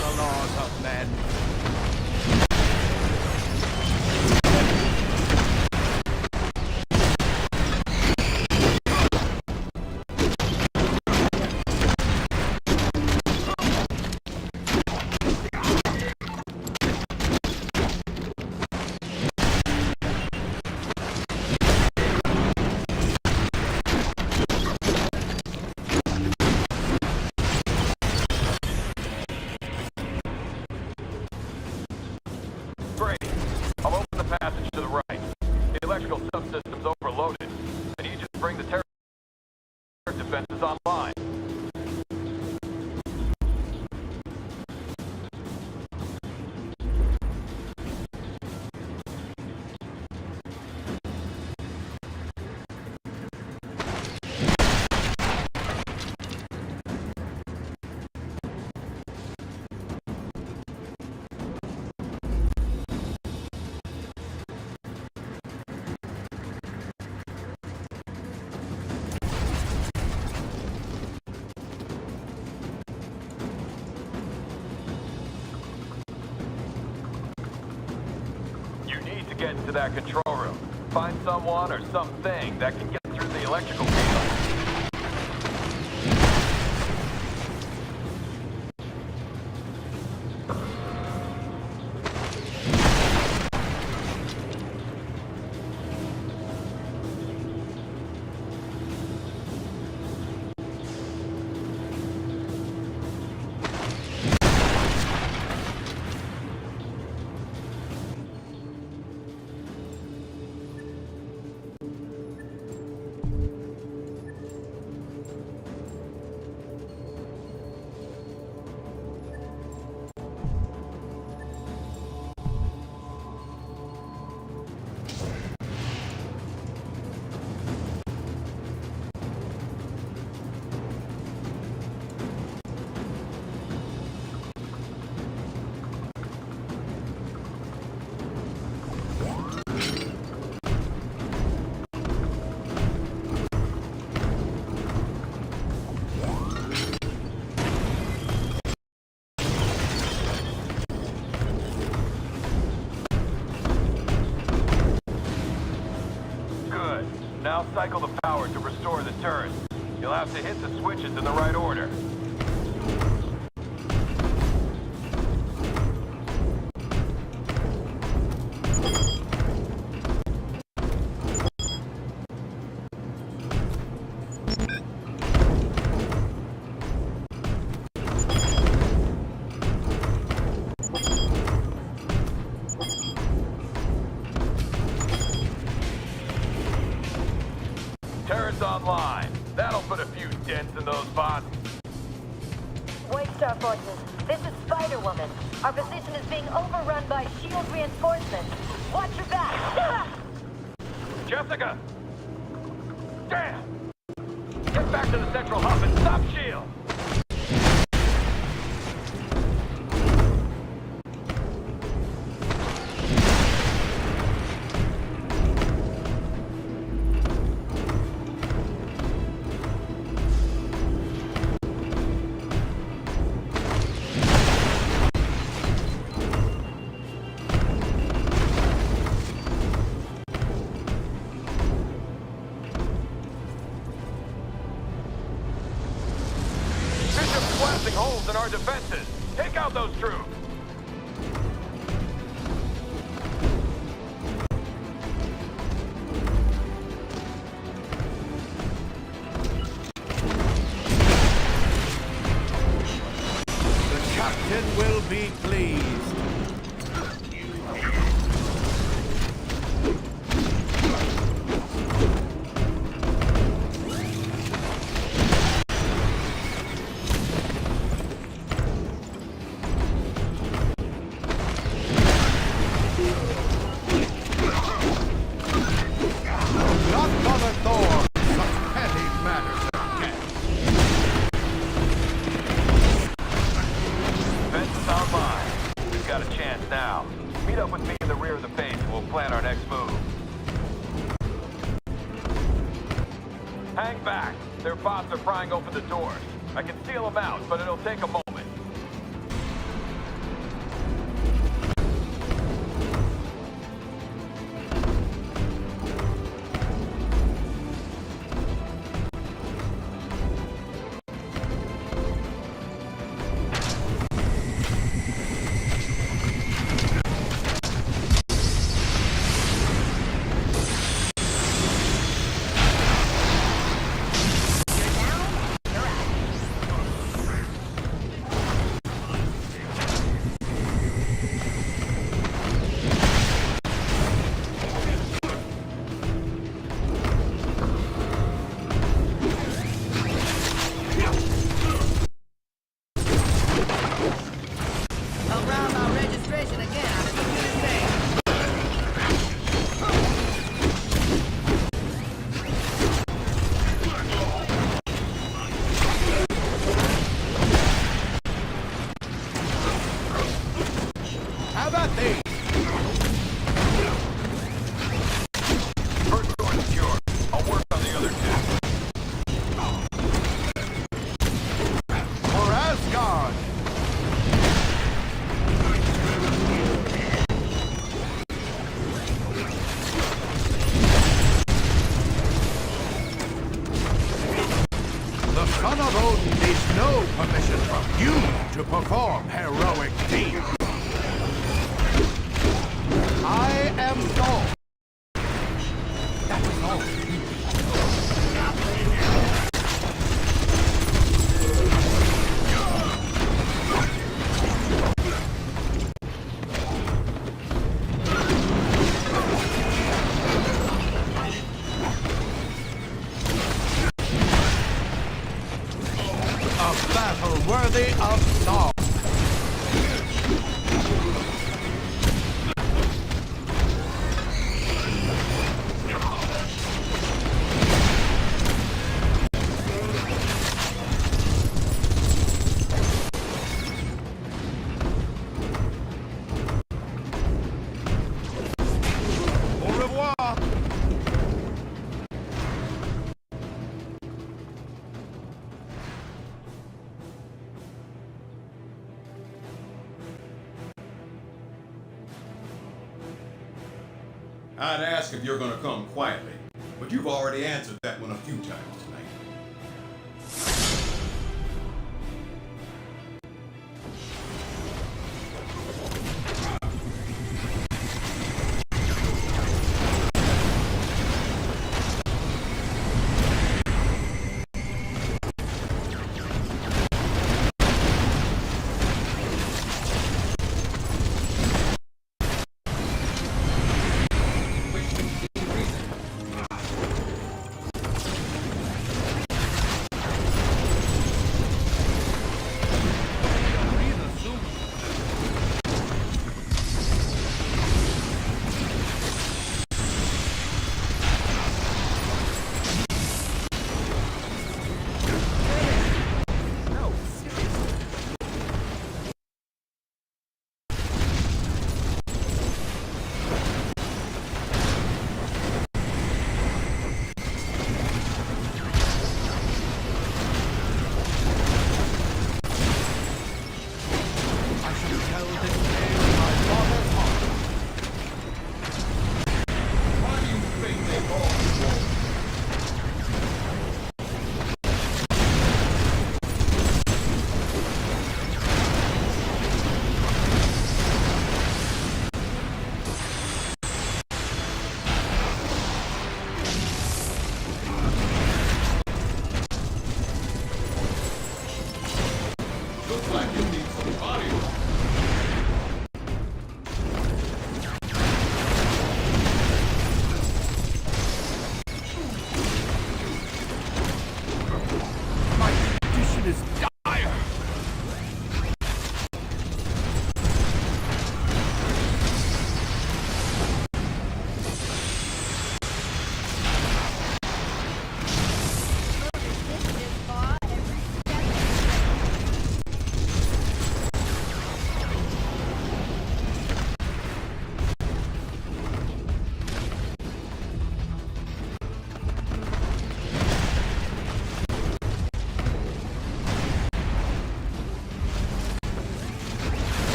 Speaker 10: The laws of men.
Speaker 13: Great. I'll open the passage to the right. The electrical subsystem's overloaded. I need you to bring the terror defenses online. You need to get into that control room. Find someone or something that can get through the electrical field. I'll cycle the power to restore the turrets. You'll have to hit the switches in the right order. Turrets online. That'll put a few dents in those bots.
Speaker 5: White Star Forces, this is Spider-Woman. Our position is being overrun by SHIELD reinforcements. Watch your back!
Speaker 13: Jessica! Damn! Get back to the central hub and stop SHIELD! Blasting holes in our defenses. Take out those troops.
Speaker 10: The captain will be pleased.
Speaker 13: Hang back. Their bots are prying open the doors. I can seal them out, but it'll take a moment.
Speaker 10: Son of Odin needs no permission from you to perform heroic deeds. I am Thor. That was all. A battle worthy of song. Au revoir.
Speaker 14: I'd ask if you're gonna come quietly. But you've already answered that one a few times tonight.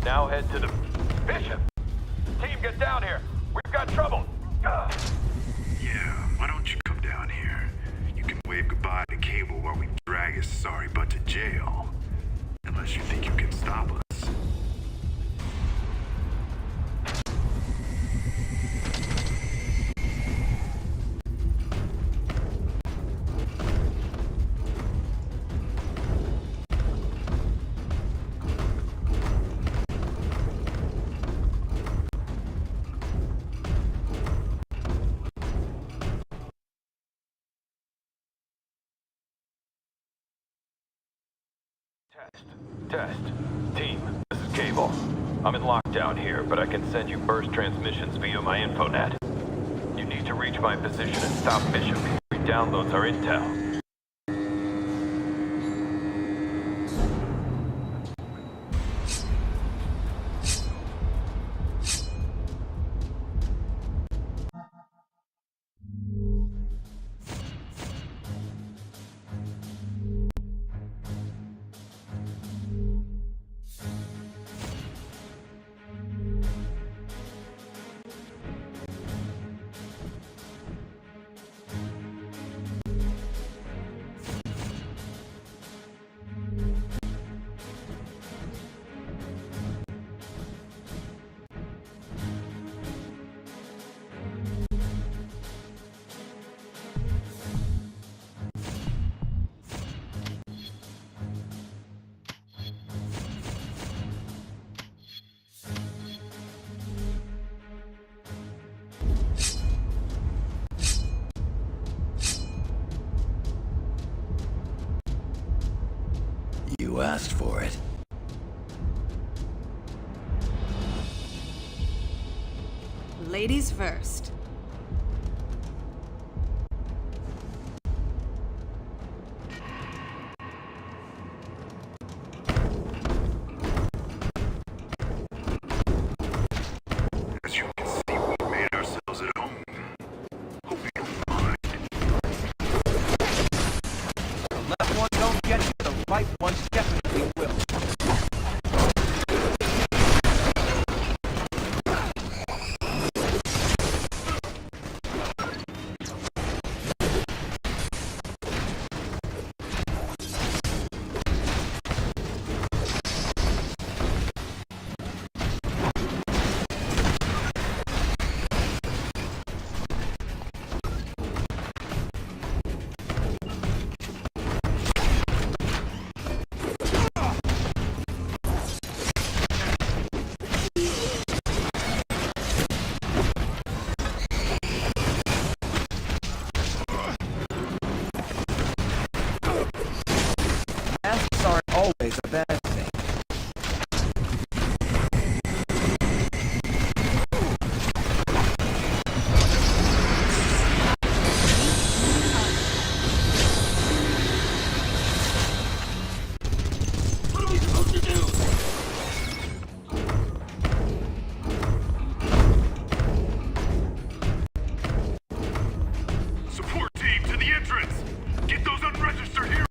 Speaker 13: Now head to the... Bishop! Team, get down here! We've got trouble! Ugh.
Speaker 8: Yeah, why don't you come down here? You can wave goodbye to Cable while we drag his sorry butt to jail. Unless you think you can stop us.
Speaker 13: Test. Team, this is Cable. I'm in lockdown here, but I can send you burst transmissions via my infonet. You need to reach my position and stop Bishop before he downloads our intel.
Speaker 18: You asked for it.
Speaker 21: Ladies first.
Speaker 8: As you can see, we made ourselves at home. Hope you don't mind.
Speaker 16: The left one don't get you, the right one definitely will. Masks aren't always a bad thing. What are we supposed to do?
Speaker 8: Support team to the entrance! Get those unregistered heroes!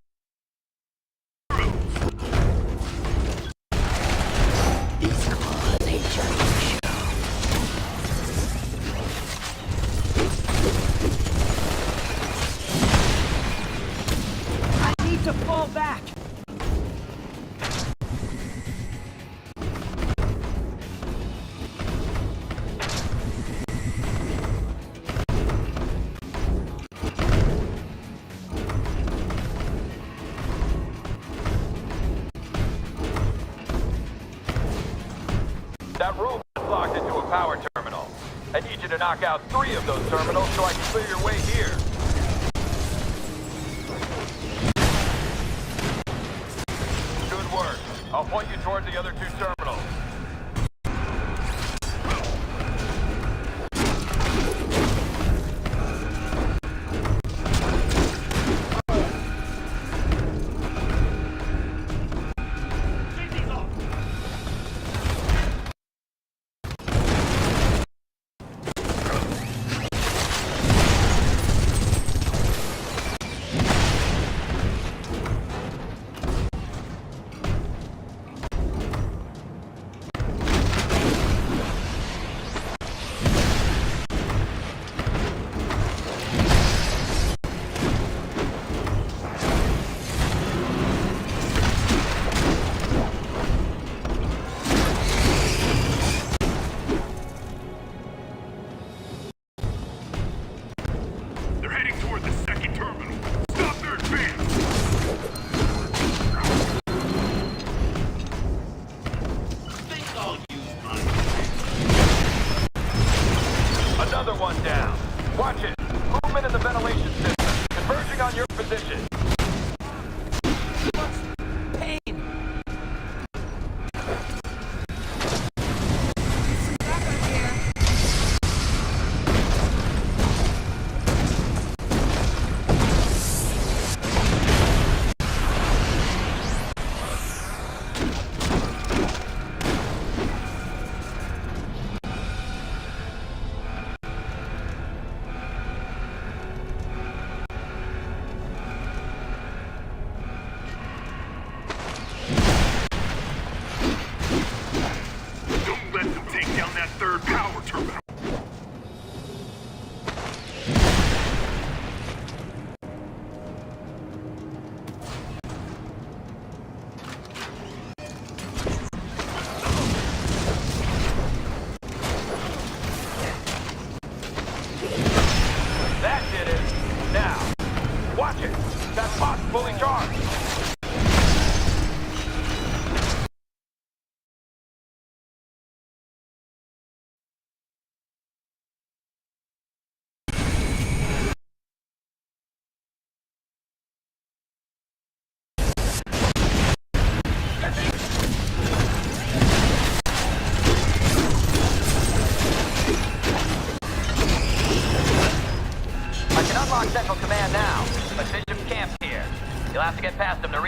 Speaker 16: I need to fall back!
Speaker 13: That room is locked into a power terminal. I need you to knock out 3 of those terminals so I can clear your way here. Good work. I'll point you toward the other 2 terminals.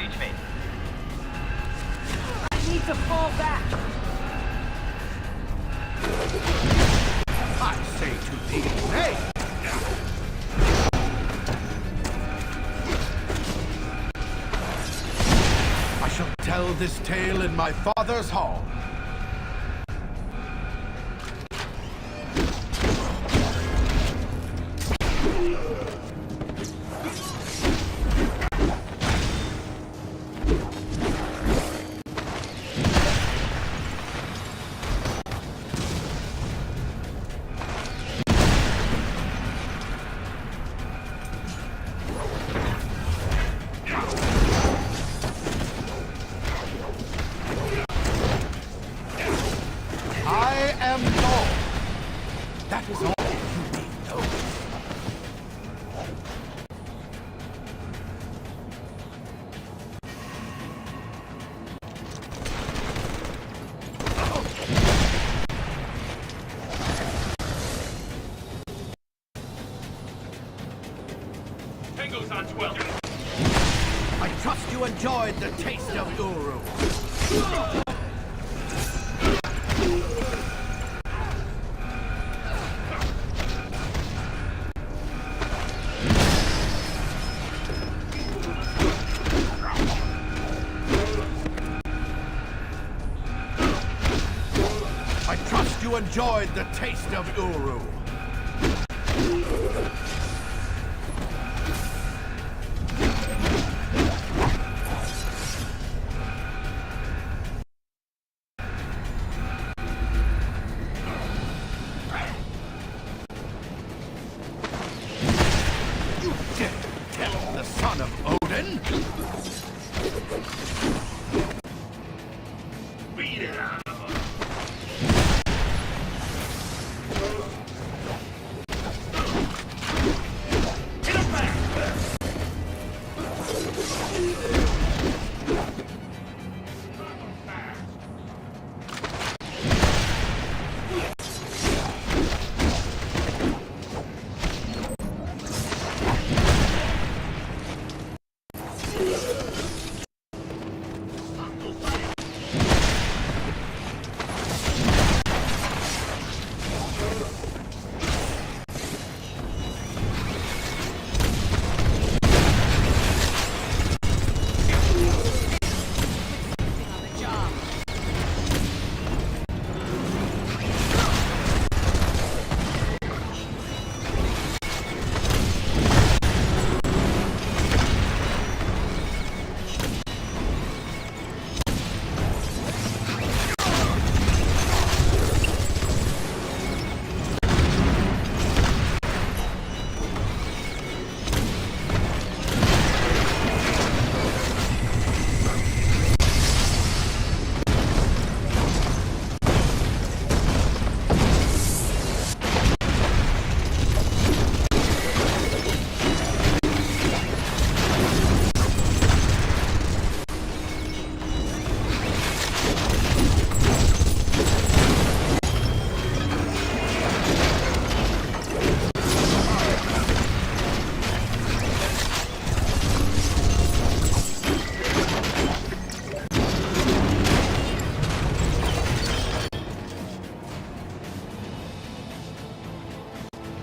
Speaker 19: reach me.
Speaker 16: I need to fall back.
Speaker 10: I say to thee, nay! I shall tell this tale in my father's hall. I am Lord. That is all you need know.
Speaker 6: Tango's on 12.
Speaker 10: I trust you enjoyed the taste of Uru. I trust you enjoyed the taste of Uru. You dare tell the son of Odin?
Speaker 6: Beat it out of him. Get him back!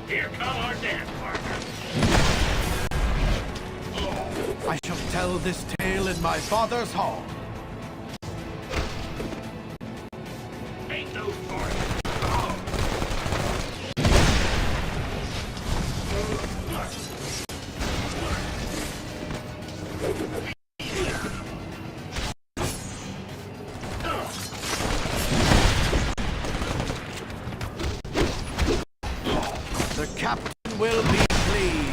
Speaker 6: Here come our dance partners.
Speaker 10: I shall tell this tale in my father's hall.
Speaker 6: Ain't no story.
Speaker 10: The captain will be pleased.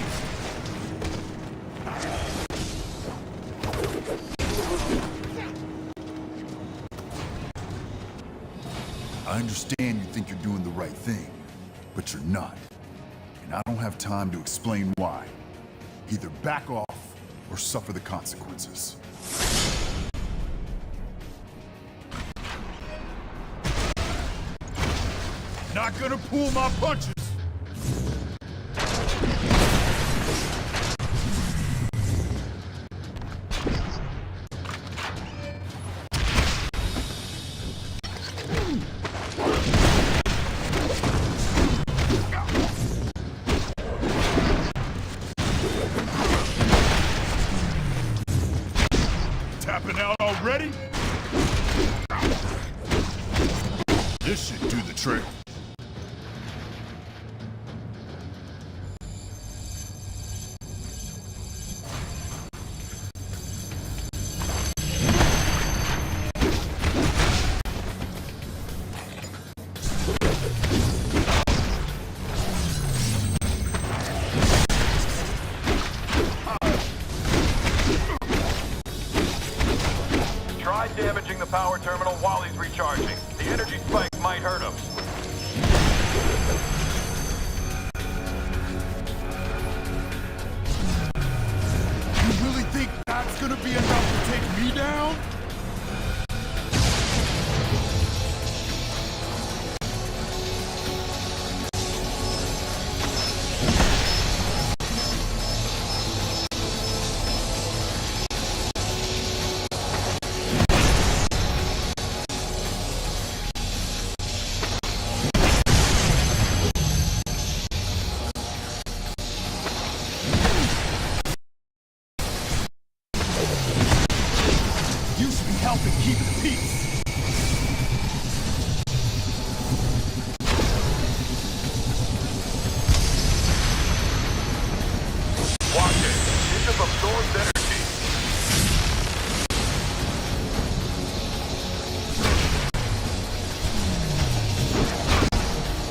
Speaker 15: I understand you think you're doing the right thing, but you're not. And I don't have time to explain why. Either back off or suffer the consequences.
Speaker 2: Not gonna pull my punches!
Speaker 15: tapping out already? This should do the trick.
Speaker 13: Try damaging the power terminal while he's recharging. The energy spike might hurt him.
Speaker 15: You really think that's gonna be enough to take me down? You should be helping keep the peace.
Speaker 13: Watch it. Bishop absorbs energy.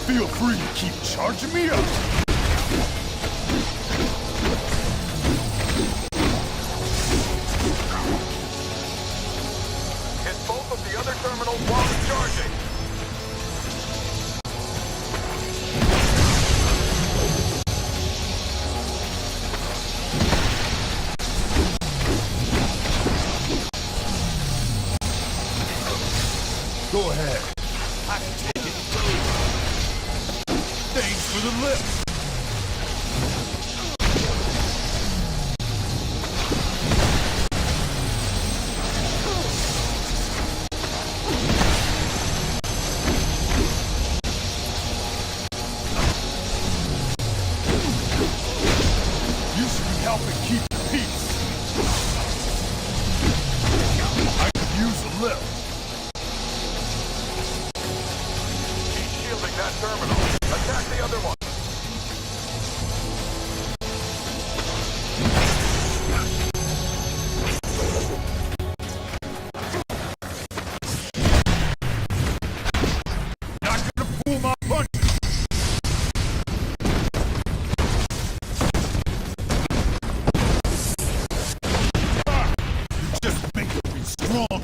Speaker 15: Feel free to keep charging me up.
Speaker 13: Hit both of the other terminals while he's charging.
Speaker 15: Go ahead. I can take it. Thanks for the lift. You should be helping keep the peace. I could use a lift.
Speaker 13: He's shielding that terminal. Attack the other one.
Speaker 15: Not gonna pull my punches. You just make me stronger.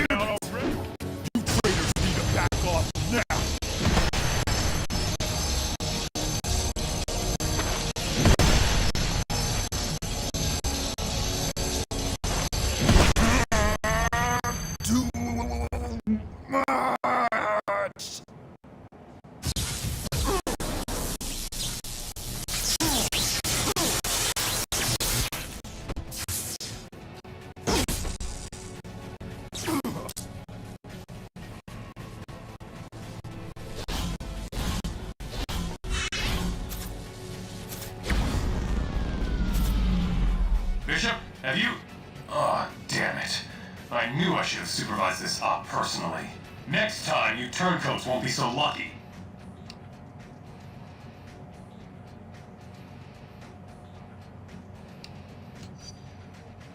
Speaker 15: Down already? You traitors need to back off now. Too much.
Speaker 9: Bishop, have you... Oh, damn it. I knew I should have supervised this op personally. Next time, you turncoats won't be so lucky.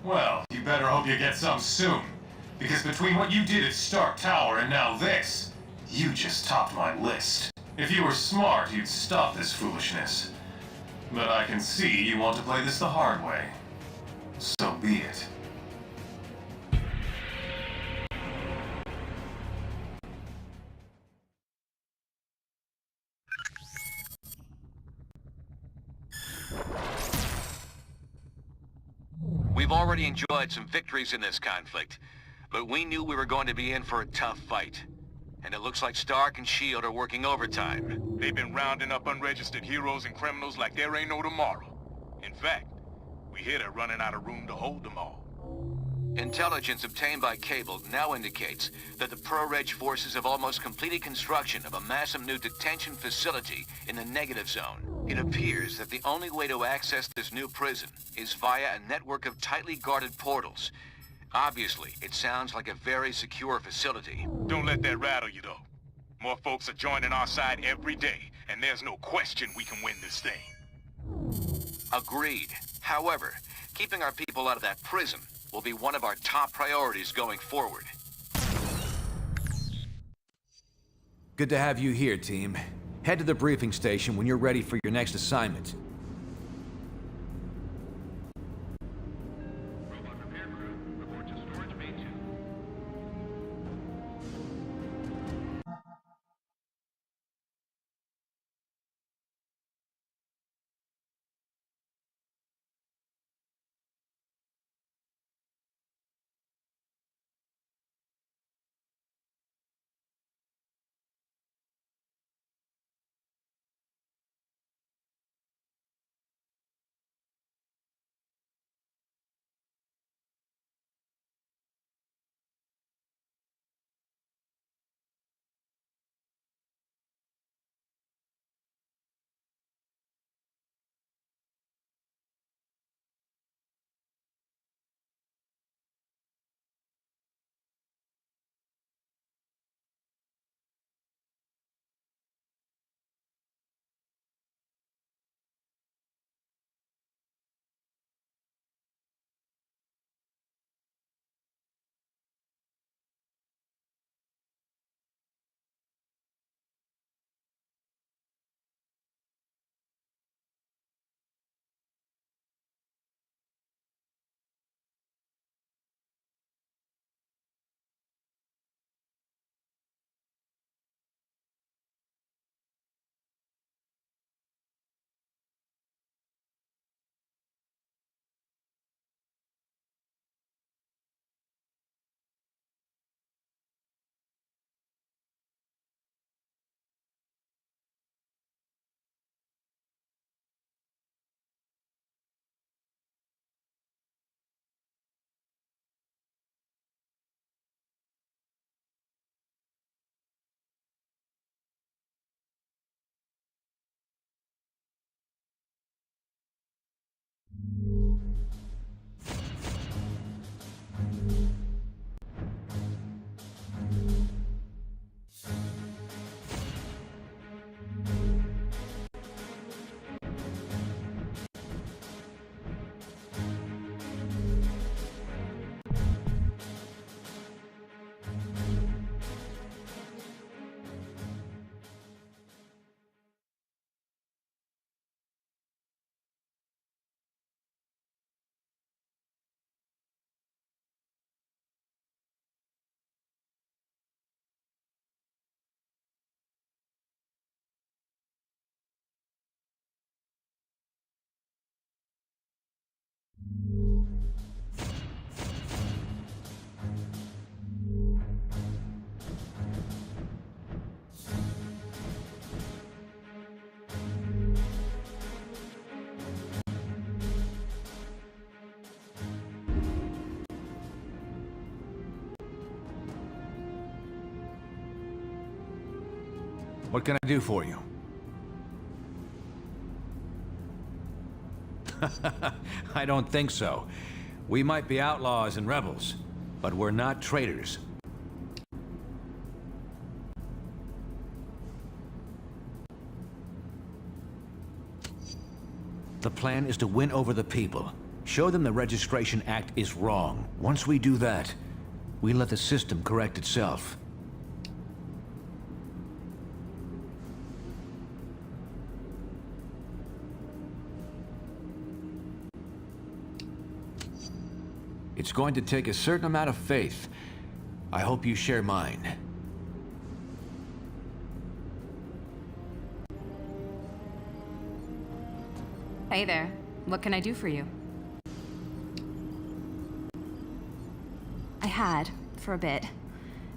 Speaker 9: Well, you better hope you get some soon. Because between what you did at Stark Tower and now this, you just topped my list. If you were smart, you'd stop this foolishness. But I can see you want to play this the hard way. So be it.
Speaker 17: We've already enjoyed some victories in this conflict, but we knew we were going to be in for a tough fight. And it looks like Stark and S.H.I.E.L.D. are working overtime.
Speaker 2: They've been rounding up unregistered heroes and criminals like there ain't no tomorrow. In fact, we hear they're running out of room to hold them all.
Speaker 17: Intelligence obtained by Cable now indicates that the Pro-Reg forces have almost completed construction of a massive new detention facility in the negative zone. It appears that the only way to access this new prison is via a network of tightly guarded portals. Obviously, it sounds like a very secure facility.
Speaker 2: Don't let that rattle you, though. More folks are joining our side every day, and there's no question we can win this thing.
Speaker 17: Agreed. However, keeping our people out of that prison will be one of our top priorities going forward.
Speaker 11: Good to have you here, team. Head to the briefing station when you're ready for your next assignment. What can I do for you? I don't think so. We might be outlaws and rebels, but we're not traitors. The plan is to win over the people. Show them the Registration Act is wrong. Once we do that, we let the system correct itself. It's going to take a certain amount of faith. I hope you share mine.
Speaker 3: Hey there. What can I do for you? I had, for a bit,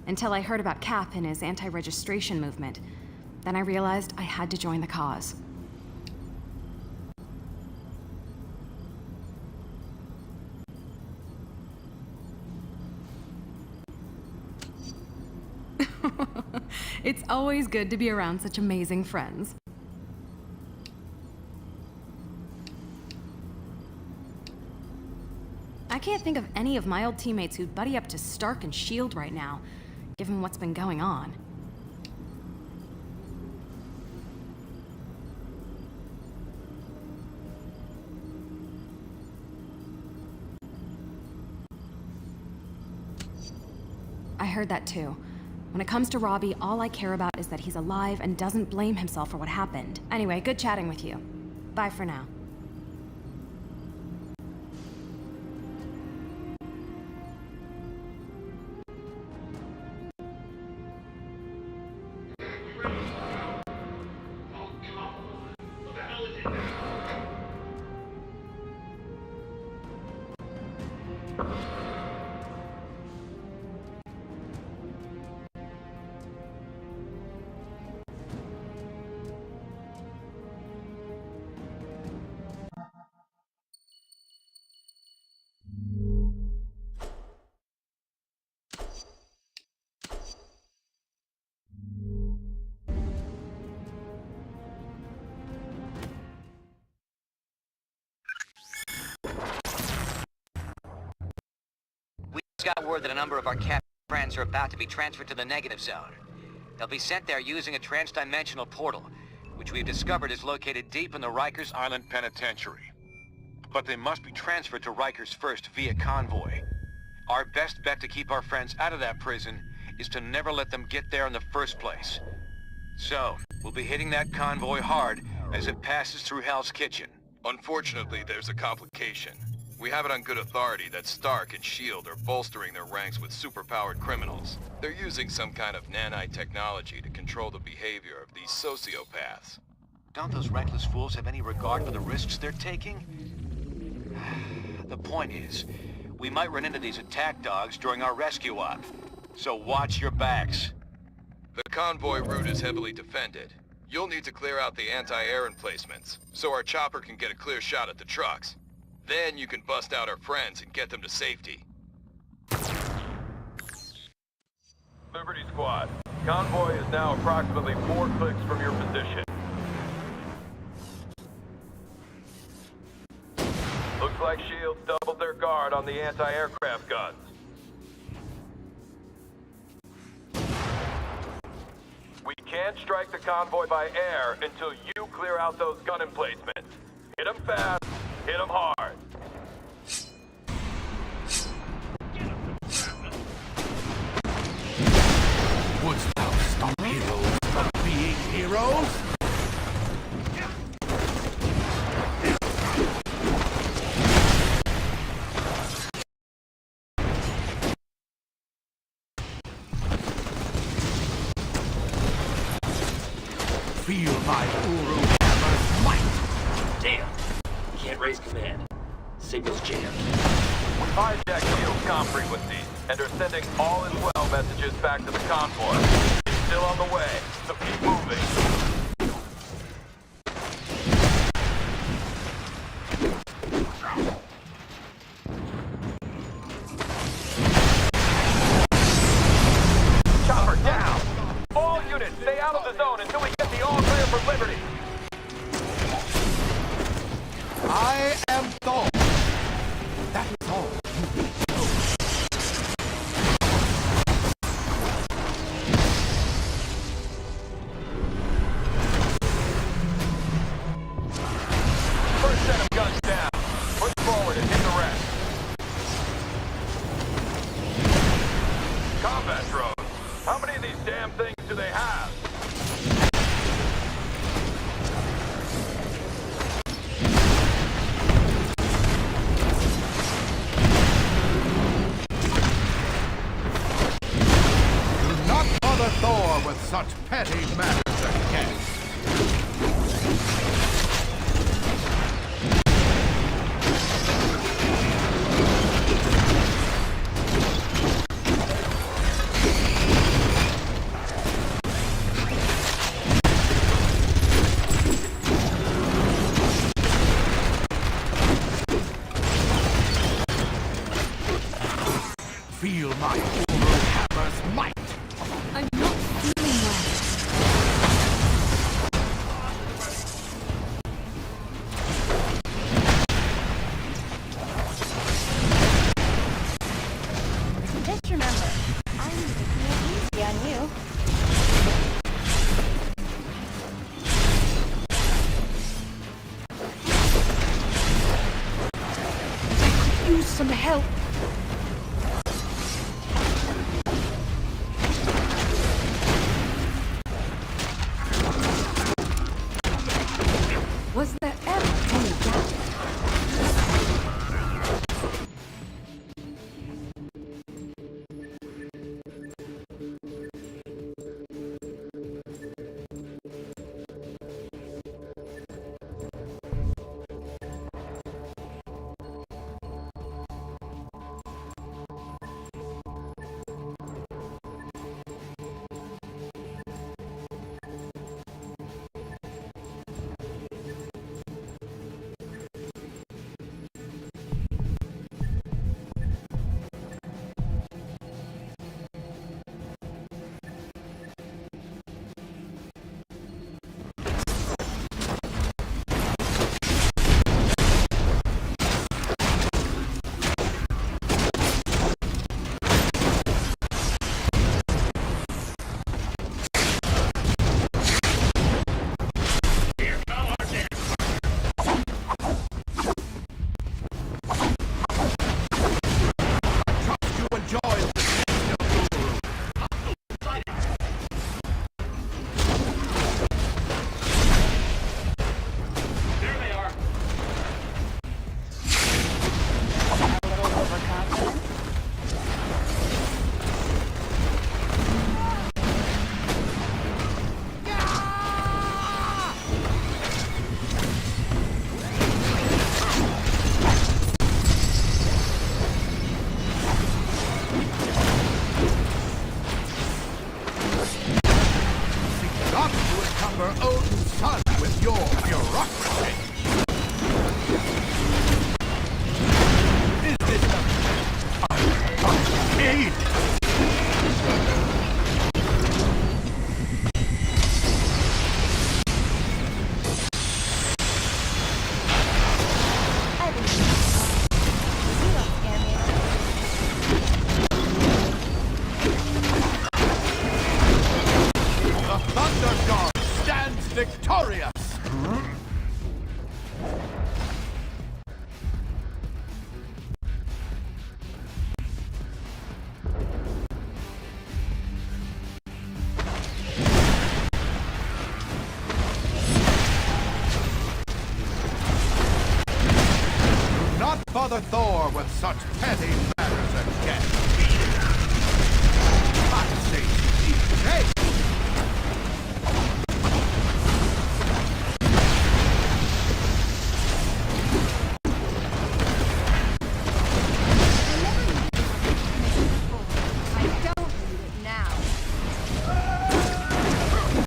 Speaker 3: until I heard about Cap and his anti-registration movement. Then I realized I had to join the cause. It's always good to be around such amazing friends. I can't think of any of my old teammates who'd buddy up to Stark and S.H.I.E.L.D. right now, given what's been going on. I heard that too. When it comes to Robbie, all I care about is that he's alive and doesn't blame himself for what happened. Anyway, good chatting with you. Bye for now.
Speaker 17: Got word that a number of our captured friends are about to be transferred to the negative zone. They'll be sent there using a trans-dimensional portal, which we've discovered is located deep in the Rikers Island Penitentiary. But they must be transferred to Rikers first via convoy. Our best bet to keep our friends out of that prison is to never let them get there in the first place. So, we'll be hitting that convoy hard as it passes through Hell's Kitchen.
Speaker 13: Unfortunately, there's a complication. We have it on good authority that Stark and S.H.I.E.L.D. are bolstering their ranks with superpowered criminals. They're using some kind of nanite technology to control the behavior of these sociopaths.
Speaker 17: Don't those reckless fools have any regard for the risks they're taking? The point is, we might run into these attack dogs during our rescue op. So watch your backs.
Speaker 13: The convoy route is heavily defended. You'll need to clear out the anti-air emplacements, so our chopper can get a clear shot at the trucks. Then you can bust out our friends and get them to safety. Liberty Squad, convoy is now approximately 4 clicks from your position. Looks like S.H.I.E.L.D. doubled their guard on the anti-aircraft guns. We can't strike the convoy by air until you clear out those gun emplacements. Hit them fast. Hit them hard.
Speaker 10: Wouldst thou stop heroes from being heroes? Feel my Uru hammer's might!
Speaker 18: Damn. Can't raise command. Signal's jammed.
Speaker 13: We hijacked S.H.I.E.L.D.'s comm frequencies and are sending all is well messages back to the convoy. It's still on the way, so keep moving. Chopper down! All units, stay out of the zone until we get the all clear for Liberty.
Speaker 10: I am Thor. That is all.
Speaker 13: First set of guns down. Push forward and hit the rest. Combat drones. How many of these damn things do they have?
Speaker 10: Do not bother Thor with such petty matters again. Feel my Uru hammer's might!
Speaker 3: I'm not feeling well.
Speaker 10: hamper Odin's son with your bureaucracy. Is this the... Need? The Thunder God stands victorious! Not bother Thor with such petty matters again. I say, hey!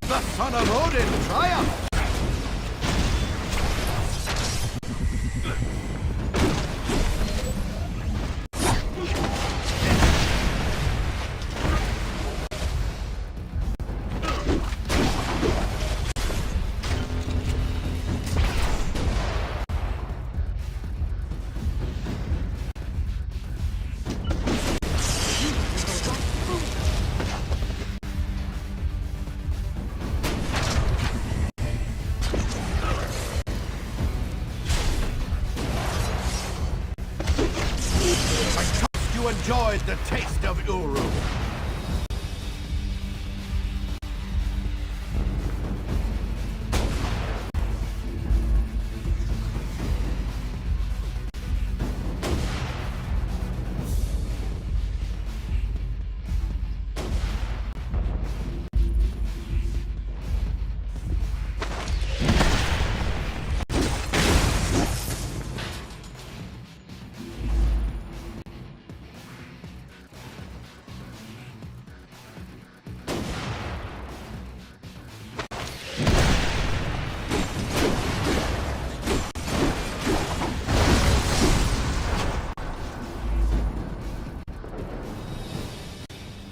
Speaker 10: The son of Odin triumphs! You enjoyed the taste of Uru.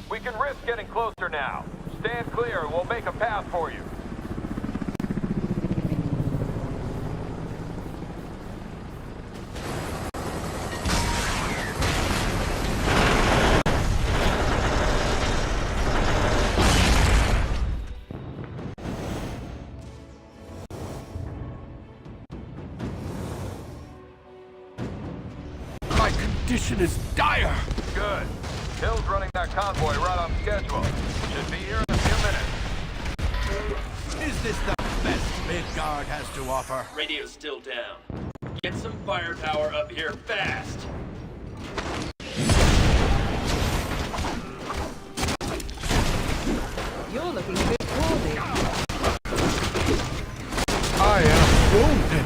Speaker 13: We can risk getting closer now. Stand clear, we'll make a path for you.
Speaker 10: My condition is dire.
Speaker 13: Good. Hill's running that convoy right on schedule. Should be here in a few minutes.
Speaker 10: Is this the best Midgard has to offer?
Speaker 18: Radio's still down. Get some firepower up here fast.
Speaker 21: You're looking a bit poorly.
Speaker 10: I am wounded.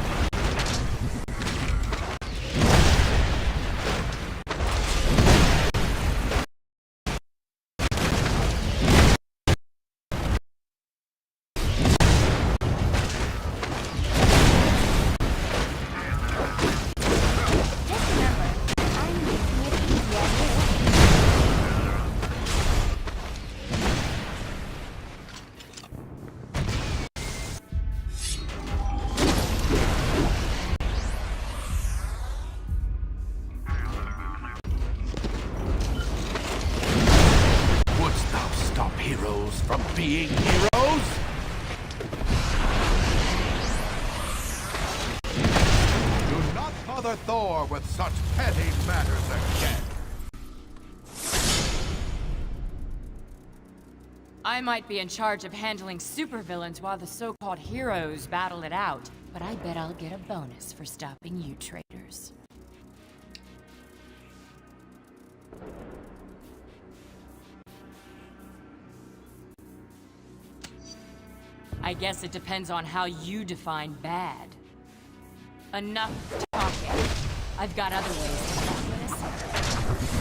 Speaker 10: Wouldst thou stop heroes from being heroes? Do not bother Thor with such petty matters again.
Speaker 20: I might be in charge of handling supervillains while the so-called heroes battle it out, but I bet I'll get a bonus for stopping you traitors. I guess it depends on how you define bad. Enough talking. I've got other ways to deal with this.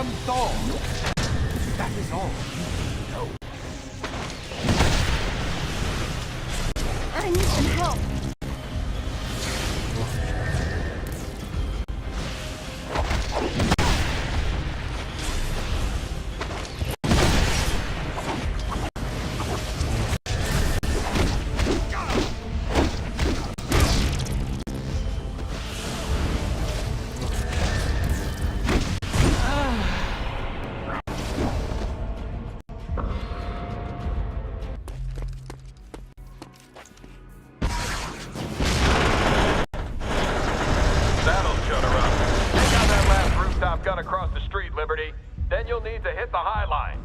Speaker 10: am Thor. That is all you know.
Speaker 3: I need some help.
Speaker 13: Gun across the street, Liberty. Then you'll need to hit the High Line.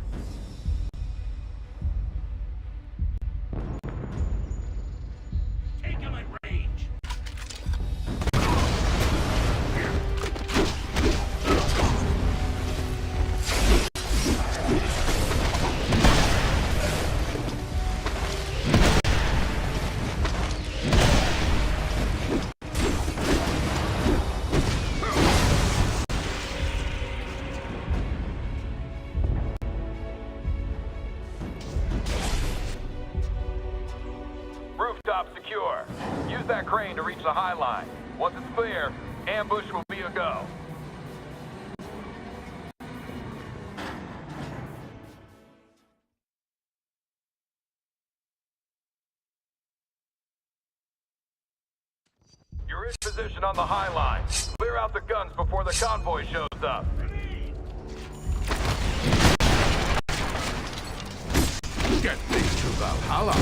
Speaker 16: Take him at range.
Speaker 13: Rooftop secure. Use that crane to reach the High Line. Once it's clear, ambush will be a go. You're in position on the High Line. Clear out the guns before the convoy shows up.
Speaker 10: Get me to Valhalla.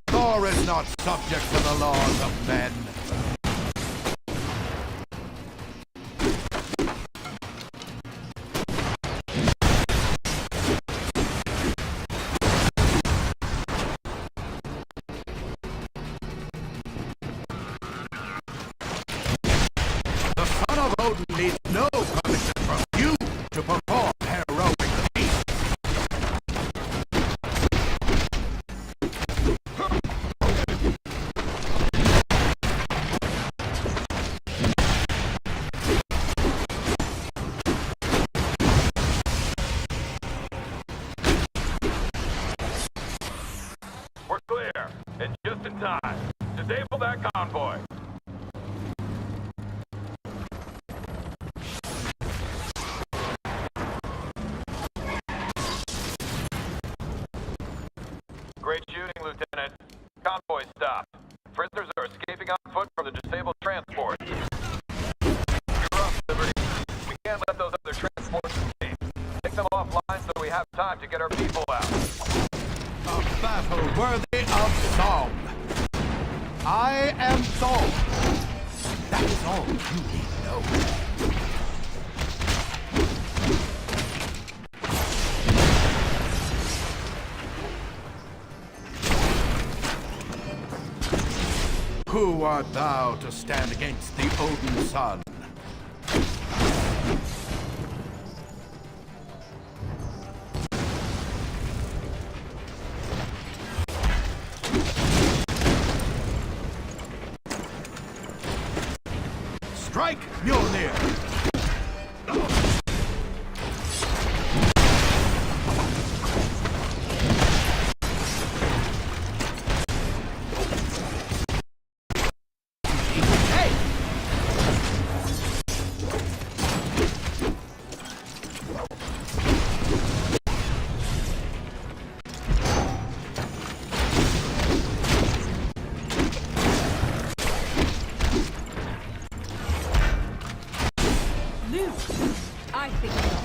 Speaker 10: Thor is not subject to the laws of men. The son of Odin needs no permission from you to perform heroic feats.
Speaker 13: We're clear, and just in time. Disable that convoy. Great shooting, Lieutenant. Convoy stopped. Prisoners are escaping on foot from the disabled transport. You're up, Liberty. We can't let those other transports escape. Take them offline so we have time to get our people out.
Speaker 10: A battle worthy of song. I am Thor. That is all you need to know. Who art thou to stand against the Odin son? Strike, Mjolnir!
Speaker 21: I think not.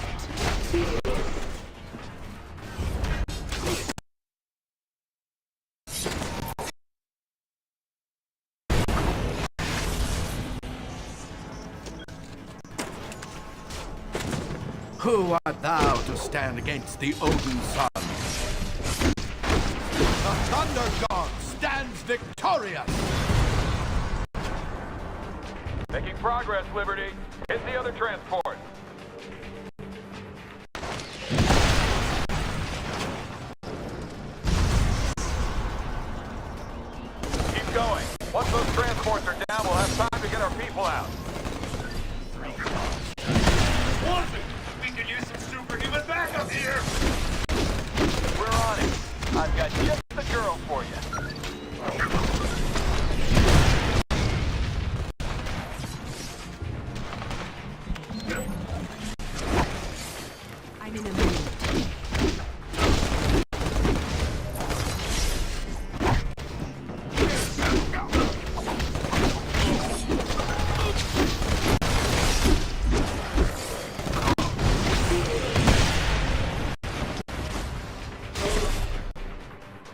Speaker 10: Who art thou to stand against the Odin son? The Thunder God stands victorious!
Speaker 13: Making progress, Liberty. Hit the other transport. Keep going. Once those transports are down, we'll have time to get our people out.
Speaker 16: Warden, we could use some superhuman backup here.
Speaker 13: We're on it. I've got just the girl for you.
Speaker 21: I'm in a mood.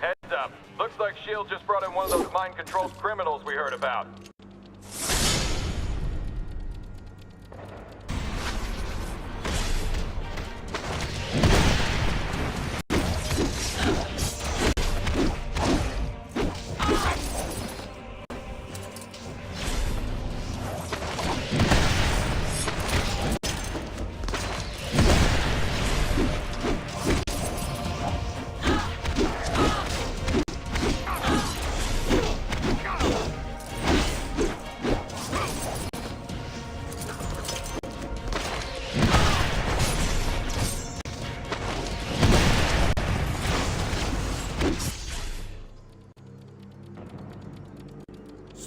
Speaker 13: Heads up. Looks like S.H.I.E.L.D. just brought in one of those mind-controlled criminals we heard about.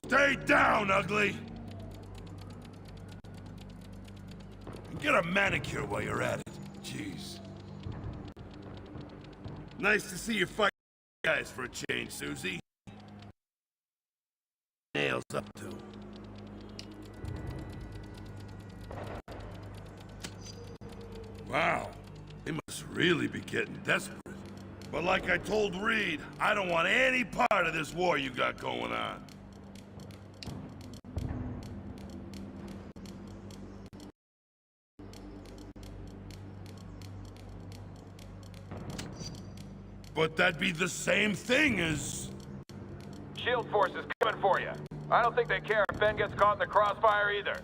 Speaker 16: Stay down, ugly! And get a manicure while you're at it. Jeez. Nice to see you fight guys for a change, Susie. Nails up to. Wow. They must really be getting desperate. But like I told Reed, I don't want any part of this war you got going on. But that'd be the same thing as...
Speaker 13: S.H.I.E.L.D. force is coming for you. I don't think they care if Ben gets caught in the crossfire either.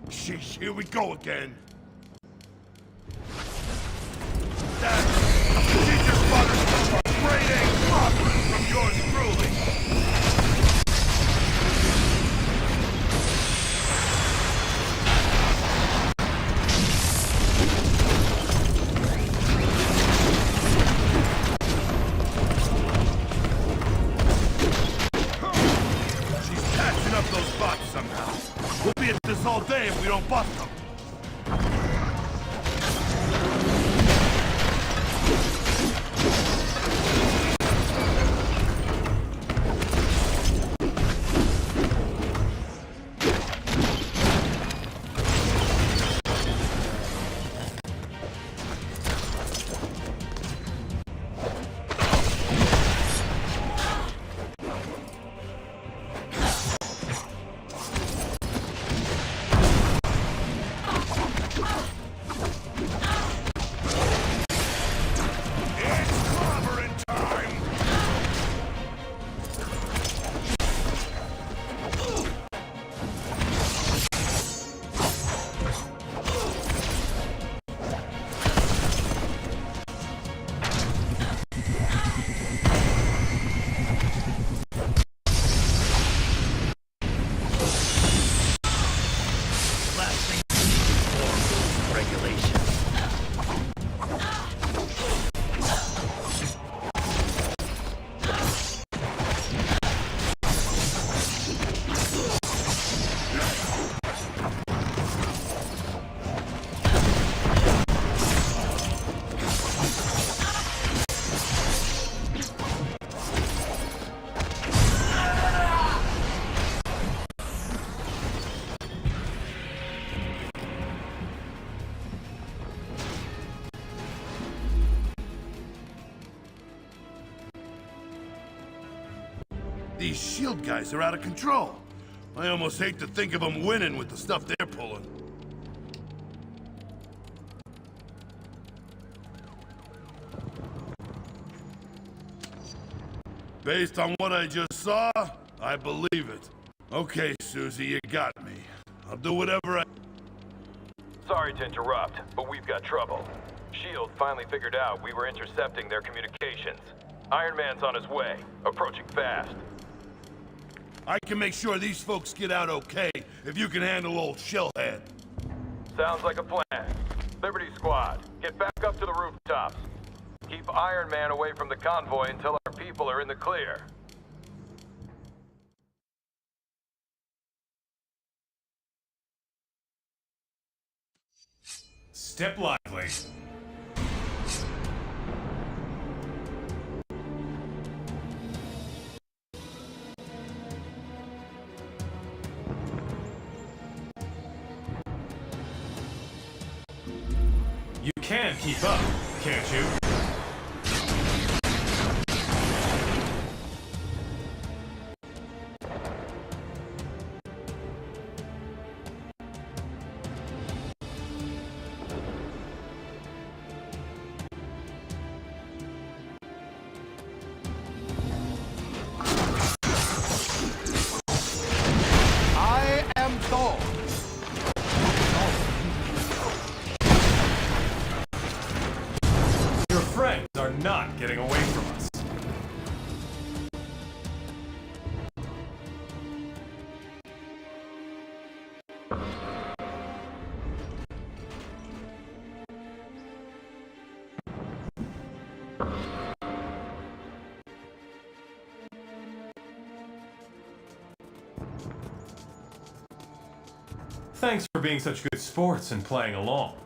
Speaker 16: Sheesh, here we go again. Great aim progress from yours truly. She's catching up those bots somehow. We'll be at this all day if we don't bust them.
Speaker 1: These SHIELD guys are out of control. I almost hate to think of them winning with the stuff they're pulling. Based on what I just saw, I believe it. Okay, Susie, you got me. I'll do whatever I...
Speaker 13: Sorry to interrupt, but we've got trouble. SHIELD finally figured out we were intercepting their communications. Iron Man's on his way, approaching fast.
Speaker 1: I can make sure these folks get out okay if you can handle old Shellhead.
Speaker 13: Sounds like a plan. Liberty Squad, get back up to the rooftops. Keep Iron Man away from the convoy until our people are in the clear.
Speaker 9: Step lively. You can keep up, can't you?
Speaker 10: I am Thor.
Speaker 9: Your friends are not getting away from us. Thanks for being such good sports and playing along.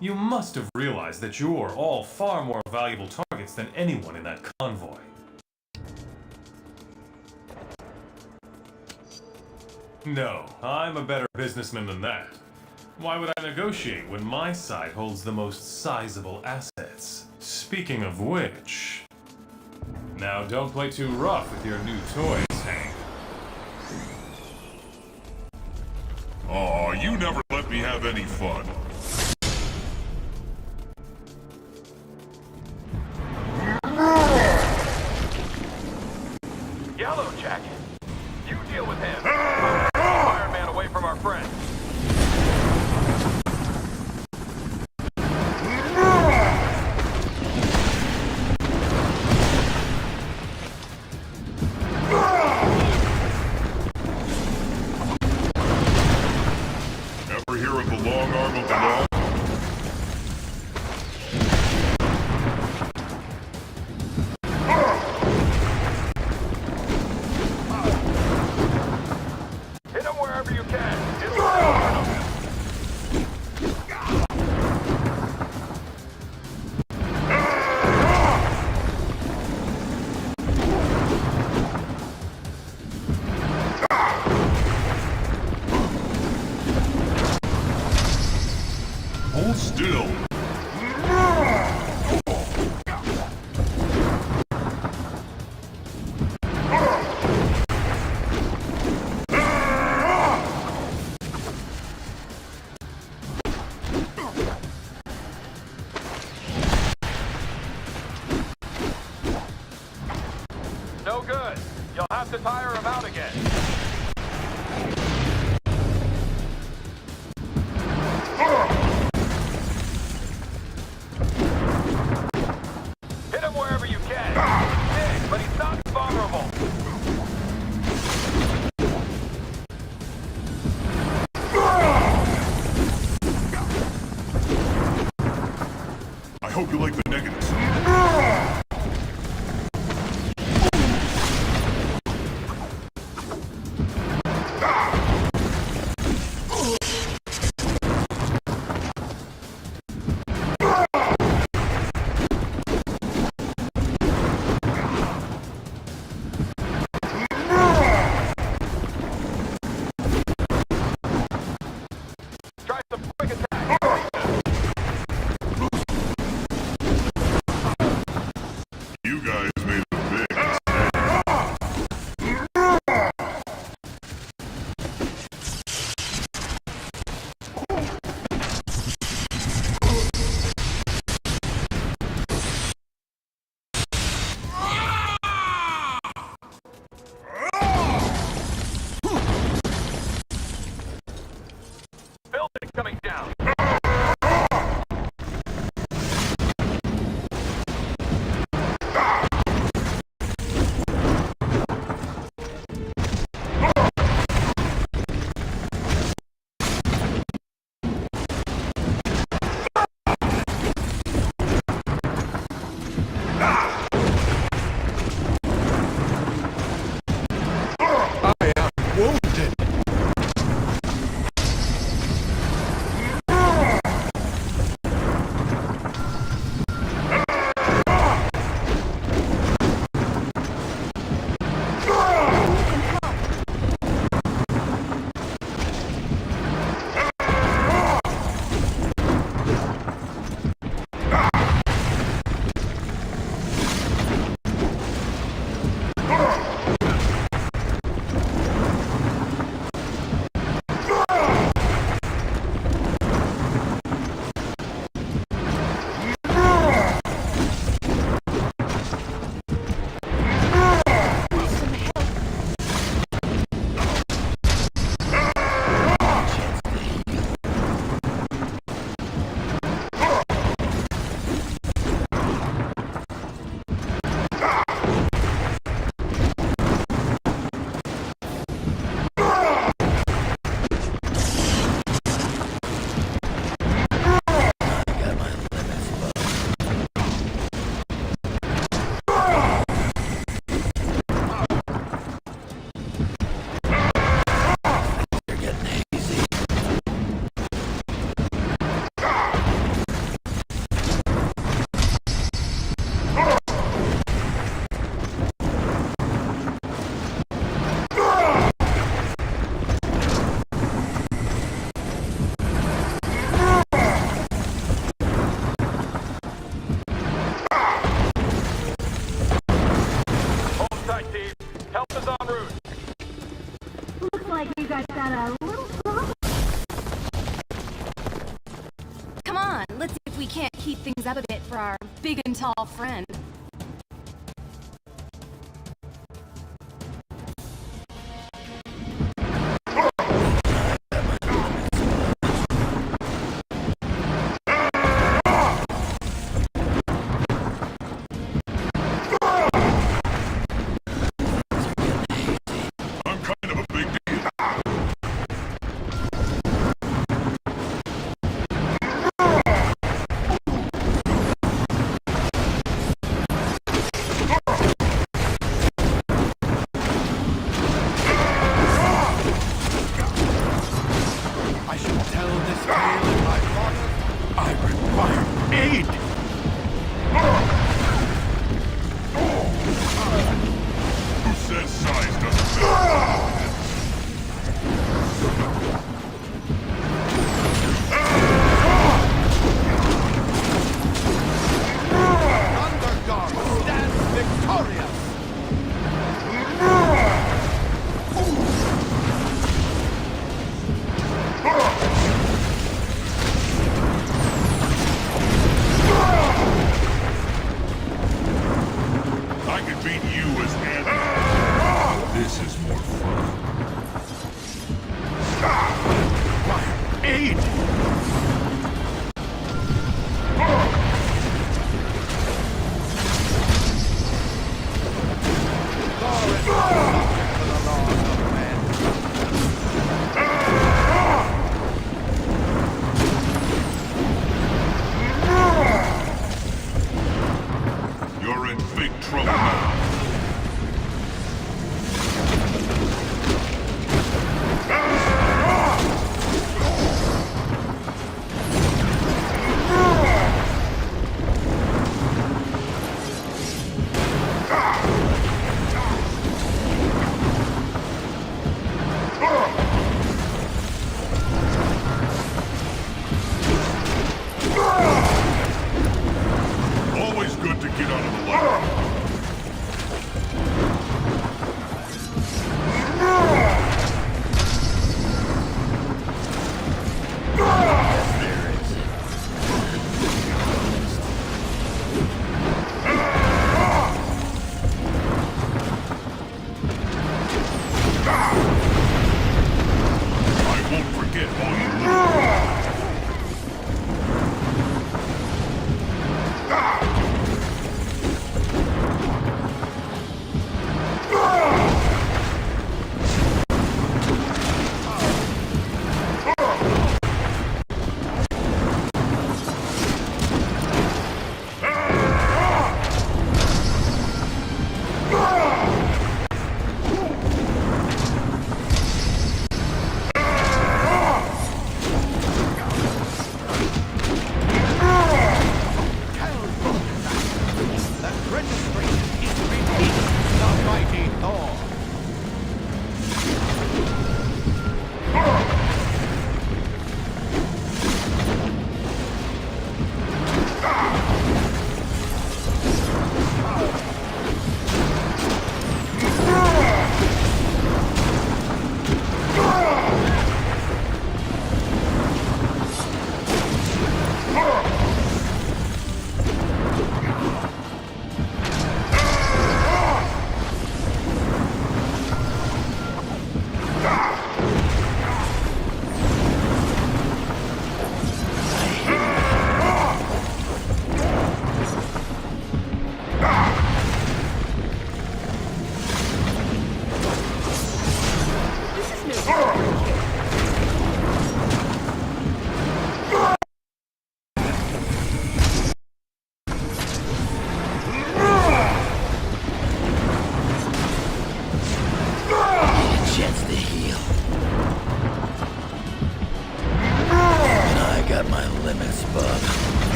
Speaker 9: You must have realized that you're all far more valuable targets than anyone in that convoy. No, I'm a better businessman than that. Why would I negotiate when my side holds the most sizable assets? Speaking of which... Now don't play too rough with your new toys, Hank.
Speaker 15: Aw, you never let me have any fun.
Speaker 13: Yellow Jacket, you deal with him. Keep Iron Man away from our friends.
Speaker 15: Ever hear of the long arm of the law?
Speaker 13: Hit him wherever you can. It'll burn him.
Speaker 15: Hold still.
Speaker 13: No good. You'll have to tire him out again. Hit him wherever you can. He's big, but he's not vulnerable.
Speaker 15: I hope you like the negatives.
Speaker 13: Try some quick attack.
Speaker 4: like you guys got a little problem.
Speaker 3: Come on, let's see if we can't keep things up a bit for our big and tall friend.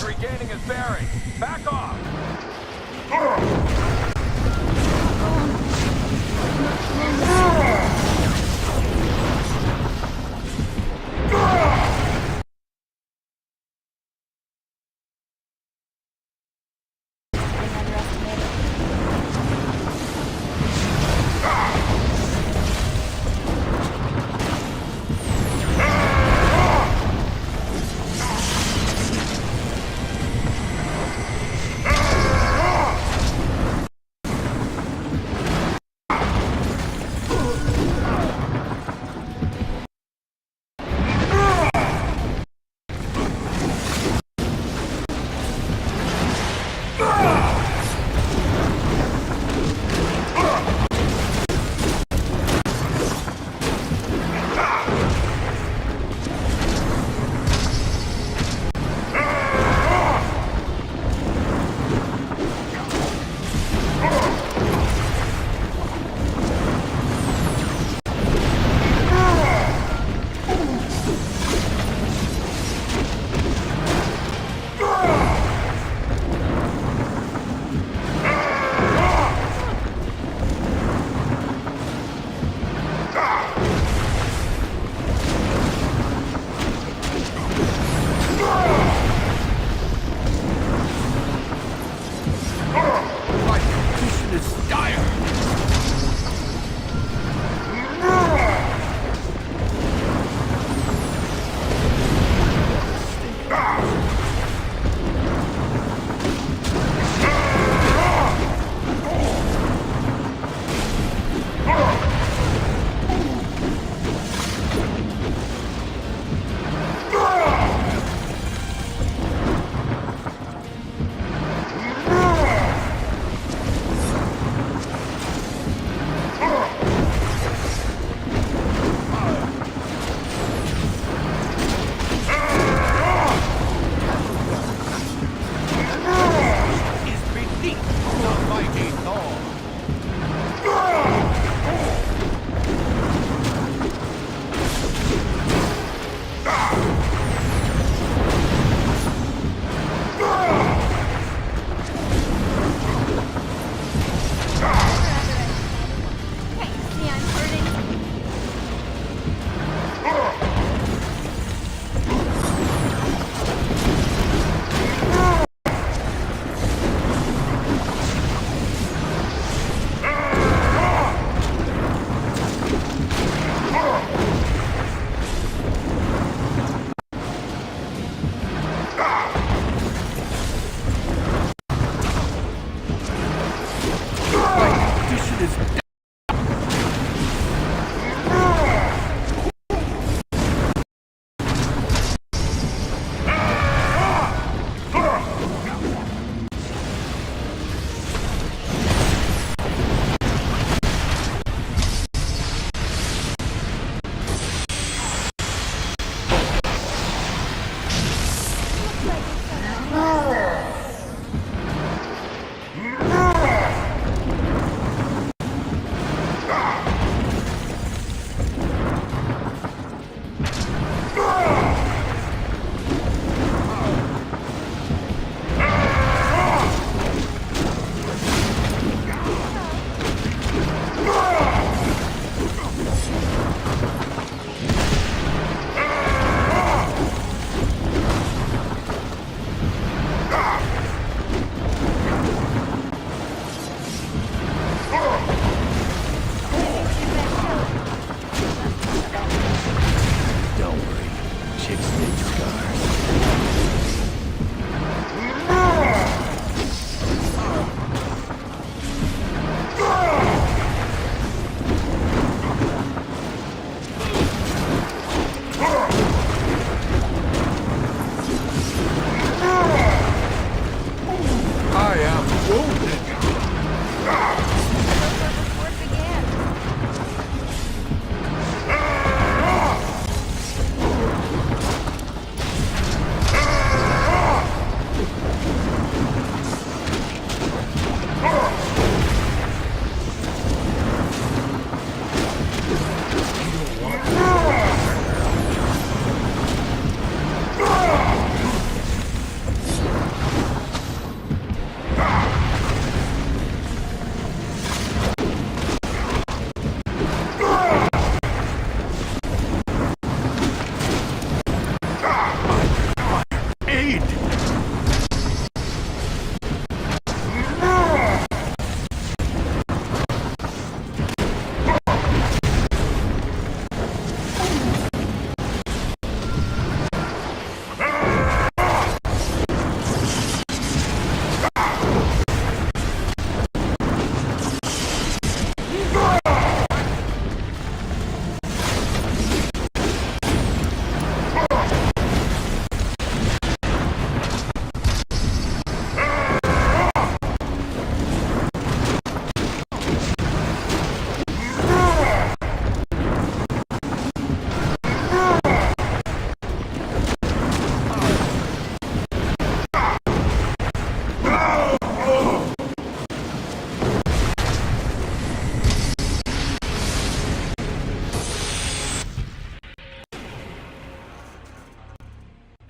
Speaker 13: Regaining his bearing. Back off!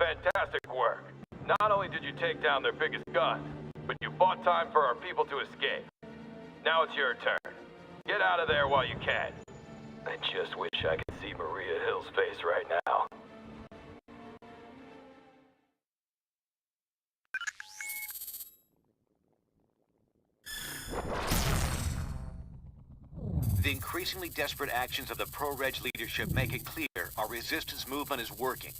Speaker 13: fantastic work. Not only did you take down their biggest gun, but you bought time for our people to escape. Now it's your turn. Get out of there while you can. I just wish I could see Maria Hill's face right now.
Speaker 17: The increasingly desperate actions of the pro-Reg leadership make it clear our resistance movement is working.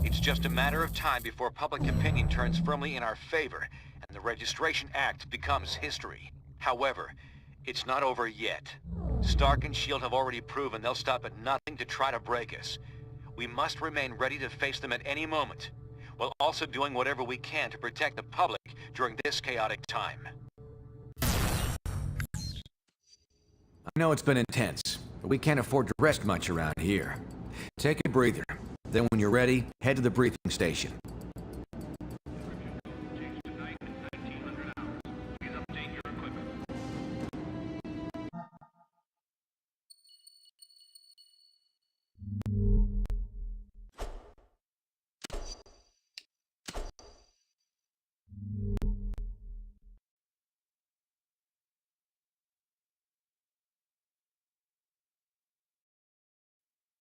Speaker 17: It's just a matter of time before public opinion turns firmly in our favor and the Registration Act becomes history. However, it's not over yet. Stark and S.H.I.E.L.D. have already proven they'll stop at nothing to try to break us. We must remain ready to face them at any moment, while also doing whatever we can to protect the public during this chaotic time.
Speaker 11: I know it's been intense, but we can't afford to rest much around here. Take a breather. Then when you're ready, head to the briefing station.